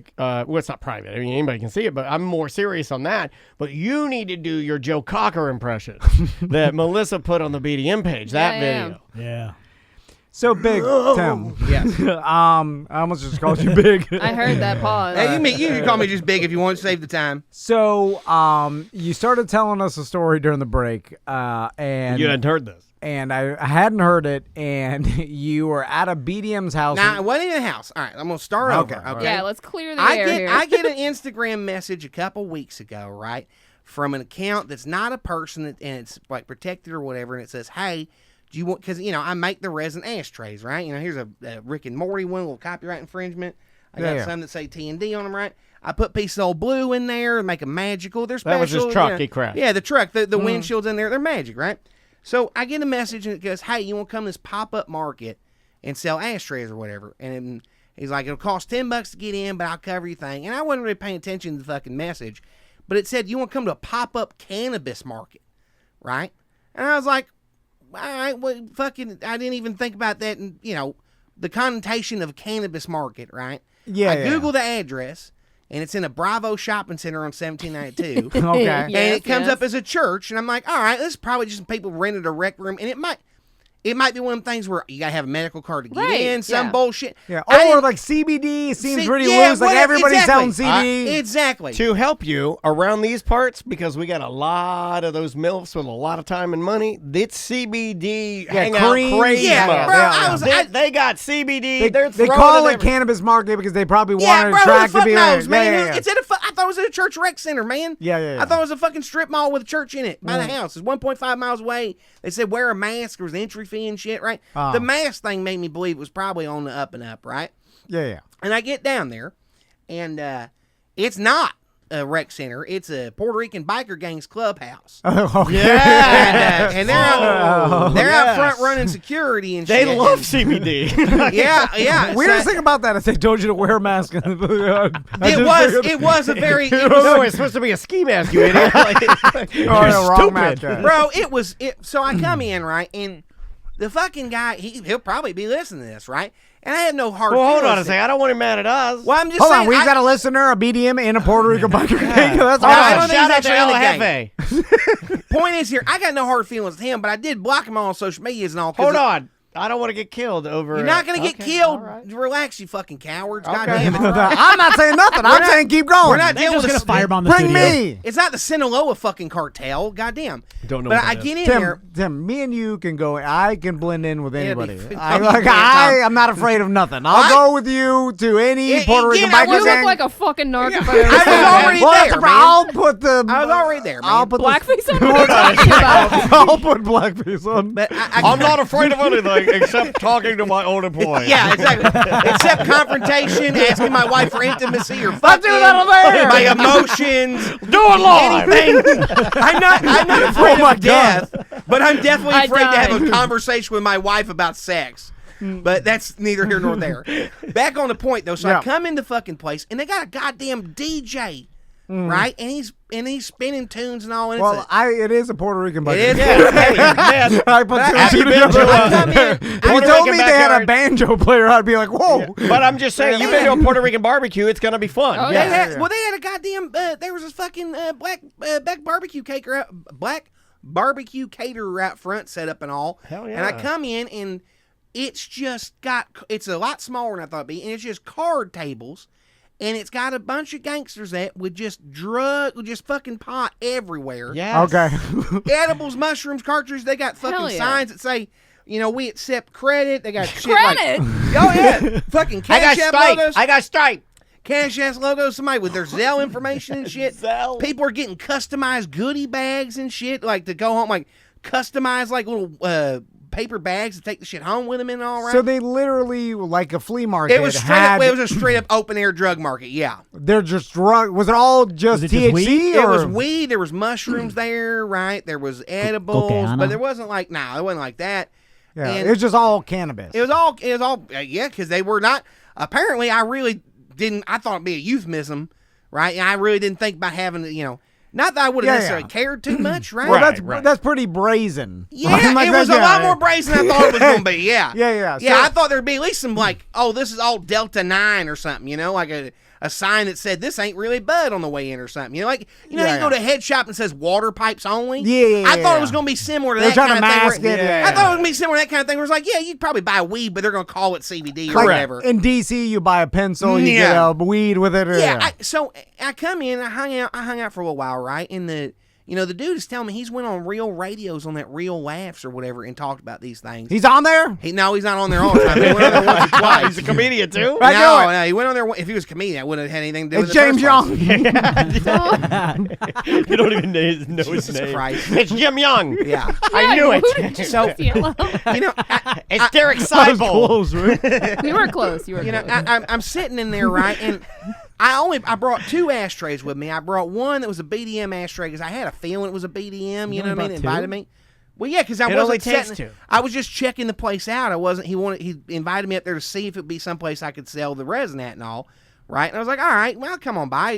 it's not private. I mean, anybody can see it, but I'm more serious on that. But you need to do your Joe Cocker impression that Melissa put on the BDM page. That video. Yeah. So big, Tim. Yes. I almost just called you big. I heard that pause. Hey, you can call me just big if you want to save the time. So, you started telling us a story during the break, and You hadn't heard this. and I hadn't heard it, and you were at a BDM's house. Now, it wasn't in the house. All right, I'm going to start Okay, over. all Okay. Yeah, let's clear the air here. I get an Instagram message a couple weeks ago, right, from an account that's not a person, and it's like protected or whatever, and it says, hey, do you want, because, I make the resin ashtrays, right? Here's a Rick and Morty one, a little copyright infringement. I got some that say T&D on them, right? I put pieces of old blue in there and make them magical. They're special. That was his truck he crashed. Yeah, the truck, the windshield's in there. They're magic, right? So I get a message and it goes, hey, you want to come to this pop-up market and sell ashtrays or whatever? And he's like, it'll cost $10 to get in, but I'll cover your thing. And I wasn't really paying attention to the fucking message. But it said, you want to come to a pop-up cannabis market, right? And I was like, all right, well, fucking, I didn't even think about that. And, the connotation of cannabis market, right? I Googled the address, and it's in a Bravo shopping center on 1792. Okay. And it comes up as a church, and I'm like, all right, this is probably just some people rented a rec room, and it might be one of them things where you gotta have a medical card to get in, some bullshit. Yeah. I Or didn't- like CBD seems pretty yeah, loose. Like whatever, everybody's exactly. selling CBD. Exactly. To help you around these parts, because we got a lot of those MILFs with a lot of time and money, it's CBD hangout creams. crazy. Yeah, mode. bro, They got CBD. They They're call throwing it cannabis market because they probably Yeah, wanted bro, to who the attract to fuck be knows, like, man? yeah. It's at I thought it was at a church rec center, man. Yeah. I thought it was a fucking strip mall with a church in it by the house. It's 1.5 miles away. They said wear a mask. There was an entry fee and shit, right? The mask thing made me believe it was probably on the up and up, right? Yeah. And I get down there, and it's not a rec center. It's a Puerto Rican biker gang's clubhouse. Okay. Yeah. And they're out front running security and shit. They love CBD. Yeah. Weirdest thing about that is they told you to wear a mask. It was a very No, it's supposed to be a ski mask, you idiot. You're wrong stupid. mask. bro. So I come in, right, and the fucking guy, he'll probably be listening to this, right? And I have no hard Well, hold feelings. on a second. I don't want him mad at us. Well, I'm just Hold saying. on, we've got a listener, a BDM, and a Puerto Rican biker gang. That's I awesome. don't think Shout out he's to actually in the LFA. Point is here, I got no hard feelings with him, but I did block him on social medias and all. Hold on. I don't want to get killed over. You're not going to get Okay, killed. all right. Relax, you fucking cowards. Okay. God damn it. I'm not saying nothing. I'm saying keep going. We're not They're dealing just with gonna firebomb the Bring studio. me. It's not the Sinaloa fucking cartel. Goddamn. Don't know But what I that get in there. Tim, me and you can go. I can blend in with It'll be anybody. f- I'm not afraid of nothing. I'll go with you to any Puerto Rican again, I biker You gang. look like a fucking narc. if I was already Well, that's there, the man. I'll put the. I was already there, man. I'll put blackface on. What are you talking about? I'll put blackface on. But I'm not afraid of anything except talking to my own employees. Yeah, exactly. Except confrontation, asking my wife for intimacy or fucking do that on there. my emotions. Do it live. Anything. I'm not afraid my of death, but I'm definitely I afraid to have died. a conversation with my wife about sex. But that's neither here nor there. Back on the point though, so Yeah. I come in the fucking place and they got a goddamn DJ, right? And he's spinning tunes and all. And Well, it is a Puerto Rican biker. it is. Man, I put two and have two you been together. to I come in. If you Puerto told me Rican they had a backyard? banjo player, I'd be like, whoa. But I'm just saying, you've been to a Puerto Rican barbecue. It's gonna be fun. Oh, They yeah. had, well, they had a goddamn. There was this fucking black barbecue caterer, black barbecue caterer out front, set up and all. Hell And I yeah. come in and it's a lot smaller than I thought it'd be, and it's just card tables, and it's got a bunch of gangsters with just fucking pot everywhere. Yes. Okay. Edibles, mushrooms, cartridges. They got fucking Hell yeah. signs that say, we accept credit. They got shit Credit? like, oh yeah, fucking Cash App logos. I got Stripe. Cash Ass logos, somebody with their Zelle information and shit. Zelle. People are getting customized goodie bags and shit, like to go home, like customized like little paper bags to take the shit home with them and all, right? So they literally, like a flea market, it was a straight up open air drug market, yeah. They're just drug. Was it all just Was it just THC? weed? It or? was weed, there was mushrooms there, right? There was edibles, cocaine. but there wasn't like, it wasn't like that. Yeah, And it was just all cannabis. It was all, yeah, because they were not, apparently I thought it'd be a euphemism, right? And I really didn't think about having, not that I would have necessarily cared too much, right? Well, that's pretty brazen. Yeah, Like it was that, a lot more brazen than I thought it was going to be, yeah. Yeah. Yeah, So- I thought there'd be at least some like, this is all Delta 9 or something, like a sign that said this ain't really bud on the way in or something. You go to a head shop and says water pipes only. Yeah. I thought it was going to be similar to They're that trying kind to of thing. mask it. Yeah. I thought it was going to be similar to that kind of thing where it's like, yeah, you'd probably buy weed, but they're going to call it CBD or whatever. In DC, you buy a pencil, you Yeah. get a weed with it. Yeah, so I come in, I hung out for a little while, right? And the dude is telling me he's went on Real Radios on that Real Laughs or whatever and talked about these things. He's on there? No, he's not on there all the time. He went on there once or twice. He's a comedian too. No, he went on there. If he was a comedian, I wouldn't have had anything to do with It's it. James Young. You don't even know his Jesus name. Christ. It's Jim Young. Yeah. I knew it. So, Yellow. It's Derek Seibel. You were close. You were close. I'm sitting in there, right, and I brought 2 ashtrays with me. I brought one that was a BDM ashtray because I had a feeling it was a BDM. You know what I mean? brought Invited me. Well, yeah, because I It wasn't only takes setting- 2. I was just checking the place out. I wasn't. He invited me up there to see if it'd be someplace I could sell the resin at and all, right? And I was like, all right, well, come on by.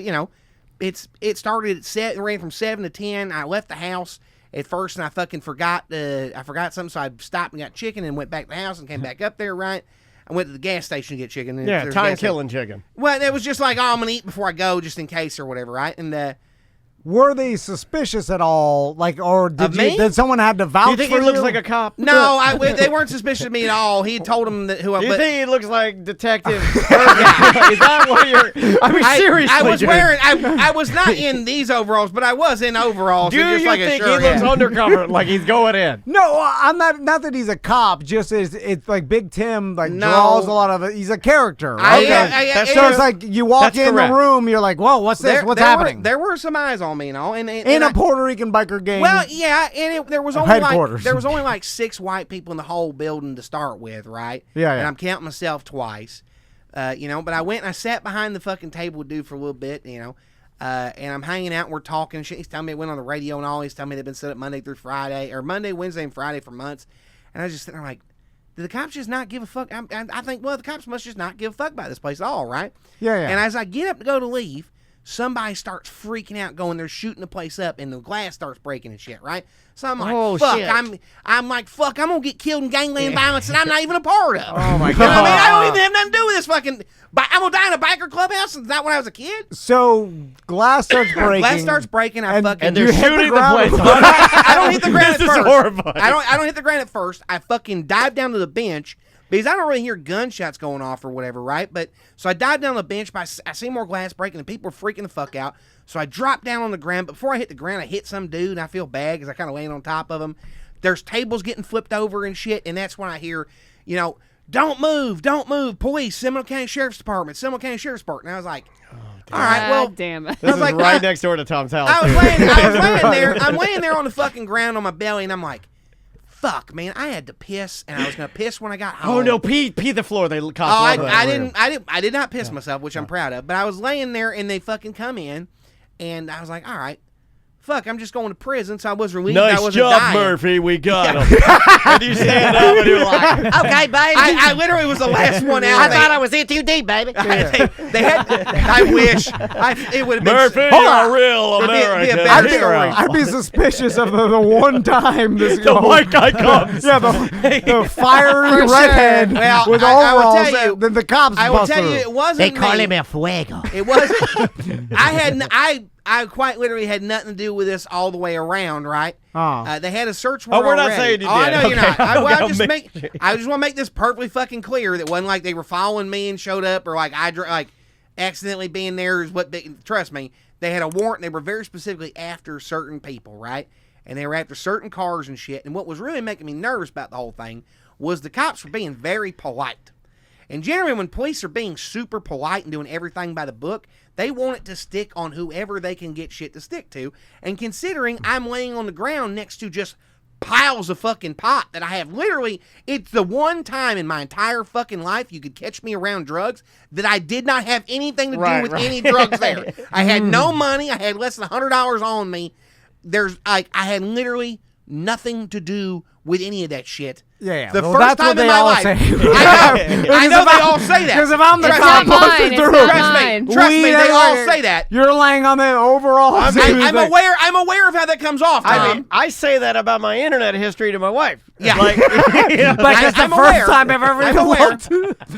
It started at 7, ran from 7 to 10. I left the house at first, and I fucking forgot. I forgot something, so I stopped and got chicken and went back to the house and came back up there, right? I went to the gas station to get chicken. And Yeah, there's time gas station. killing chicken. Well, it was just like, oh, I'm gonna eat before I go, just in case or whatever, right? And Were they suspicious at all? Like, or Of me? did someone have to vouch Do you think for he looks you? like a cop? no, they weren't suspicious of me at all. He had told them that who I. Do you but think he looks like Detective? Is that what you're? I mean, seriously, I was dude. wearing. I was not in these overalls, but I was in overalls. Do and just you like think a shirt. he looks Yeah. undercover, like he's going in? No, I'm not. Not that he's a cop. Just it's like Big Tim like No. draws a lot of it. He's a character. I- Okay? I- so it's like you walk That's in correct. the room, you're like, whoa, what's this? What's happening? There were some eyes on me, and in a Puerto Rican biker gang. Well, yeah, and there was only Headquarters. like 6 white people in the whole building to start with, right? Yeah, And yeah. I'm counting myself twice, But I went and I sat behind the fucking table with dude for a little bit, and I'm hanging out and we're talking and shit. He's telling me it went on the radio and all. He's telling me they've been set up Monday through Friday, or Monday, Wednesday, and Friday for months. And I was just sitting there like, did the cops just not give a fuck? I think, well, the cops must just not give a fuck about this place at all, right? Yeah, yeah. And as I get up to go to leave, somebody starts freaking out, going, they're shooting the place up, and the glass starts breaking and shit, right? So I'm like, Oh, fuck. shit. I'm like, fuck, I'm going to get killed in gangland violence that I'm not even a part of. Oh, my You know what I mean? God. I don't even have nothing to do with this fucking... I'm going to die in a biker clubhouse? Is that when I was a kid? So glass starts breaking. Glass starts breaking. I fucking... And they're You hit the shooting the ground. place. I don't hit the ground This at is first. horrifying. I don't hit the ground at first. I fucking dive down to the bench because I don't really hear gunshots going off or whatever, right? But so I dive down to the bench, but I see more glass breaking and people are freaking the fuck out. So I drop down on the ground. But before I hit the ground, I hit some dude and I feel bad because I kind of laying on top of him. There's tables getting flipped over and shit, and that's when I hear, don't move, police, Seminole County Sheriff's Department, Seminole County Sheriff's Department. And I was like, all right, well, damn it. This is like, right next door to Tom's house. I was too. laying there. I'm laying there on the fucking ground on my belly, and I'm like, fuck, man, I had to piss, and I was gonna piss when I got home. Oh no, pee the floor. They cops Oh, love that. I did not piss myself, which I'm proud of. But I was laying there, and they fucking come in, and I was like, all right. Fuck, I'm just going to prison, so I was relieved I Nice wasn't job, dying. Murphy. We got him. And you stand up and you're like, Okay, baby. I literally was the last one out. I thought I was in too deep, baby. They had. I wish. It would have been. Murphy, Hold you're on. a real It'd be a American better hero. I'd be suspicious of the one time this The white guy comes. Yeah, the fiery For sure. redhead Well, with I will overalls. tell you- Then the cops I will bust tell through. you, it wasn't. They call me. him El Fuego. It was. I quite literally had nothing to do with this all the way around, right? Oh. They had a search Oh, warrant we're not already. saying you I did. know you're Okay. not. I Okay, just want to make this perfectly fucking clear that wasn't like they were following me and showed up, or like accidentally being there is what. Trust me, they had a warrant. And they were very specifically after certain people, right? And they were after certain cars and shit. And what was really making me nervous about the whole thing was the cops were being very polite. And generally, when police are being super polite and doing everything by the book, they want it to stick on whoever they can get shit to stick to. And considering I'm laying on the ground next to just piles of fucking pot that I have literally, it's the one time in my entire fucking life you could catch me around drugs that I did not have anything to do with any drugs there. I had no money. I had less than $100 on me. I had literally nothing to do with any of that shit. Yeah, The well, first that's what time in they my all life. say. I know they all say that. Because if I'm the Trust cop me. mine, posted it's through, not Trust mine. me. Trust me. They all everywhere. say that. You're laying on the overalls. I'm aware. I'm aware of how that comes off, Tom. I mean, I say that about my internet history to my wife. Yeah. Like, Like it's the I'm first aware. time I've ever I'm even aware. looked.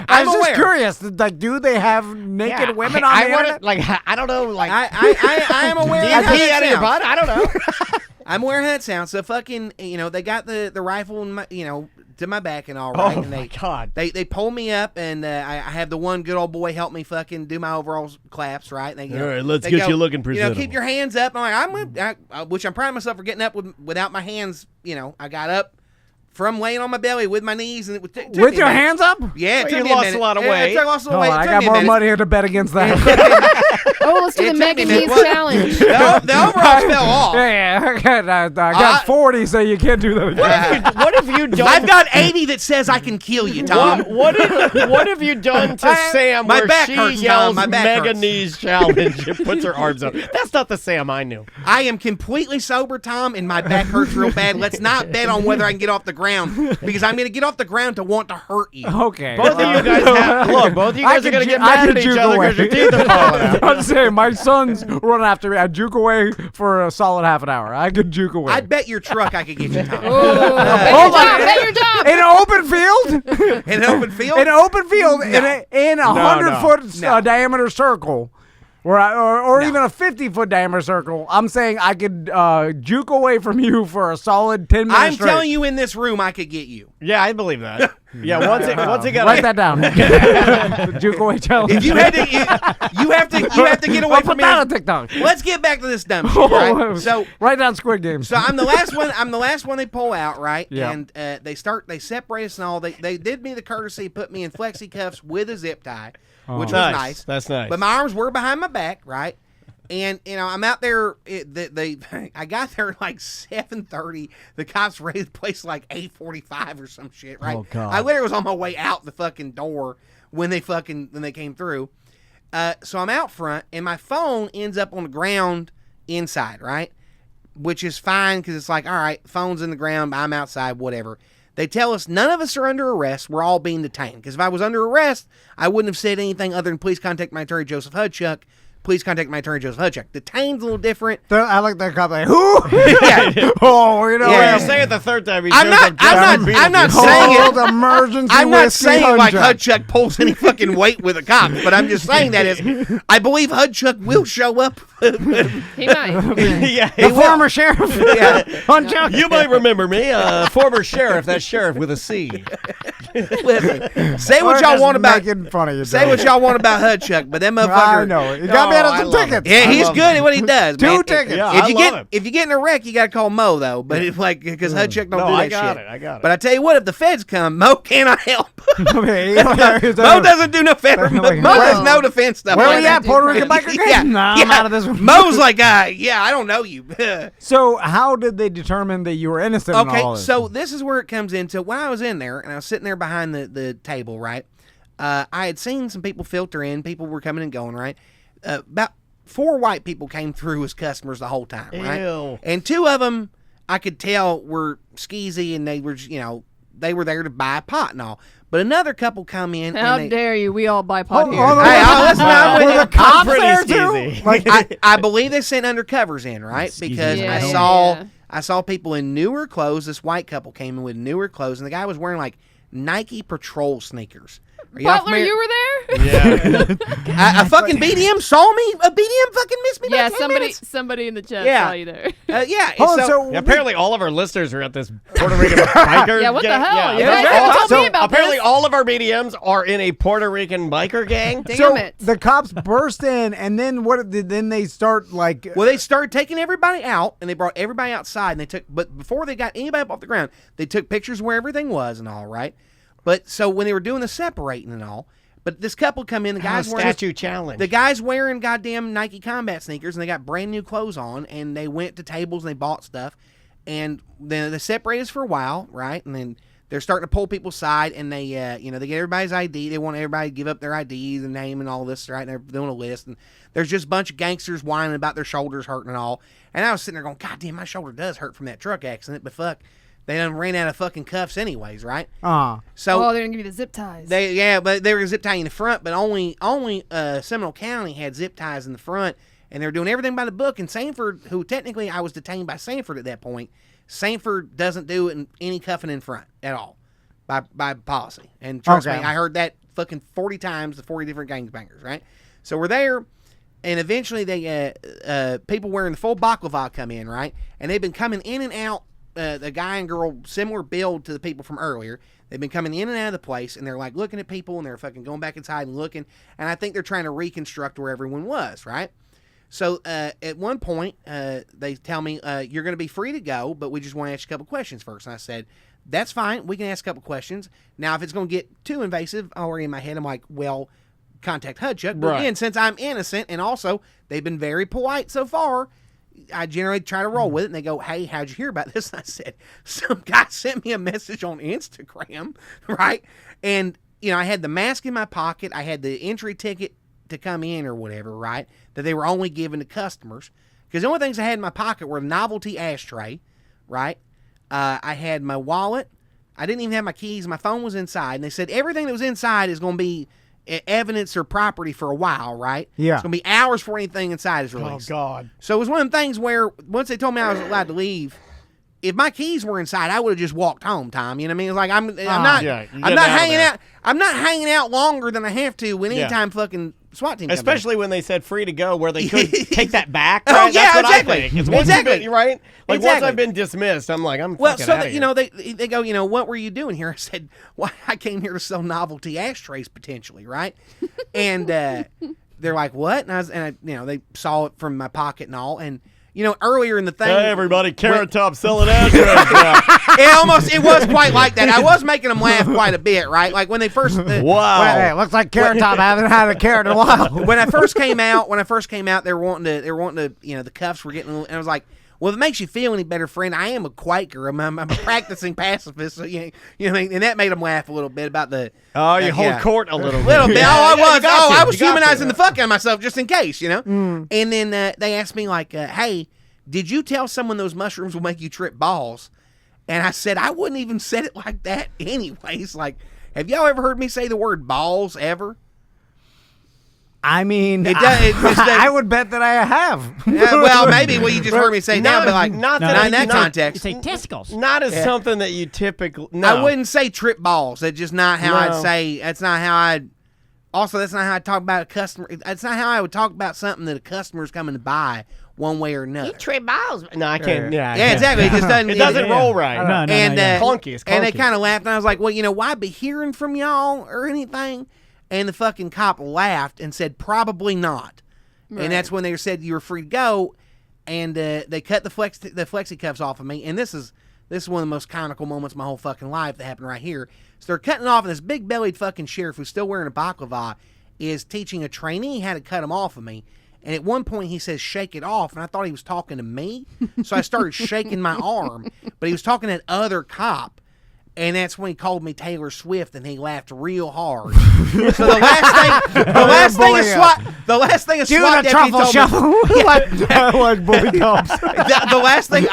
I I'm was just aware. curious. Like, do they have naked women on the internet? I don't know. Like, I am aware do of you how pee that out of your sounds. butt? I don't know. I'm aware of how that sounds. So fucking, they got the rifle in my, to my back and all right. Oh, and my God. They pull me up and I have the one good old boy help me fucking do my overalls claps, right? And they, All right, let's they get go, you looking presentable. Keep your hands up. I'm like, which I'm proud of myself for getting up without my hands. I got up from laying on my belly with my knees, and it took me With a your minute. hands up? Yeah, it Well, took you me a lost minute. a lot of Yeah, weight. I lost a little Oh, weight. It I took got me a more minute. money to bet against that. Oh, let's do It the took me a Megan minute. Needs challenge. The overalls fell off. Yeah, I got 40, so you can't do that again. What have you done? I've got 80 that says I can kill you, Tom. What have you done to Sam My where back she hurts, Tom. yells My back mega hurts. knees challenge and puts her arms up? That's not the Sam I knew. I am completely sober, Tom, and my back hurts real bad. Let's not bet on whether I can get off the ground because I'm going to get off the ground to want to hurt you. Okay. Both of you guys both of you guys are going to get mad at each other because your teeth are falling out. I'm saying my son's running after me. I juke away for a solid half an hour. I could juke away. I'd bet your truck I could get you, Tom. Bet your job. Bet your job. In an open field? In In an open field? In an open field, in a 100-foot No. diameter circle, or even a 50-foot diameter circle, I'm saying I could juke away from you for a solid 10 minutes I'm straight. telling you, in this room, I could get you. Yeah, I believe that. Yeah, once it got Write that down. The juke away challenge. If you had to, you have to get away I'll from put me. that on TikTok. Let's get back to this dumb shit, right? So write down Squid Game. So I'm the last one. I'm the last one they pull out, right? Yeah. And they separate us and all. They did me the courtesy, put me in flexi cuffs with a zip tie, which was nice. That's nice. But my arms were behind my back, right? And I'm out there. I got there at like 7:30. The cops raided the place like 8:45 or some shit, right? Oh, God. I literally was on my way out the fucking door when they came through. So I'm out front, and my phone ends up on the ground inside, right? Which is fine because it's like, all right, phone's in the ground, I'm outside, whatever. They tell us none of us are under arrest. We're all being detained. Because if I was under arrest, I wouldn't have said anything other than please contact my attorney, Joseph Hudchuck. Please contact my attorney, Joseph Hudchuck. Detained's a little different. I like that cop. Like, who? Yeah. Oh, you know. Yeah, you say it the third time. I'm not saying it. Cold emergency I'm not whiskey saying like Hudchuck. Hudchuck pulls any fucking weight with a cop, but I'm just saying that is, I believe Hudchuck will show up. He might. Yeah, The former sheriff. Yeah. Hudchuck. you might remember me, former sheriff. That sheriff with a C. Listen, say what We're y'all just want about making fun of you. say what y'all want about Hudchuck, but that motherfucker. I know. You got me out of some tickets. Yeah, he's good at what he does. Two man. tickets. Yeah, If you get in a wreck, you gotta call Mo though. But if like because Hudchuck don't do that I got shit. it. I got it. But I tell you what, if the feds come, Mo cannot help. Mo Mo doesn't do no federal. Mo does no defense stuff. Where like we that. at? Puerto Rican biker gang? Yeah, Nah, yeah. I'm out of this one. Mo's like, yeah, I don't know you. So how did they determine that you were innocent in all Okay, this? so this is where it comes into when I was in there and I was sitting there behind the table, right? I had seen some people filter in. People were coming and going, right? About 4 white people came through as customers the whole time, right? Ew. And 2 of them I could tell were skeezy and they were, they were there to buy pot and all. But another couple come in. How and they, dare you? We all buy pot here. listen, Were the cops there too? skeezy. Like, I believe they sent undercovers in, right? Skeezy. Because Yeah. I saw people in newer clothes. This white couple came in with newer clothes, and the guy was wearing like Nike Patrol sneakers. Are y'all Butler, familiar? you were there? Yeah. A fucking BDM saw me. A BDM fucking missed me. Yeah, by 10 minutes. somebody in the chat Yeah. saw you there. Yeah. hold on, so Yeah, apparently all of our listeners are at this Puerto Rican biker. Yeah, what the hell? You Yeah. guys haven't told So, me about Apparently this. all of our BDMs are in a Puerto Rican biker gang. Damn so it. the cops burst in, and then what? Then they start like. Well, they started taking everybody out, and they brought everybody outside, and they took. But before they got anybody up off the ground, they took pictures where everything was and all, right? But so when they were doing the separating and all, but this couple come in, the guys wearing statue challenge. the guys wearing goddamn Nike combat sneakers, and they got brand new clothes on, and they went to tables and they bought stuff, and then they separated us for a while, right? And then they're starting to pull people aside, and they, they get everybody's ID. They want everybody to give up their ID, the name, and all this, right? And they're doing a list, and there's just a bunch of gangsters whining about their shoulders hurting and all. And I was sitting there going, God damn, my shoulder does hurt from that truck accident, but fuck, they done ran out of fucking cuffs anyways, right? So Oh, they're going to give you the zip ties. but they were zip tying in the front, but only Seminole County had zip ties in the front, and they were doing everything by the book. And Sanford, who technically I was detained by Sanford at that point, Sanford doesn't do any cuffing in front at all by policy. And trust me, I heard that fucking 40 times, the 40 different gangbangers, right? So we're there, and eventually they people wearing the full baklava come in, right? And they've been coming in and out. The guy and girl, similar build to the people from earlier. They've been coming in and out of the place, and they're like looking at people, and they're fucking going back inside and looking. And I think they're trying to reconstruct where everyone was, right? So at one point, they tell me, you're going to be free to go, but we just want to ask you a couple questions first. And I said, that's fine. We can ask a couple questions. Now, if it's going to get too invasive, already in my head, I'm like, well, contact Hudchuck. But again, since I'm innocent, and also they've been very polite so far, I generally try to roll with it, and they go, hey, how'd you hear about this? And I said, some guy sent me a message on Instagram, right? And, I had the mask in my pocket. I had the entry ticket to come in or whatever, right, that they were only given to customers. Because the only things I had in my pocket were a novelty ashtray, right? I had my wallet. I didn't even have my keys. My phone was inside. And they said everything that was inside is going to be evidence or property for a while, right? Yeah. It's going to be hours before anything inside is released. Oh, God. So it was one of them things where once they told me I was allowed to leave, if my keys were inside, I would have just walked home, Tom. You know what I mean? It's like I'm not hanging out. I'm not hanging out longer than I have to anytime fucking SWAT team. Especially when they said free to go, where they could take that back. Oh Right? yeah, That's what exactly. I think. Once you've been, right? Like once Exactly. I've been dismissed, I'm like, I'm well, fucking so outta that, here. they go, what were you doing here? I said, well, I came here to sell novelty ashtrays potentially, right? And they're like, what? And I they saw it from my pocket and all, and earlier in the thing, hey, everybody, Carrot Top selling address now. It was quite like that. I was making them laugh quite a bit, right? Like when they first, wow, hey, looks like Carrot Top haven't had a carrot in a while. When I first came out, they were wanting to, the cuffs were getting, and I was like, well, if it makes you feel any better, friend, I am a Quaker. I'm a practicing pacifist. So, you know what I mean? And that made them laugh a little bit about the. Oh, you hold court a little bit. Little bit. I was You got humanizing to. the fuck out of myself just in case, And then they asked me like, hey, did you tell someone those mushrooms will make you trip balls? And I said, I wouldn't even said it like that anyways. Like, have y'all ever heard me say the word balls ever? I mean, I would bet that I have. Well, maybe you just heard me say it now, but like not in that context. You say testicles. Not as something that you typically. No. I wouldn't say trip balls. That's just not how I'd say. That's not how I'd. Also, that's not how I talk about a customer. That's not how I would talk about something that a customer's coming to buy one way or another. You trip balls. No, I can't. Yeah, exactly. It just doesn't. It doesn't roll right. No, and clunky. It's clunky. And they kind of laughed, and I was like, well, why be hearing from y'all or anything? And the fucking cop laughed and said, probably not. Right. And that's when they said you were free to go, and they cut the flexi cuffs off of me. And this is one of the most comical moments of my whole fucking life that happened right here. So they're cutting off, and this big bellied fucking sheriff who's still wearing a baklava is teaching a trainee how to cut him off of me. And at one point he says, shake it off. And I thought he was talking to me. So I started shaking my arm. But he was talking to that other cop. And that's when he called me Taylor Swift, and he laughed real hard. So the last thing a SWAT deputy told me. I like bully cops. The last thing,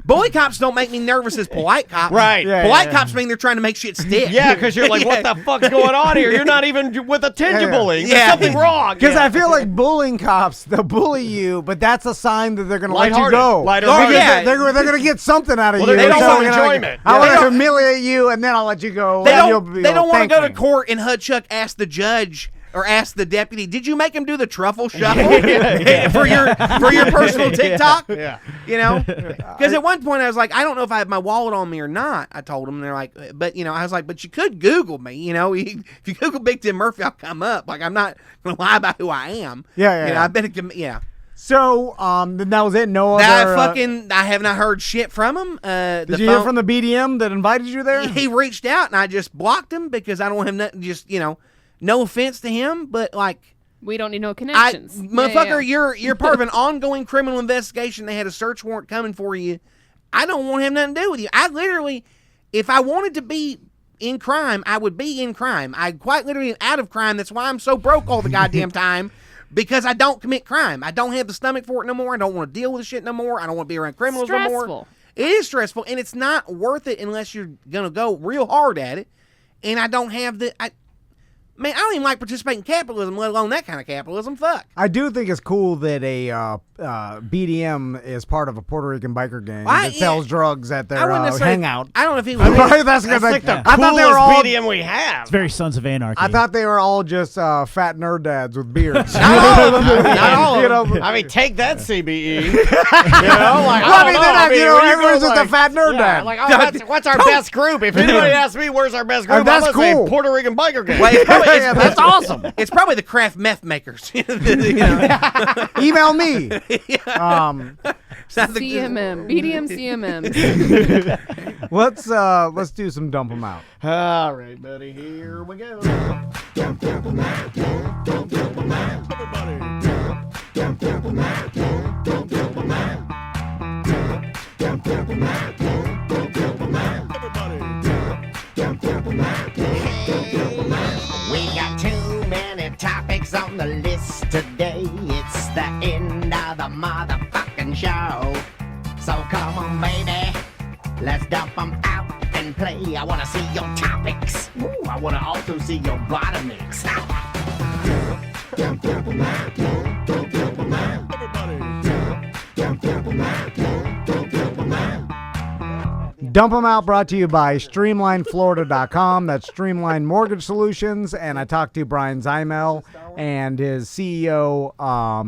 bully cops don't make me nervous as polite cops. Right. Polite cops mean they're trying to make shit stick. Yeah, because you're like, what the fuck's going on here? You're not even with attention bullying. There's something wrong. Because I feel like bullying cops, they'll bully you, but that's a sign that they're going to let you go. Lighthearted. They're going to get something out of you. They don't want enjoyment. I want to humiliate you, and then I'll let you go. They don't want to go to court and Hudchuck ask the judge or ask the deputy, did you make him do the truffle shuffle for your personal TikTok? Yeah. Because at one point I was like, I don't know if I have my wallet on me or not. I told them, and they're like, but I was like, but you could Google me. If you Google Big Tim Murphy, I'll come up. Like, I'm not going to lie about who I am. I've been So, then that was it? No other... I have not heard shit from him. Did you hear from the BDM that invited you there? He reached out, and I just blocked him because I don't want him nothing, just, no offense to him, but, like... We don't need no connections. Motherfucker, you're part of an ongoing criminal investigation. They had a search warrant coming for you. I don't want to have nothing to do with you. I literally, if I wanted to be in crime, I would be in crime. I quite literally am out of crime. That's why I'm so broke all the goddamn time. Because I don't commit crime. I don't have the stomach for it no more. I don't want to deal with the shit no more. I don't want to be around criminals no more. It is stressful, and it's not worth it unless you're going to go real hard at it. And I don't have I don't even like participating in capitalism, let alone that kind of capitalism. Fuck. I do think it's cool that a BDM is part of a Puerto Rican biker gang that sells drugs at their hangout. I don't know if he was. That's like the I thought they were all BDM we have. It's very Sons of Anarchy. I thought they were all just fat nerd dads with beards. Not all of them. I mean, take that, CBE. Everyone's just a fat nerd dad. Like, what's our best group? If anybody asks me, where's our best group? That's I'm gonna cool. say Puerto Rican biker gang. That's awesome. It's probably the craft meth makers. Email me. CMM. BDM CMM. Let's do some dump them out. All right, buddy. Here we go. We got too many topics on the list today. It's the end of the motherfucking show. So come on, baby, let's dump them out and play. I wanna see your topics. Ooh, I wanna also see your bottomics. Dump 'em Out brought to you by StreamlineFlorida.com. That's Streamline Mortgage Solutions. And I talked to Brian Zymel and his CEO,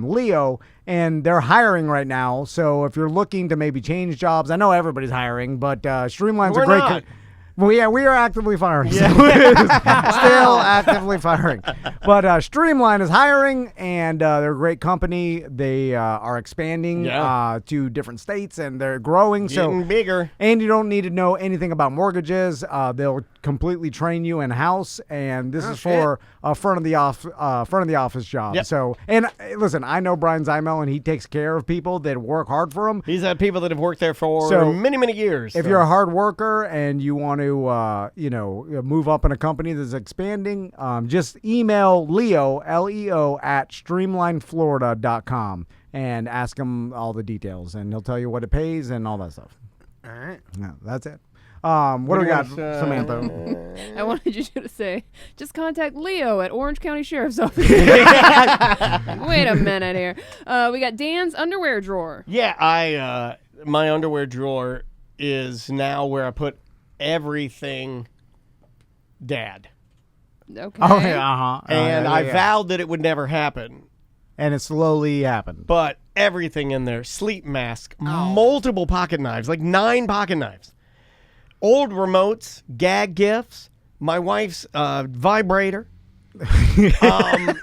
Leo, and they're hiring right now. So if you're looking to maybe change jobs, I know everybody's hiring, but Streamline's a great... Well, yeah, we are actively firing. Yeah. Still actively firing. But Streamline is hiring, and they're a great company. They are expanding to different states, and they're growing. Getting bigger. And you don't need to know anything about mortgages. They'll completely train you in-house, and this is for a front of the office job. Yep. So, and listen, I know Brian Zymel, and he takes care of people that work hard for him. He's had people that have worked there for many, many years. If you're a hard worker and you want to, move up in a company that's expanding, just email Leo, Leo, at streamlineflorida.com and ask him all the details, and he'll tell you what it pays and all that stuff. All right. Yeah, that's it. What do we got, Samantha? I wanted you to say, just contact Leo at Orange County Sheriff's Office. Wait a minute here. We got Dan's underwear drawer. Yeah, my underwear drawer is now where I put everything Dad. Okay. Oh, yeah, And I vowed that it would never happen. And it slowly happened. But everything in there, sleep mask, multiple pocket knives, like 9 pocket knives. Old remotes, gag gifts, my wife's vibrator. Why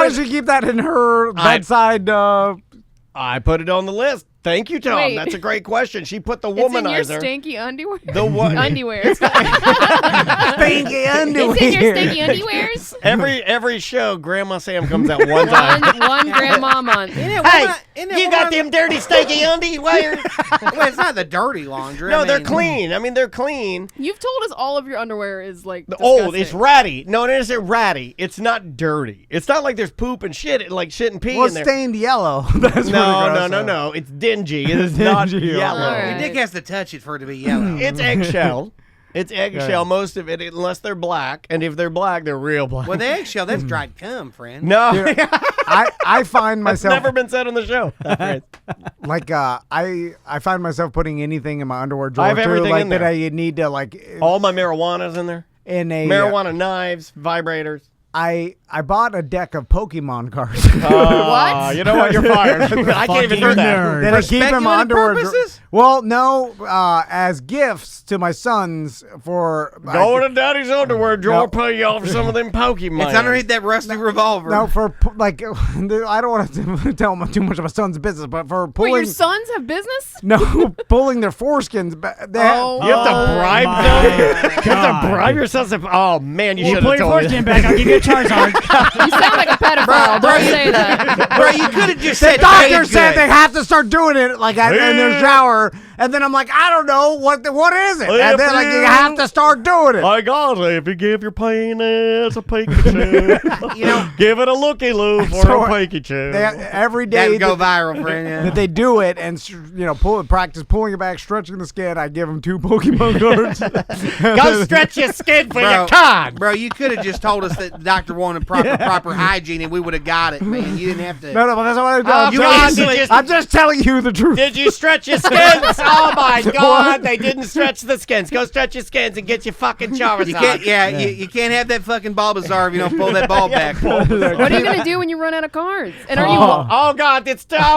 did she keep that in her bedside? I put it on the list. Thank you, Tom. Wait. That's a great question. She put the It's in your womanizer. stinky underwear? The what? Underwear. Stinky underwear. It's in your stinky underwears? Every show, Grandma Sam comes out one time. one grandma month. You got them dirty, stinky underwear? Well, it's not the dirty laundry. No, they're clean. I mean, they're clean. You've told us all of your underwear is like Old. It's ratty. No, it isn't ratty. It's not dirty. It's not like there's poop and shit, like shit and pee in there. Stained yellow. That's No. It's dingy. It is not yellow. Right. Your dick has to touch it for it to be yellow. It's eggshell. It's eggshell, most of it, unless they're black. And if they're black, they're real black. Well, the eggshell, that's dried cum, friend. No. Dude, I find myself... That's never been said on the show. Like, I find myself putting anything in my underwear drawer, I have everything like, in there. that I need to, like... All my marijuana's in there. In a... Marijuana knives, vibrators. I bought a deck of Pokemon cards. What? You know what? You're fired. I can't even do that. That I keep in my underwear. Purposes? Well, no, as gifts to my sons for... Go to Daddy's underwear drawer, pay off some of them Pokemon. It's underneath that rusty revolver. No, for, like, I don't want to tell them too much of my son's business, but for pulling... Wait, your sons have business? No, pulling their foreskins back. You have to bribe them? You have to bribe your sons? Oh, man, you should have told me. Pull your foreskin back, I'll give you a Charizard. You sound like a pedophile. Don't say that. Bro, you could have just said The doctor said they have to start doing it, like, in their shower, and then I'm like, I don't know, what is it? And then, like, you have to start doing it. I got it. If you give your penis a Pikachu, give it a looky-loo for a Pikachu. Every day That'd go viral, friend. Yeah. that they do it and practice pulling it back, stretching the skin, I give them 2 Pokemon cards. Go stretch your skin for your card. Bro, you could have just told us that the doctor wanted proper hygiene, and we would have got it, man. You didn't have to. No, but that's what I'm doing. I'm just telling you the truth. Did you stretch your skins? Oh my God, they didn't stretch the skins. Go stretch your skins and get your fucking Charizard. You can't have that fucking Bulbasaur if you don't pull that ball back. What are you gonna do when you run out of cards? And are you? Oh God,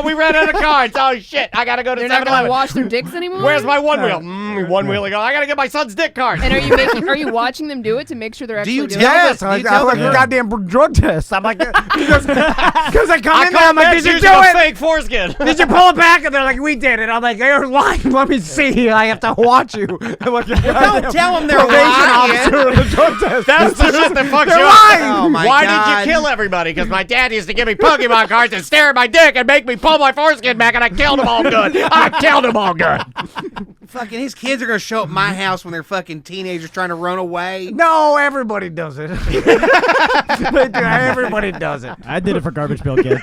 we ran out of cards. Oh shit, I gotta go to. They're not gonna wash their dicks anymore. Where's my one wheel? One wheel ago. I gotta get my son's dick card. And are you watching them do it to make sure they're actually doing it? Yes, I like a goddamn drug test. I'm like, because I come in there, I'm like, did you do it? it? Fake foreskin. Did you pull it back? And they're like, we did it. I'm like, they're lying. Let me see. I have to watch you. Like, don't tell them they're lying. That's the shit that fucks you up. Oh my God. Why did you kill everybody? Because my dad used to give me Pokemon cards and stare at my dick and make me pull my foreskin back, and I killed them all good. I killed them all good. Fucking his kids are gonna show up at my house when they're fucking teenagers trying to run away. No, everybody does it. They do. Everybody does it. I did it for Garbage Pail Kids.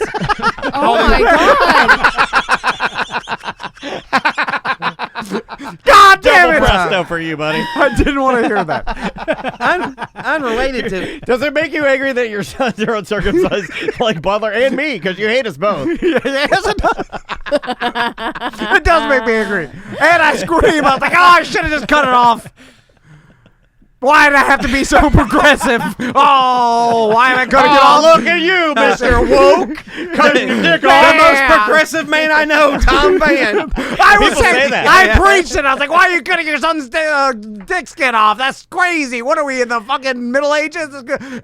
Oh my God. God damn Double it! presto for you, buddy. I didn't want to hear that. Unrelated to. Does it make you angry that your sons are uncircumcised like Butler and me? Because you hate us both. Yes, it does. It does make me angry. And I scream. I was like, oh, I should have just cut it off. Why did I have to be so progressive? Oh, why am I going to get all... look at you, Mr. Woke. Cutting your dick off. The most progressive man I know, Tom Van. I was People say that. I preached it. I was like, why are you cutting your son's dick skin off? That's crazy. What are we, in the fucking Middle Ages?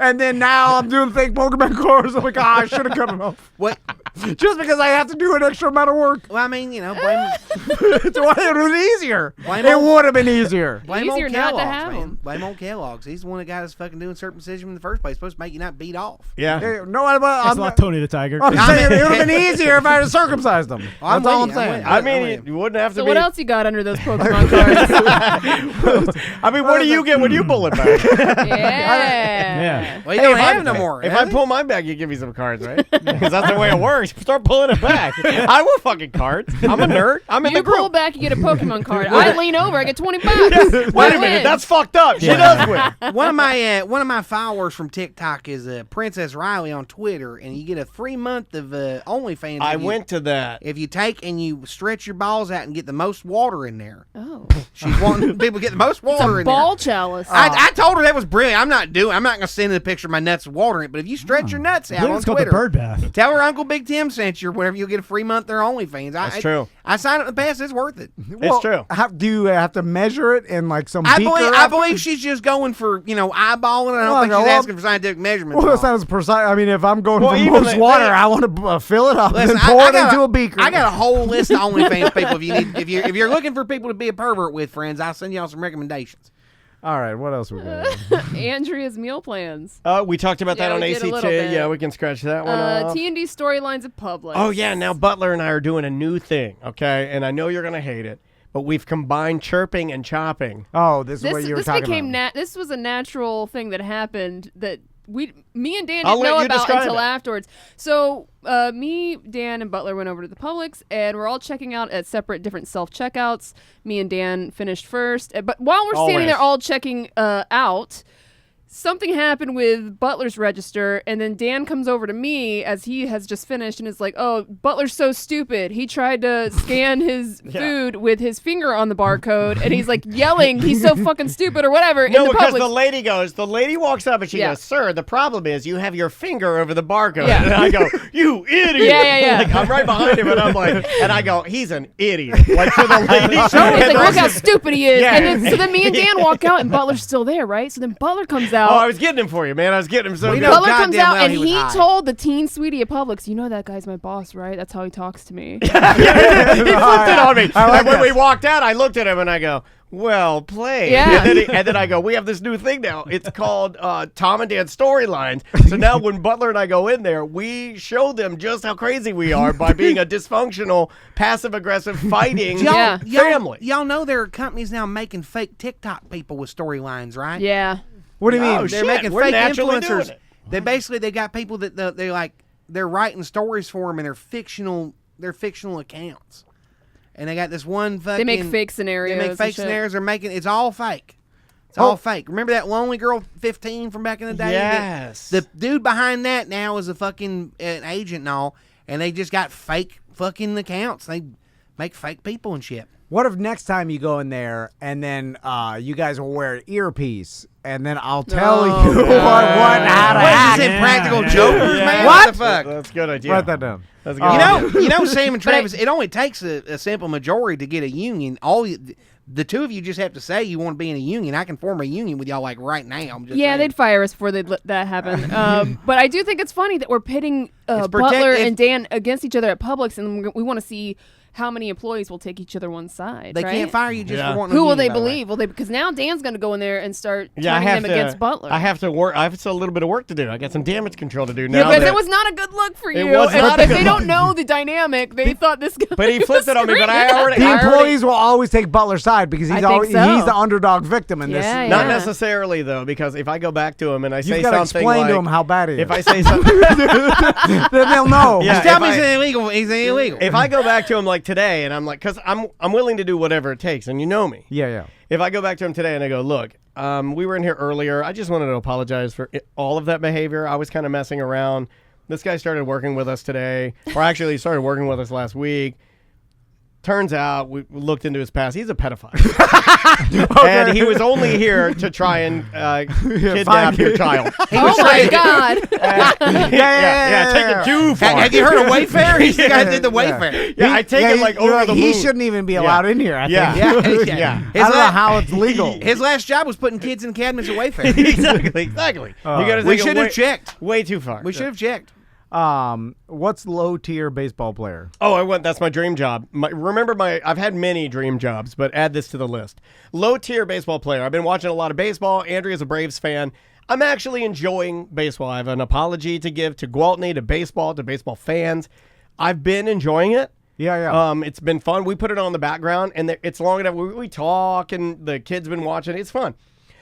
And then now I'm doing fake Pokemon cards. I'm like, I should have cut it off. What? Just because I have to do an extra amount of work. Well, I mean, blame. It was easier. Blame It on- would have been easier. Blame Easier on not to Kellogg's, have man. 'em. Blame on Kellogg's. He's the one that got us fucking doing circumcision in the first place. Supposed to make you not beat off. Yeah. No, I'm It's not Tony the Tiger. I'm saying it would have been easier if I had circumcised them. I'm That's all I'm with you, I'm saying. with you. I mean, you wouldn't have to So be. what else you got under those Pokemon cards? I mean, what do you get when you pull it back? Yeah. Well, you don't Hey, have no more. If I pull mine back, you give me some cards, right? Because that's the way it works. Start pulling it back. I want fucking cards. I'm a nerd. I'm in You the group. pull back, you get a Pokemon card. I lean over, I get $20. Wait a minute, that's fucked up. She does win. one of my followers from TikTok is Princess Riley on Twitter, and you get a free month of OnlyFans. I went to that. If you take and you stretch your balls out and get the most water in there. Oh. She's wanting people to get the most It's water a in ball there. chalice. I told her that was brilliant. I'm not going to send a picture of my nuts with water in it, but if you stretch your nuts I out believe on it's called the Twitter, bird bath. tell her Uncle Big Tim sent you, whenever you'll get a free month of their OnlyFans. That's true. I signed up in the past. It's worth it. It's true. Do you have to measure it in like some I beaker? believe she's just going for, eyeballing. I don't Well, think she's well, asking for scientific measurements. Well, that's not as precise. I mean, if I'm going Well, for even most the- water, I want to fill it up Listen, and pour I it got into a beaker. I got a whole list of OnlyFans people. If you're looking for people to be a pervert with, friends, I'll send y'all some recommendations. All right, what else we got? Andrea's meal plans. We talked about that Yeah, on we did a ACT. little bit. Yeah, we can scratch that one off. T&D storylines at Publix. Oh, yeah. Now, Butler and I are doing a new thing, okay? And I know you're going to hate it, but we've combined chirping and chopping. Oh, this is what you were This talking became about. this was a natural thing that happened that me and Dan I'll didn't let know you about describe until it. afterwards. So me, Dan, and Butler went over to the Publix, and we're all checking out at separate different self-checkouts. Me and Dan finished first. But while we're standing there all checking out, something happened with Butler's register, and then Dan comes over to me as he has just finished and is like, oh, Butler's so stupid. He tried to scan his food with his finger on the barcode, and he's like yelling, he's so fucking stupid or whatever. No, in the because Publix. the lady walks up and she Yeah. goes, sir, the problem is you have your finger over the barcode. Yeah. And I go, you idiot. Yeah. Like, I'm right behind him, and I'm like, and I go, he's an idiot. Like, to the lady. He's like, look how stupid he is. Yeah. And then, so then me and Dan walk out, and Butler's still there, right? So then Butler comes out. Oh, I was getting him for you, man. I was getting him so We good. know Butler comes goddamn out, well and he was he high. told the teen sweetie at Publix, you know that guy's my boss, right? That's how he talks to me. He flipped it on me. I like And when that. we walked out, I looked at him and I go, well played. Yeah. And then I go, we have this new thing now. It's called Tom and Dan Storylines. So now when Butler and I go in there, we show them just how crazy we are by being a dysfunctional, passive-aggressive, fighting Yeah. family. Y'all know there are companies now making fake TikTok people with storylines, right? Yeah. What do you mean? Oh, They're shit, making we're fake naturally doing influencers. it. They got people that they're writing stories for them, and they're fictional accounts. And they got this one fucking. They make fake scenarios. They make and fake shit. scenarios. They're making it's all fake. It's all fake. Remember that lonely girl 15 from back in the day? Yes. The dude behind that now is a fucking an agent and all, and they just got fake fucking accounts. They make fake people and shit. What if next time you go in there and then you guys will wear an earpiece and then I'll tell you how to What is act. this, Impractical Jokers, man? What? What the fuck? That's a good idea. Write that down. That's a good You know, Sam and Travis. It only takes a simple majority to get a union. The two of you just have to say you want to be in a union. I can form a union with y'all like right now. I'm just Yeah, saying. they'd fire us before they'd let that happen. But I do think it's funny that we're pitting Butler protective. and Dan against each other at Publix, and we want to see how many employees will take each other one side. They right? can't fire you just for wanting. Who a will union, they by the way. believe? Will they? Because now Dan's going to go in there and start Yeah, I turning have them to, against Butler. I have to work. I have a little bit of work to do. I got some damage control to do now. because that- it was not a good look for It you. was And not a if good they look. don't know the dynamic, they thought this guy. But he flipped it on me. But I great. already. The I already- employees will always take Butler's side because I he's think always, so. he's the underdog victim in this. Yeah, Not yeah. necessarily though, because if I go back to him and I say You've got to something explain like, to him how bad he is. if I say something, then they'll know. Yeah, Just tell if me I- he's illegal. He's illegal. if I go back to him like like today, and I'm like, because I'm willing to do whatever it takes, and you know me. Yeah. If I go back to him today and I go, look, we were in here earlier. I just wanted to apologize for all of that behavior. I was kind of messing around. This guy started working with us today, or actually he started working with us last week. Turns out, we looked into his past. He's a pedophile. And he was only here to try and kidnap your child. Oh, my God. Yeah, take it too far. Have you heard of Wayfair? He's the guy that did the Wayfair. Yeah, I take it like over the moon. He shouldn't even be allowed in here, I think. Yeah. I don't know how it's legal. His last job was putting kids in cabinets at Wayfair. Exactly. We should have checked. Way too far. We should have checked. What's low tier baseball player? Oh, that's my dream job. I've had many dream jobs, but add this to the list. Low tier baseball player. I've been watching a lot of baseball. Andrea's a Braves fan. I'm actually enjoying baseball. I have an apology to give to Gwaltney, to baseball fans. I've been enjoying it. Yeah. It's been fun. We put it on the background, and it's long enough. We talk, and the kids been watching. It's fun.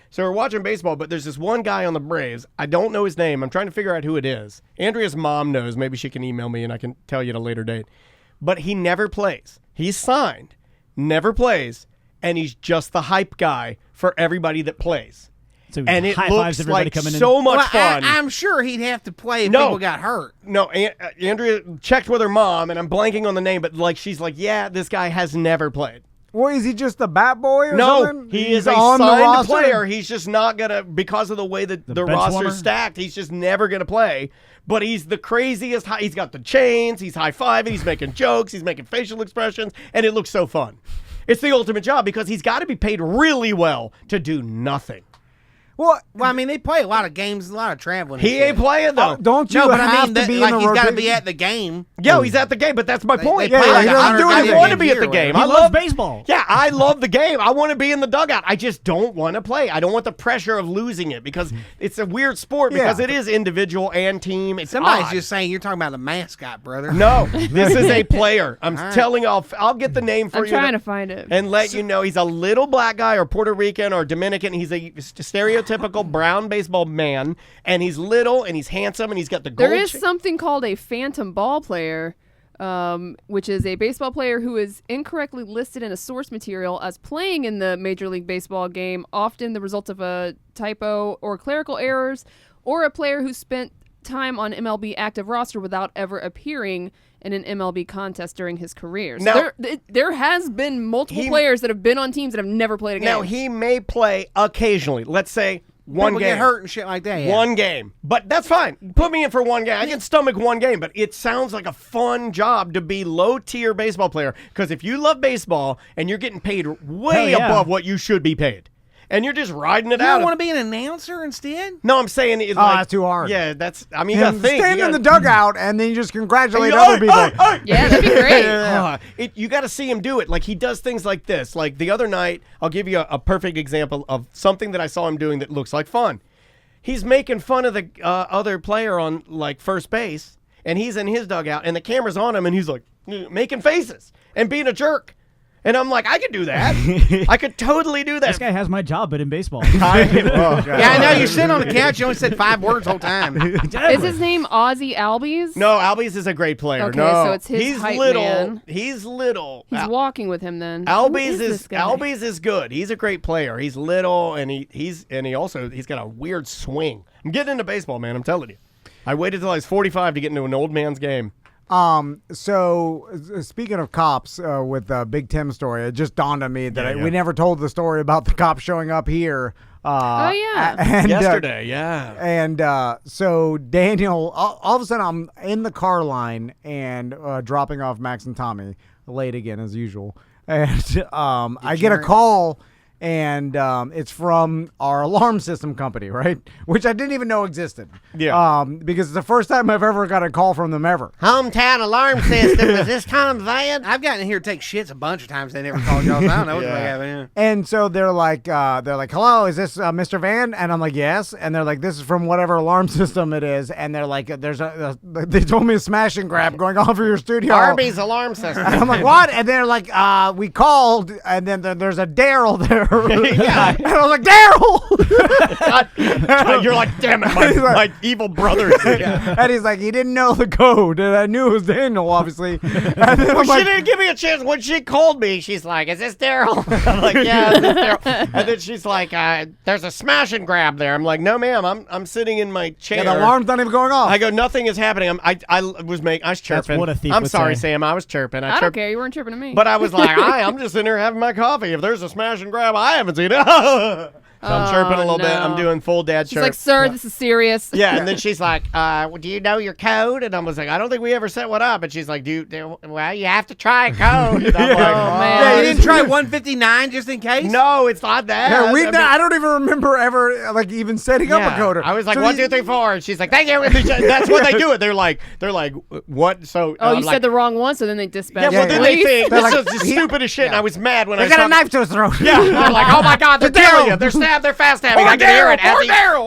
So we're watching baseball, but there's this one guy on the Braves. I don't know his name. I'm trying to figure out who it is. Andrea's mom knows. Maybe she can email me and I can tell you at a later date. But he never plays. He's signed, never plays, and he's just the hype guy for everybody that plays. So and it high-fives looks everybody like coming in. so much fun. I'm sure he'd have to play if people got hurt. No, Andrea checked with her mom, and I'm blanking on the name, but she's like, yeah, this guy has never played. Well, is he just a bat boy or something? He is a on the signed roster? player. He's just not going to, because of the way that the roster's stacked, he's just never going to play. But he's the craziest. He's got the chains. He's high-fiving. He's making jokes. He's making facial expressions. And it looks so fun. It's the ultimate job because he's got to be paid really well to do nothing. Well, I mean, they play a lot of games, a lot of traveling. He ain't playing, though. Don't you have to be in the he's got to be rotation? at the game. Yeah, he's at the game, but that's my point. They play like I want to be at the game. He loves baseball. Yeah, I love the game. I want to be in the dugout. I just don't want to play. I don't want the pressure of losing it because it's a weird sport because it is individual and team. It's Somebody's odd. just saying you're talking about the mascot, brother. No, this is a player. I'm telling you, I'll get the name for I'm you. trying to find it. And let you know he's a little black guy or Puerto Rican or Dominican. He's a stereotypical brown baseball man, and he's little and he's handsome and he's got the gold. There is something called a phantom ball player, which is a baseball player who is incorrectly listed in a source material as playing in the Major League Baseball game, often the result of a typo or clerical errors, or a player who spent time on MLB active roster without ever appearing in an MLB contest during his career. So now, there has been multiple players that have been on teams that have never played a game. Now, he may play occasionally. Let's say one People game. get hurt and shit like that. Yeah. One game. But that's fine. Put me in for one game. I can stomach one game, but it sounds like a fun job to be low-tier baseball player because if you love baseball and you're getting paid way above what you should be paid, and you're just riding it out. You don't want to be an announcer instead? No, I'm saying it's that's too hard. Yeah, you got to think. Stand in the dugout and then you just congratulate other people. Yeah, that'd be great. You got to see him do it. Like he does things like this. Like the other night, I'll give you a perfect example of something that I saw him doing that looks like fun. He's making fun of the other player on like first base, and he's in his dugout, and the camera's on him, and he's like making faces and being a jerk. And I'm like, I could do that. I could totally do that. This guy has my job, but in baseball. Yeah, I know. You sit on the couch. You only said 5 words the whole time. Is his name Ozzy Albies? No, Albies is a great player. Okay, no, so it's his he's hype little. man. He's little. He's walking with him then. Albies this guy? Albies is good. He's a great player. He's little and he's got a weird swing. I'm getting into baseball, man. I'm telling you. I waited till I was 45 to get into an old man's game. So speaking of cops, with the Big Tim story, it just dawned on me that we never told the story about the cops showing up here. Oh yeah, and, yesterday, And so Daniel, all of a sudden, I'm in the car line and dropping off Max and Tommy, late again as usual, and I get a call. And it's from our alarm system company, right? Which I didn't even know existed. Yeah. Because it's the first time I've ever got a call from them ever. Hometown alarm system. Is this Tom's van? I've gotten in here to take shits a bunch of times. They never called y'all. So I don't know what they have in here. And so they're like, hello, is this Mr. Van? And I'm like, yes. And they're like, this is from whatever alarm system it is. And they're like, they told me a smash and grab going on for your studio. Arby's alarm system. And I'm like, what? And they're like, we called. And then there's a Daryl there. there. Yeah. And I was like, Daryl! God, you're like, damn it, my evil brother is here. And he's like, he didn't know the code. And I knew it was Daniel, obviously. And then Well, I'm she like, didn't give me a chance. When she called me, she's like, is this Daryl? I'm like, yeah, this is Daryl. And then she's like, there's a smash and grab there. I'm like, no, ma'am, I'm sitting in my chair. the alarm's not even going off. I go, nothing is happening. I was chirping. what a thief I'm would sorry, say. Sam. I was chirping. I don't care. You weren't chirping at me. But I was like, I'm just sitting here having my coffee. If there's a smash and grab, I haven't seen it. So I'm chirping a little bit. I'm doing full dad She's chirp. like, sir, this is serious. Yeah, and then she's like, do you know your code? And I was like, I don't think we ever set one up. And she's like, well, you have to try a code. And I'm like, man. Yeah, you didn't try 159 just in case? no, it's not that. Yeah, I don't even remember ever even setting up a coder. I was like, So 1, 2, 3, 4. And she's like, thank you. And that's what they do it. They're like, what? So, Oh, you like, said the wrong one, so then they dispatched yeah, well, then they police. think They're this like, is the stupidest shit. And I was mad when I They got saw a knife to his throat. Yeah, they're like, oh my God, they're killing you. They're stabbed. They're fast stabbing. I can hear it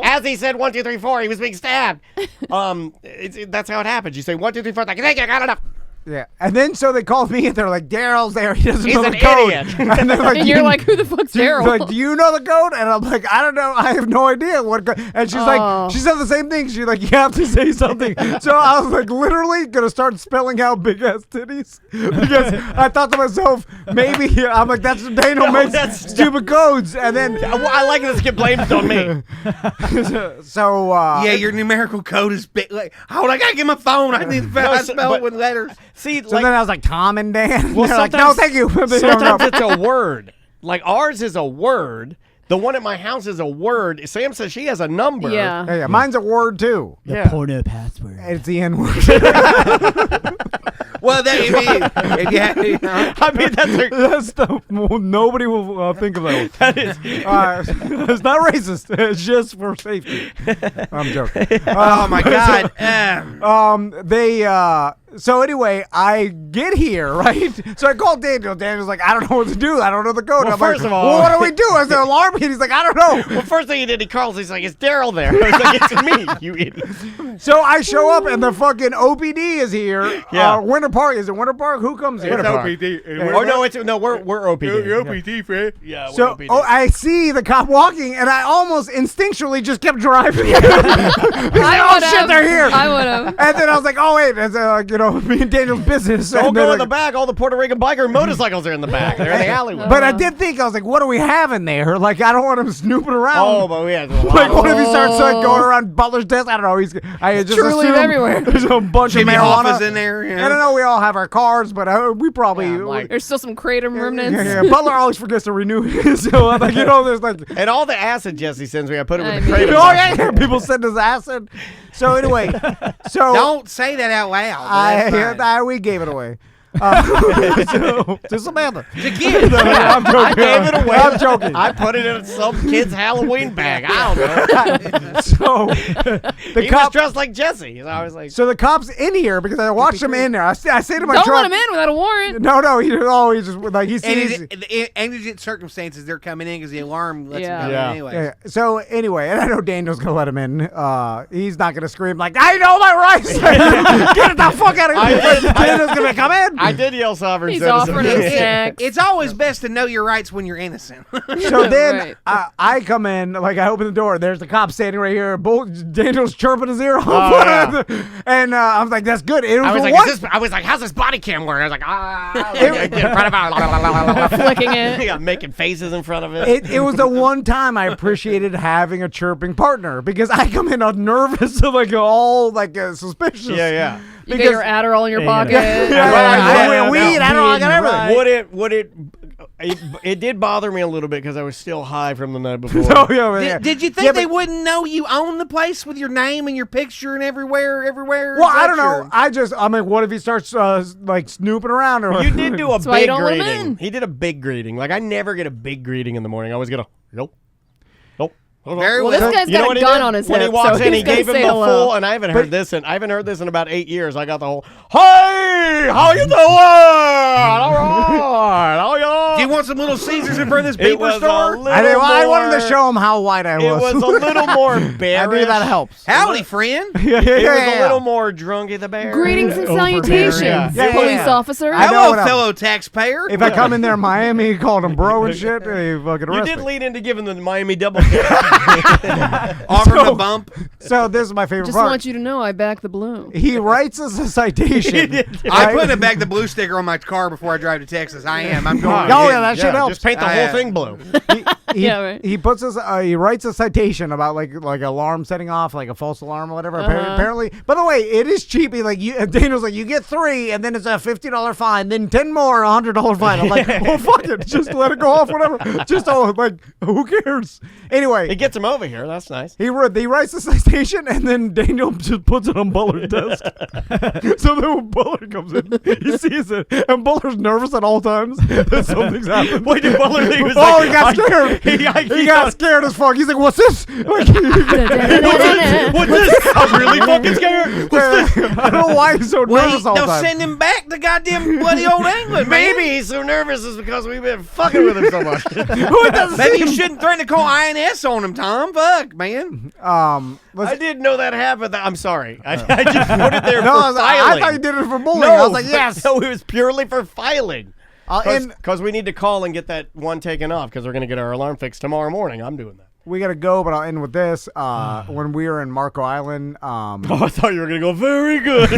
as he said 1, 2, 3, 4. He was being stabbed. That's how it happens. You say 1, 2, 3, 4. Like, thank you, I got enough. Yeah, and then so they called me and they're like, Daryl's there. He doesn't He's know an the code. idiot. And they're like, And you're like, who the fuck's Daryl? Like, do you know the code? And I'm like, I don't know. I have no idea what code. And she's like, she said the same thing. She's like, you have to say something. So I was like, literally gonna start spelling out big ass titties because I thought to myself, maybe I'm like, that's Daniel makes stupid codes. And then I like this get blamed on me. So yeah, your numerical code is big. Like, hold on, I gotta get my phone. I need to spell it with letters. See, so then I was like, Tom and Dan. Well, they're like, no, thank you. Sometimes it's a word. Like ours is a word. The one at my house is a word. Sam says she has a number. Yeah. Mine's a word too. The porno password. It's the N word. Well, I mean, that's the nobody will think of that. That is. It's not racist. It's just for safety. I'm joking. Oh my God. So anyway, I get here, right? So I called Daniel. Daniel's like, I don't know what to do. I don't know the code. Well, I'm first like, of all, well, what do we do? Is there an alarm? And he's like, I don't know. Well, first thing he did, he calls. He's like, "Is Daryl there?" I was like, "It's me, you idiot." So I show up and the fucking OPD is here. Yeah. Winter Park. Is it Winter Park? Who comes here? Winter Park. Or no, we're OPD. You're OPD, Fred. Yeah, we're So, OPD. I see the cop walking, and I almost instinctually just kept driving. Because shit, they're here. I would have. And then I was like, oh, wait, it's, me and Daniel's business. Don't And go they're in the like- back. All the Puerto Rican biker motorcycles are in the back. They're in the alleyway. But I did think, I was like, what do we have in there? Like, I don't want him snooping around. Oh, but we had Like, what if he starts like going around Butler's desk? I don't know. I just Truly assume everywhere. there's a bunch Jimmy of Hoff marijuana is in there. Yeah. I don't know. We all have our cars, but we probably. There's still some kratom remnants. Yeah. Butler always forgets to renew his. So, like, there's like. And all the acid Jesse sends me, I put it I with the mean- kratom. Oh, yeah. People send us acid. So, anyway. Don't say that out loud. We gave it away. To Samantha. The kid. I'm joking. I gave it away. I'm joking. I put it in some kid's Halloween bag. I don't know. So the He was cop. dressed like Jesse. So I was like, So the cop's in here because I watched him in there. I say to my Don't truck. let him in without a warrant. No, he just like he And sees. in exigent circumstances, they're coming in because the alarm lets them come Yeah. in anyway. Yeah. So anyway, and I know Daniel's gonna let him in. He's not gonna scream like, "I know my rights! Get the fuck out of here!" Daniel's gonna come in. I did yell sovereign He's citizen. offering him snacks. It's always best to know your rights when you're innocent. So then Right. I come in, like I open the door. There's the cop standing right here. Daniel's chirping his ear off, yeah. and I was like, "That's good." It was I was like, one- I was like, how's this body cam work? I was like, Flicking it. Yeah, making faces in front of it. It was the one time I appreciated having a chirping partner because I come in all nervous, like all like suspicious. Yeah. You get your Adderall in your pocket. Weed, I got everything. Would it did bother me a little bit because I was still high from the night before. Oh, yeah. Did you think they wouldn't know you own the place with your name and your picture and everywhere? Well, I don't know. I mean, what if he starts like snooping around? Or You did do a why you big don't let him greeting. in. He did a big greeting. Like I never get a big greeting in the morning. I always get a nope. Very Well, this well. guy's You know got what a he gun did? on his When hip, he walks so in, he he's gonna gave him say the hello. full, and I haven't heard this in about 8 years. I got the whole, hey, how you doing? All right, how y'all? Do you want some Little Caesars in front of this It paper was store? I wanted to show him how white I was. It was a little more I bearish. think that helps. Howdy, friend. Yeah, It was a little more drunky the bear. Greetings and Overbearing. salutations, Yeah. police officer. I know Hello, what I'm- fellow taxpayer. If I come in there in Miami, called him bro and shit, he fucking You arrest did me. lead into giving the Miami double kick. Offer him a bump. So this is my favorite Just part. want you to know I back the balloon. He writes us a citation. I put a back the blue sticker on my car before I drive to Texas. I am. I'm going. Oh yeah, that shit helps. Just paint the whole thing blue. Yeah, right. He puts us. He writes a citation about like alarm setting off, like a false alarm or whatever. Apparently, by the way, it is cheap. He like Daniel's like, you get 3, and then it's a $50 fine, then 10 more, $100 fine. I'm like, well, fuck it, just let it go off, whatever. Just like, who cares? Anyway, It gets him over here. That's nice. he writes the citation, and then Daniel just puts it on Buller's desk. So then when Buller comes in, he sees it, and Buller's nervous at all times that something's happened. Wait, did Buller think he was Oh, like, he got scared. He got scared as fuck. He's like, "What's this?" Like, What's this? I'm really fucking scared. What's this? I don't know why he's so nervous all the they'll time. send him back to goddamn bloody old England. Maybe he's so nervous is because we've been fucking with him so much. Maybe you shouldn't threaten to call INS on him, Tom. Fuck, man. I didn't know that happened. I'm sorry. I just put it there No, for I filing. thought you did it for bullying. No, I was like, yes. No, it was purely for filing. And Because we need to call and get that one taken off because we're going to get our alarm fixed tomorrow morning. I'm doing that. we gotta go, but I'll end with this. When we were in Marco Island, Oh, I thought you were going to go very good.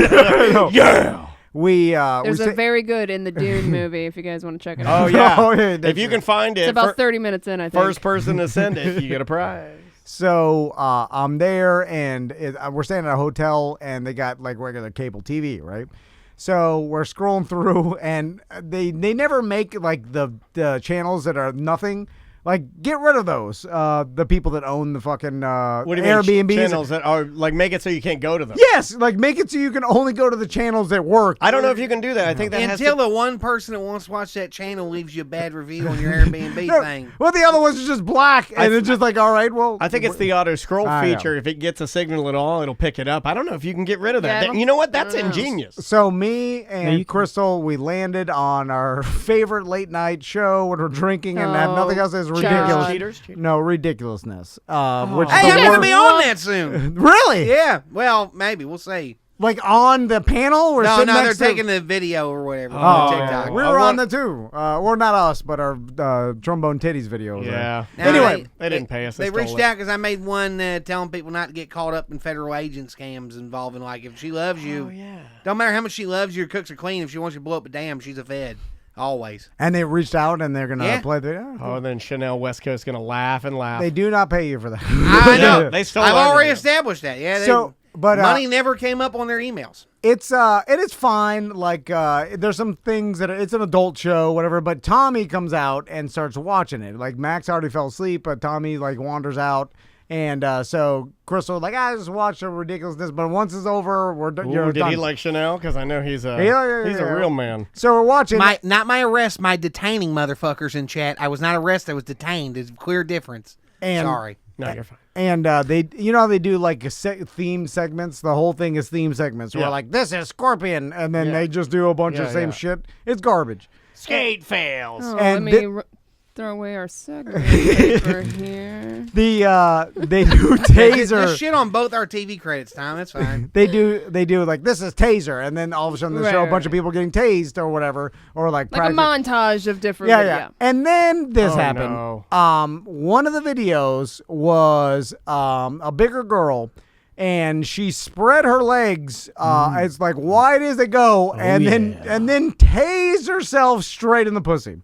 Yeah. There's a very good in the Dune movie if you guys want to check it out. Oh, yeah. Oh, yeah, If you can find it, It's about 30 minutes in, I think. first person to send it, you get a prize. So I'm there, and we're staying at a hotel, and they got like regular cable TV, right? So we're scrolling through, and they never make like the channels that are nothing. Like, get rid of those. The people that own the fucking What do you Airbnbs. mean channels that are like make it so you can't go to them? Yes, like make it so you can only go to the channels that work. I don't know if you can do that. I think that Until the one person that wants to watch that channel leaves you a bad review on your Airbnb No, thing. well, the other ones are just black, and it's just like, all right, well. I think it's the auto scroll I know. feature. If it gets a signal at all, it'll pick it up. I don't know if you can get rid of Yeah, I that. don't- You know what? That's I don't know. ingenious. So me and Crystal, we landed on our favorite late night show when we're drinking and have nothing else. Is ridiculous. Cheaters? No ridiculousness. Which Hey, is I'm the gonna worst. be on that soon. Really? Yeah. Well, maybe we'll see. Like on the panel? We're No, sitting they're next to- taking the video or whatever Oh, on TikTok. we were on the too. Or not us, but our trombone titties videos. Yeah. Now, Anyway, They didn't pay us. They stole reached it. out because I made one telling people not to get caught up in federal agent scams involving, like, if she loves you, don't matter how much she loves you or cooks or clean, if she wants you to blow up a dam, she's a Fed. Always. and they reached out and they're gonna Yeah. play the. Oh, and then Chanel West Coast gonna laugh and laugh. They do not pay you for that. I know. They stole I've our already video. established that. Yeah. So, but money never came up on their emails. it is fine. Like there's some things that it's an adult show, whatever. But Tommy comes out and starts watching it. Like Max already fell asleep, but Tommy like wanders out, and so Crystal was like, I just watched the ridiculousness. But once it's over, you're Did done. he like Chanel? Because I know he's a Yeah. a real man. So we're watching. Not my arrest, my detaining motherfuckers in chat. I was not arrested, I was detained. There's a clear difference. And- Sorry. No, you're fine. And they, you know, how they do like theme segments. The whole thing is theme segments. Yeah. We're like, this is Scorpion, and then Yeah. they just do a bunch of Yeah, same yeah. shit. It's garbage. Skate fails. Oh, And let me throw away our segment paper here. They do taser. Just shit on both our TV credits, Tom. That's fine. They do like, this is taser, and then all of a sudden they show a Right, bunch of right. people getting tased or whatever, or like Like a montage of different Yeah. And then this Oh, happened. no. One of the videos was a bigger girl, and she spread her legs as like wide as they go, and then tased herself straight in the pussy.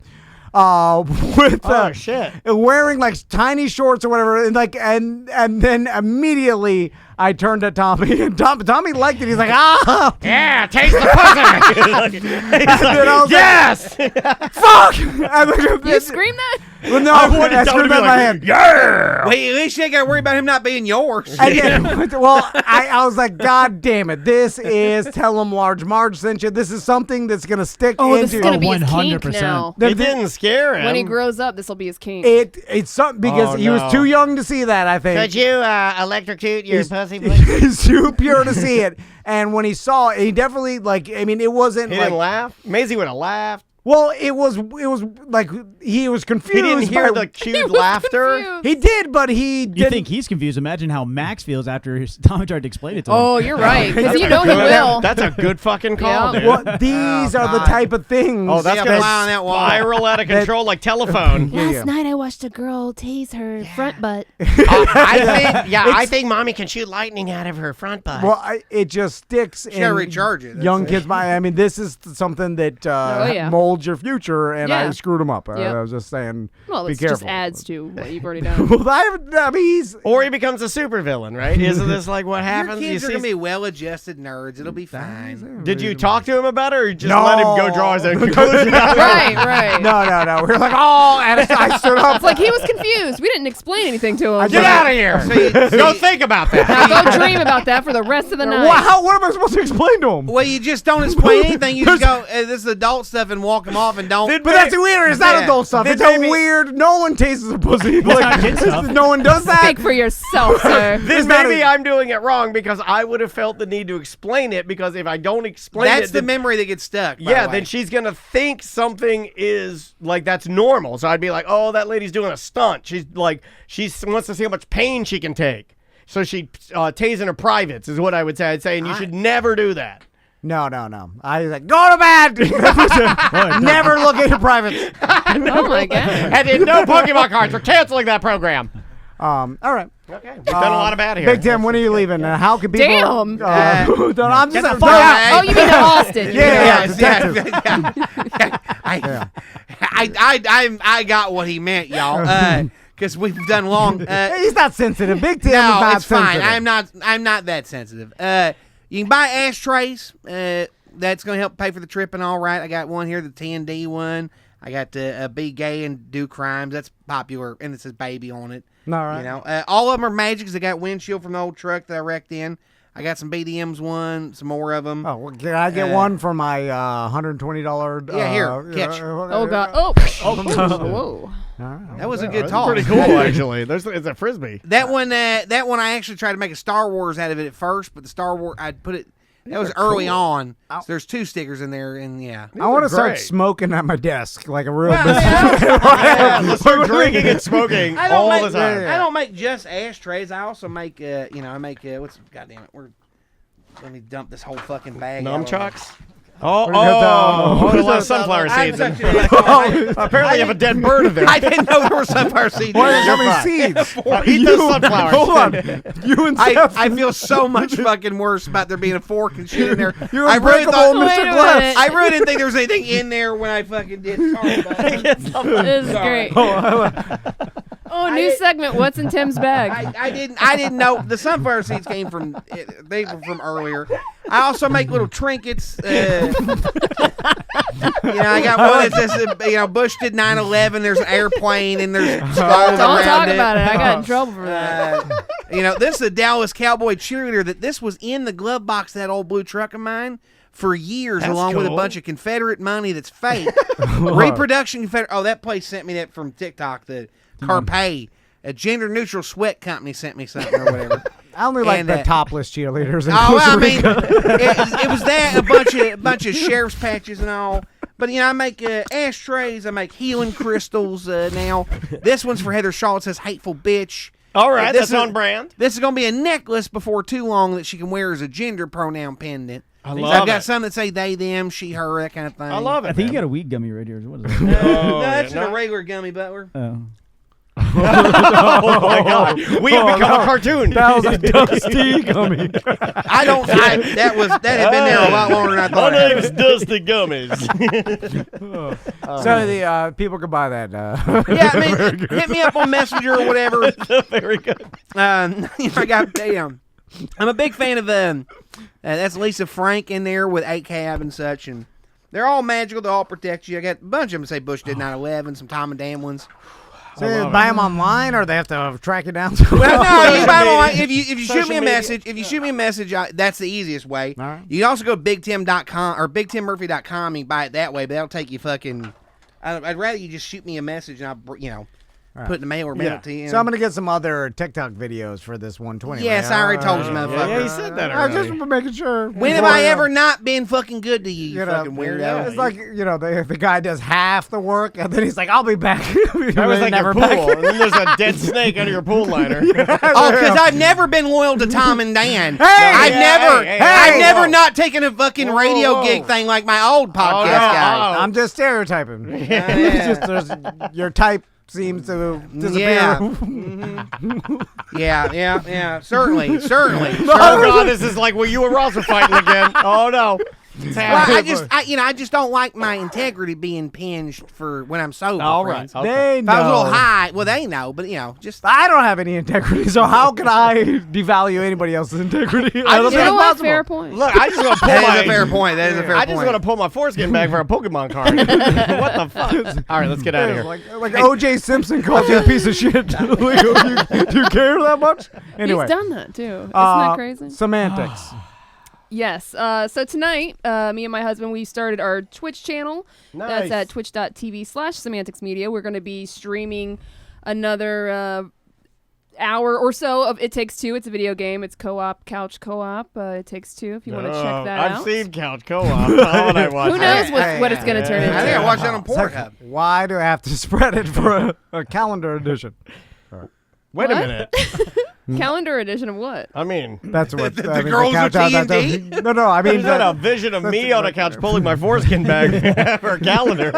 With shit. wearing like tiny shorts or whatever, and like and then immediately I turned to Tommy, and Tommy liked it. He's like, ah, yeah, taste the pussy. He's like, yes, fuck. You scream that? Well, no, I wanted I Tom to screwed be up my like, hand. yeah. Wait, at least you ain't got to worry about him not being yours. And then, well, I was like, God damn it. This is Tell 'em Large Marge sent you. This is something that's going to stick into this is going to be his kink 100%. now. It didn't scare him. When he grows up, this will be his kink. It's something because he was too young to see that, I think. Could you electrocute your pussy, please? He's too pure to see it. And when he saw it, he definitely, it wasn't He like... didn't laugh? Maisie would have laughed. Well, it was like he was confused. He didn't hear by- the cute laughter. confused. He did, but he didn't. You think he's confused? Imagine how Max feels after Tommy tried to explain it to him. Oh, you're right. Because you know he will. That's a good fucking call, Yeah. dude. Well, these are the type of things. Oh, that's Yeah, gonna fly on that wall. spiral out of control like telephone. Last night I watched a girl tase her front butt. I think mommy can shoot lightning out of her front butt. Well, it just sticks in gotta recharge it. That's young it. kids' mind. I mean, this is something that yeah. molds your future, and I Yeah. screwed him up. Yep. I was just saying, Well, be it careful. just adds to what you've already done. Well, I mean, he's... Or he becomes a supervillain, right? Isn't this like what Your happens? kids You are see- going to be well-adjusted nerds. It'll be fine. Did you talk to him about it, or you just No. let him go draw his own conclusion? right. No. We were like, oh, and I stood up. It's like he was confused. We didn't explain anything to him. Get out of here! Go think about that. Now go dream about that for the rest of the night. What am I supposed to explain to him? Well, you just don't explain anything. You just go, this is adult stuff, and walk them off, and don't. But that's weird. It's not Yeah. adult stuff. It's maybe- a weird. No one tastes a pussy. not kid stuff. No one does that. Speak for yourself, sir. Then not maybe a- I'm doing it wrong because I would have felt the need to explain it, because if I don't explain That's it, the then, memory that gets stuck. by yeah, the way. then she's gonna think something is like that's normal. So I'd be like, oh, that lady's doing a stunt. She wants to see how much pain she can take. So she tasing her privates is what I would say. I'd say, and you should never do that. No. I was like, go to bed. Never look at your privates. Oh my god. And then no Pokemon cards. We're canceling that program. All right. Okay, we've done a lot of bad here. Big Tim, when are you leaving? How can people? Damn. I'm just. Oh, you mean Austin? I got what he meant, y'all. Because we've done long. He's not sensitive. Big Tim is No, not it's fine. sensitive. I'm not that sensitive. You can buy ashtrays. That's gonna help pay for the trip and all right. I got one here, the TND one. I got the Be Gay and Do Crimes. That's popular, and it says baby on it. All right. You know, all of them are Magics. I got windshield from the old truck that I wrecked in. I got some BDMs, some more of them. Oh, well, can I get one for my $120? Yeah, here, catch. Oh god. Oh. Whoa. That was a good That's talk. pretty cool, actually. It's a frisbee. That one, I actually tried to make a Star Wars out of it at first, but the Star Wars, I'd put it. That was early on. So there's 2 stickers in there, and yeah. I want to start great. smoking at my desk like a real business. Let's start drinking and smoking all the time. I don't make just ashtrays. I also make, what's, goddamn it, let me dump this whole fucking bag. Nunchucks? There's a lot of sunflower seeds. Apparently, Apparently you have a dead bird in there. I didn't know there were sunflower seeds. Why in are there. there so many seeds? Eat those sunflowers. Hold on. You and Seth. I feel so much fucking worse about there being a fork and shit in there. You're I really unbreakable, thought, Wait Mr. a Glass. minute. I really didn't think there was anything in there when I fucking did. Sorry about that. This is great. Oh, new segment. What's in Tim's bag? I didn't know the sunflower seeds came from. They were from earlier. I also make little trinkets. I got one that says, Bush did 9/11. There's an airplane and there's skulls Don't around talk it. about it. I got in trouble for that. This is a Dallas Cowboy cheerleader that this was in the glove box of that old blue truck of mine for years, That's along with a cool. bunch of Confederate money that's fake. Reproduction Confederate. Oh, that place sent me that from TikTok. The Carpe, a gender-neutral sweat company, sent me something or whatever. I only like And, the topless cheerleaders in Oh, Costa I mean, Rica. it was that, a bunch of sheriff's patches and all. But, I make ashtrays. I make healing crystals now. This one's for Heather Shaw. It says hateful bitch. All right, This that's is- on brand. This is going to be a necklace before too long that she can wear as a gender pronoun pendant. I So love I've got it. some that say they, them, she, her, that kind of thing. I love it. I think you man. got a weed gummy right here. What is that? No, that's yeah, a regular gummy butler. Oh. Oh my god, we have become a cartoon. That was a dusty gummy. That had been there a lot longer than I thought. My name's Dusty Gummies. So the people could buy that. Yeah, I mean, hit me up on Messenger or whatever. Very good. I got damn. I'm a big fan of that's Lisa Frank in there with 8Cab and such, and they're all magical. They all protect you. I got a bunch of them say Bush did 9/11, some Tom and Dan ones. So you buy them online, or they have to track you down? Well, no, you buy them online. If you shoot me a message, that's the easiest way. Right. You can also go to BigTim.com or BigTimMurphy.com. You can buy it that way, but that'll take you fucking. I'd rather you just shoot me a message and I'll, put it in the mail or mail it to you. So I'm gonna get some other TikTok videos for this 120. Yes, I already told you, motherfucker. Yeah, you said that I already. just making sure. When have I ever not been fucking good to you, you fucking weirdo? It's like, the guy does half the work, and then he's like, I'll be back. That was like never your pool, back. and then there's a dead snake under your pool liner. Oh, because I've never been loyal to Tom and Dan. Hey, I've never not taken a fucking radio gig thing like my old podcast guy. I'm just stereotyping. It's just, your type seems to disappear. Yeah. Certainly. Oh God, this is like when you and Ross are fighting again. Oh no. Well, I just don't like my integrity being pinged for when I'm sober. All right. friends. Okay. They If I was a know. little high, well, they know, but just I don't have any integrity, so how can I devalue anybody else's integrity? I don't You think know it's what? possible. Fair point. Look, I just want to pull that my. is a fair point. That is a fair I point. just want to pull my foreskin bag for a Pokemon card. What the fuck? All right, let's get out of here. Like O.J. Simpson called you a piece of shit. Do you care that much? Anyway, He's done that too. Isn't that crazy? Semantics. Yes. So tonight, me and my husband, we started our Twitch channel. Nice. That's at twitch.tv/semanticsmedia. We're going to be streaming another hour or so of It Takes Two. It's a video game. It's co-op, couch co-op. It Takes Two, if you want to check that out. I've seen couch co-op. How would I watch Who knows that? what it's going to turn into? I think I watched that on Pornhub. Why do I have to spread it for a calendar edition? Wait a What? minute. Calendar edition of what? I mean, That's what The I mean, girls couch with out, T&D? No, I mean is that a vision of me on a couch pulling my foreskin bag for a calendar?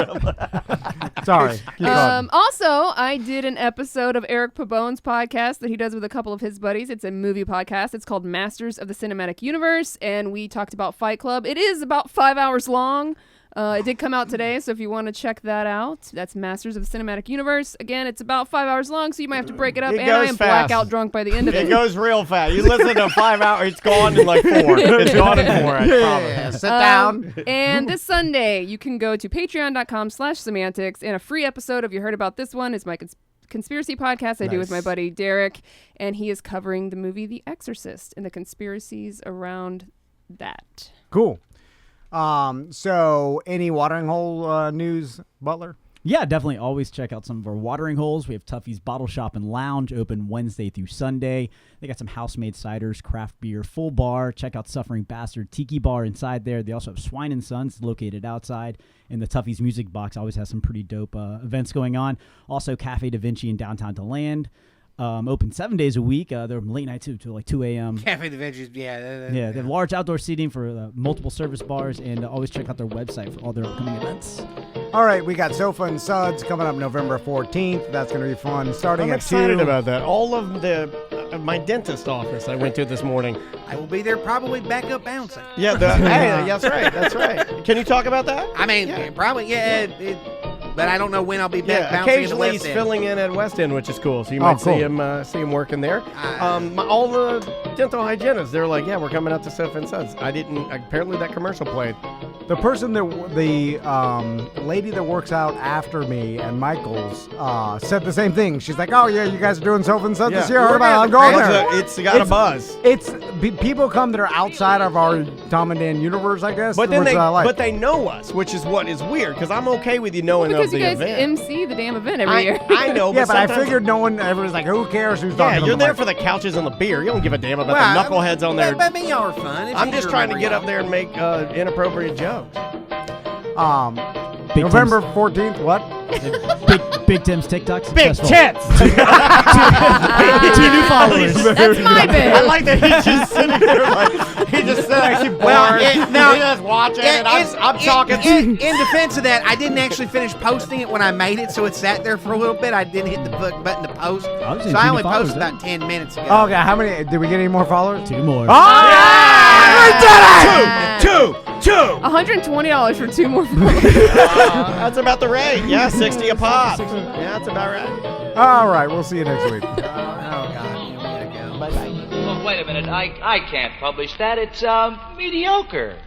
Sorry. Keep going. Also, I did an episode of Eric Pabone's podcast that he does with a couple of his buddies. It's a movie podcast. It's called Masters of the Cinematic Universe, and we talked about Fight Club. It is about 5 hours long. It did come out today, so if you want to check that out, that's Masters of the Cinematic Universe. Again, it's about 5 hours long, so you might have to break it up. It And I goes am fast. blackout drunk by the end of it. It goes real fast. You listen to 5 hours, it's gone in like 4. It's gone in 4, I promise. Sit down. And this Sunday, you can go to patreon.com/semantics, and a free episode of You Heard About This One is my conspiracy podcast I do with my buddy Derek, and he is covering the movie The Exorcist and the conspiracies around that. Cool. So any watering hole news, Butler? Yeah, definitely always check out some of our watering holes. We have Tuffy's Bottle Shop and Lounge open Wednesday through Sunday. They got some house-made ciders, craft beer, full bar. Check out Suffering Bastard Tiki Bar inside there. They also have Swine and Sons located outside. And the Tuffy's Music Box always has some pretty dope events going on. Also, Cafe Da Vinci in downtown DeLand. Open 7 days a week. They're late night too, till like 2 a.m. Cafe Da Vinci's, Yeah, they have large outdoor seating for multiple service bars, and always check out their website for all their upcoming events. All right, we got Sofa and Suds coming up November 14th. That's going to be fun. Starting I'm at excited 2. about that. All of the my dentist office I went to this morning. I will be there probably back up bouncing. Yeah, hey, that's right. That's right. Can you talk about that? I mean, probably, but I don't know when I'll be back bouncing in the occasionally West he's End. filling in at West End, which is cool. So you might see him working there. All the dental hygienists, they're like, yeah, we're coming out to Sofa and Sons. Apparently that commercial played. The person the lady that works out after me and Michael's said the same thing. She's like, oh yeah, you guys are doing Sofa and Sons this year. I'm going there. It's got a buzz. People come that are outside of our Tom and Dan universe, I guess. But then which I like. but they know us, which is what is weird, because I'm okay with you knowing Because of the you guys event. MC the damn event every year. I know, yeah, but I sometimes- figured no one. Everyone's like, who cares who's talking? Yeah, to you're them? there Like, for the couches and the beer. You don't give a damn about the knuckleheads on there. But y'all are fun. It's I'm easy just trying to remember get y'all. up there and make inappropriate jokes. Big November 14th. What? Big Tim's TikTok Big successful. tits. 2 new followers. That's my bit. I like that he's just sitting there like he just sitting actually bored. He's just watching and I'm talking. In defense of that, I didn't actually finish posting it when I made it, so it sat there for a little bit. I didn't hit the button to post, was so in I 2 only new followers, posted about 10 minutes ago. Oh, okay. How many? Did we get any more followers? 2 more. Two. $120 for 2 more followers. That's about the rate. Yeah, 60 a pop. Yeah, that's about right. All right. We'll see you next week. Oh God, we gotta go. Bye bye. wait a minute. I can't publish that. It's mediocre.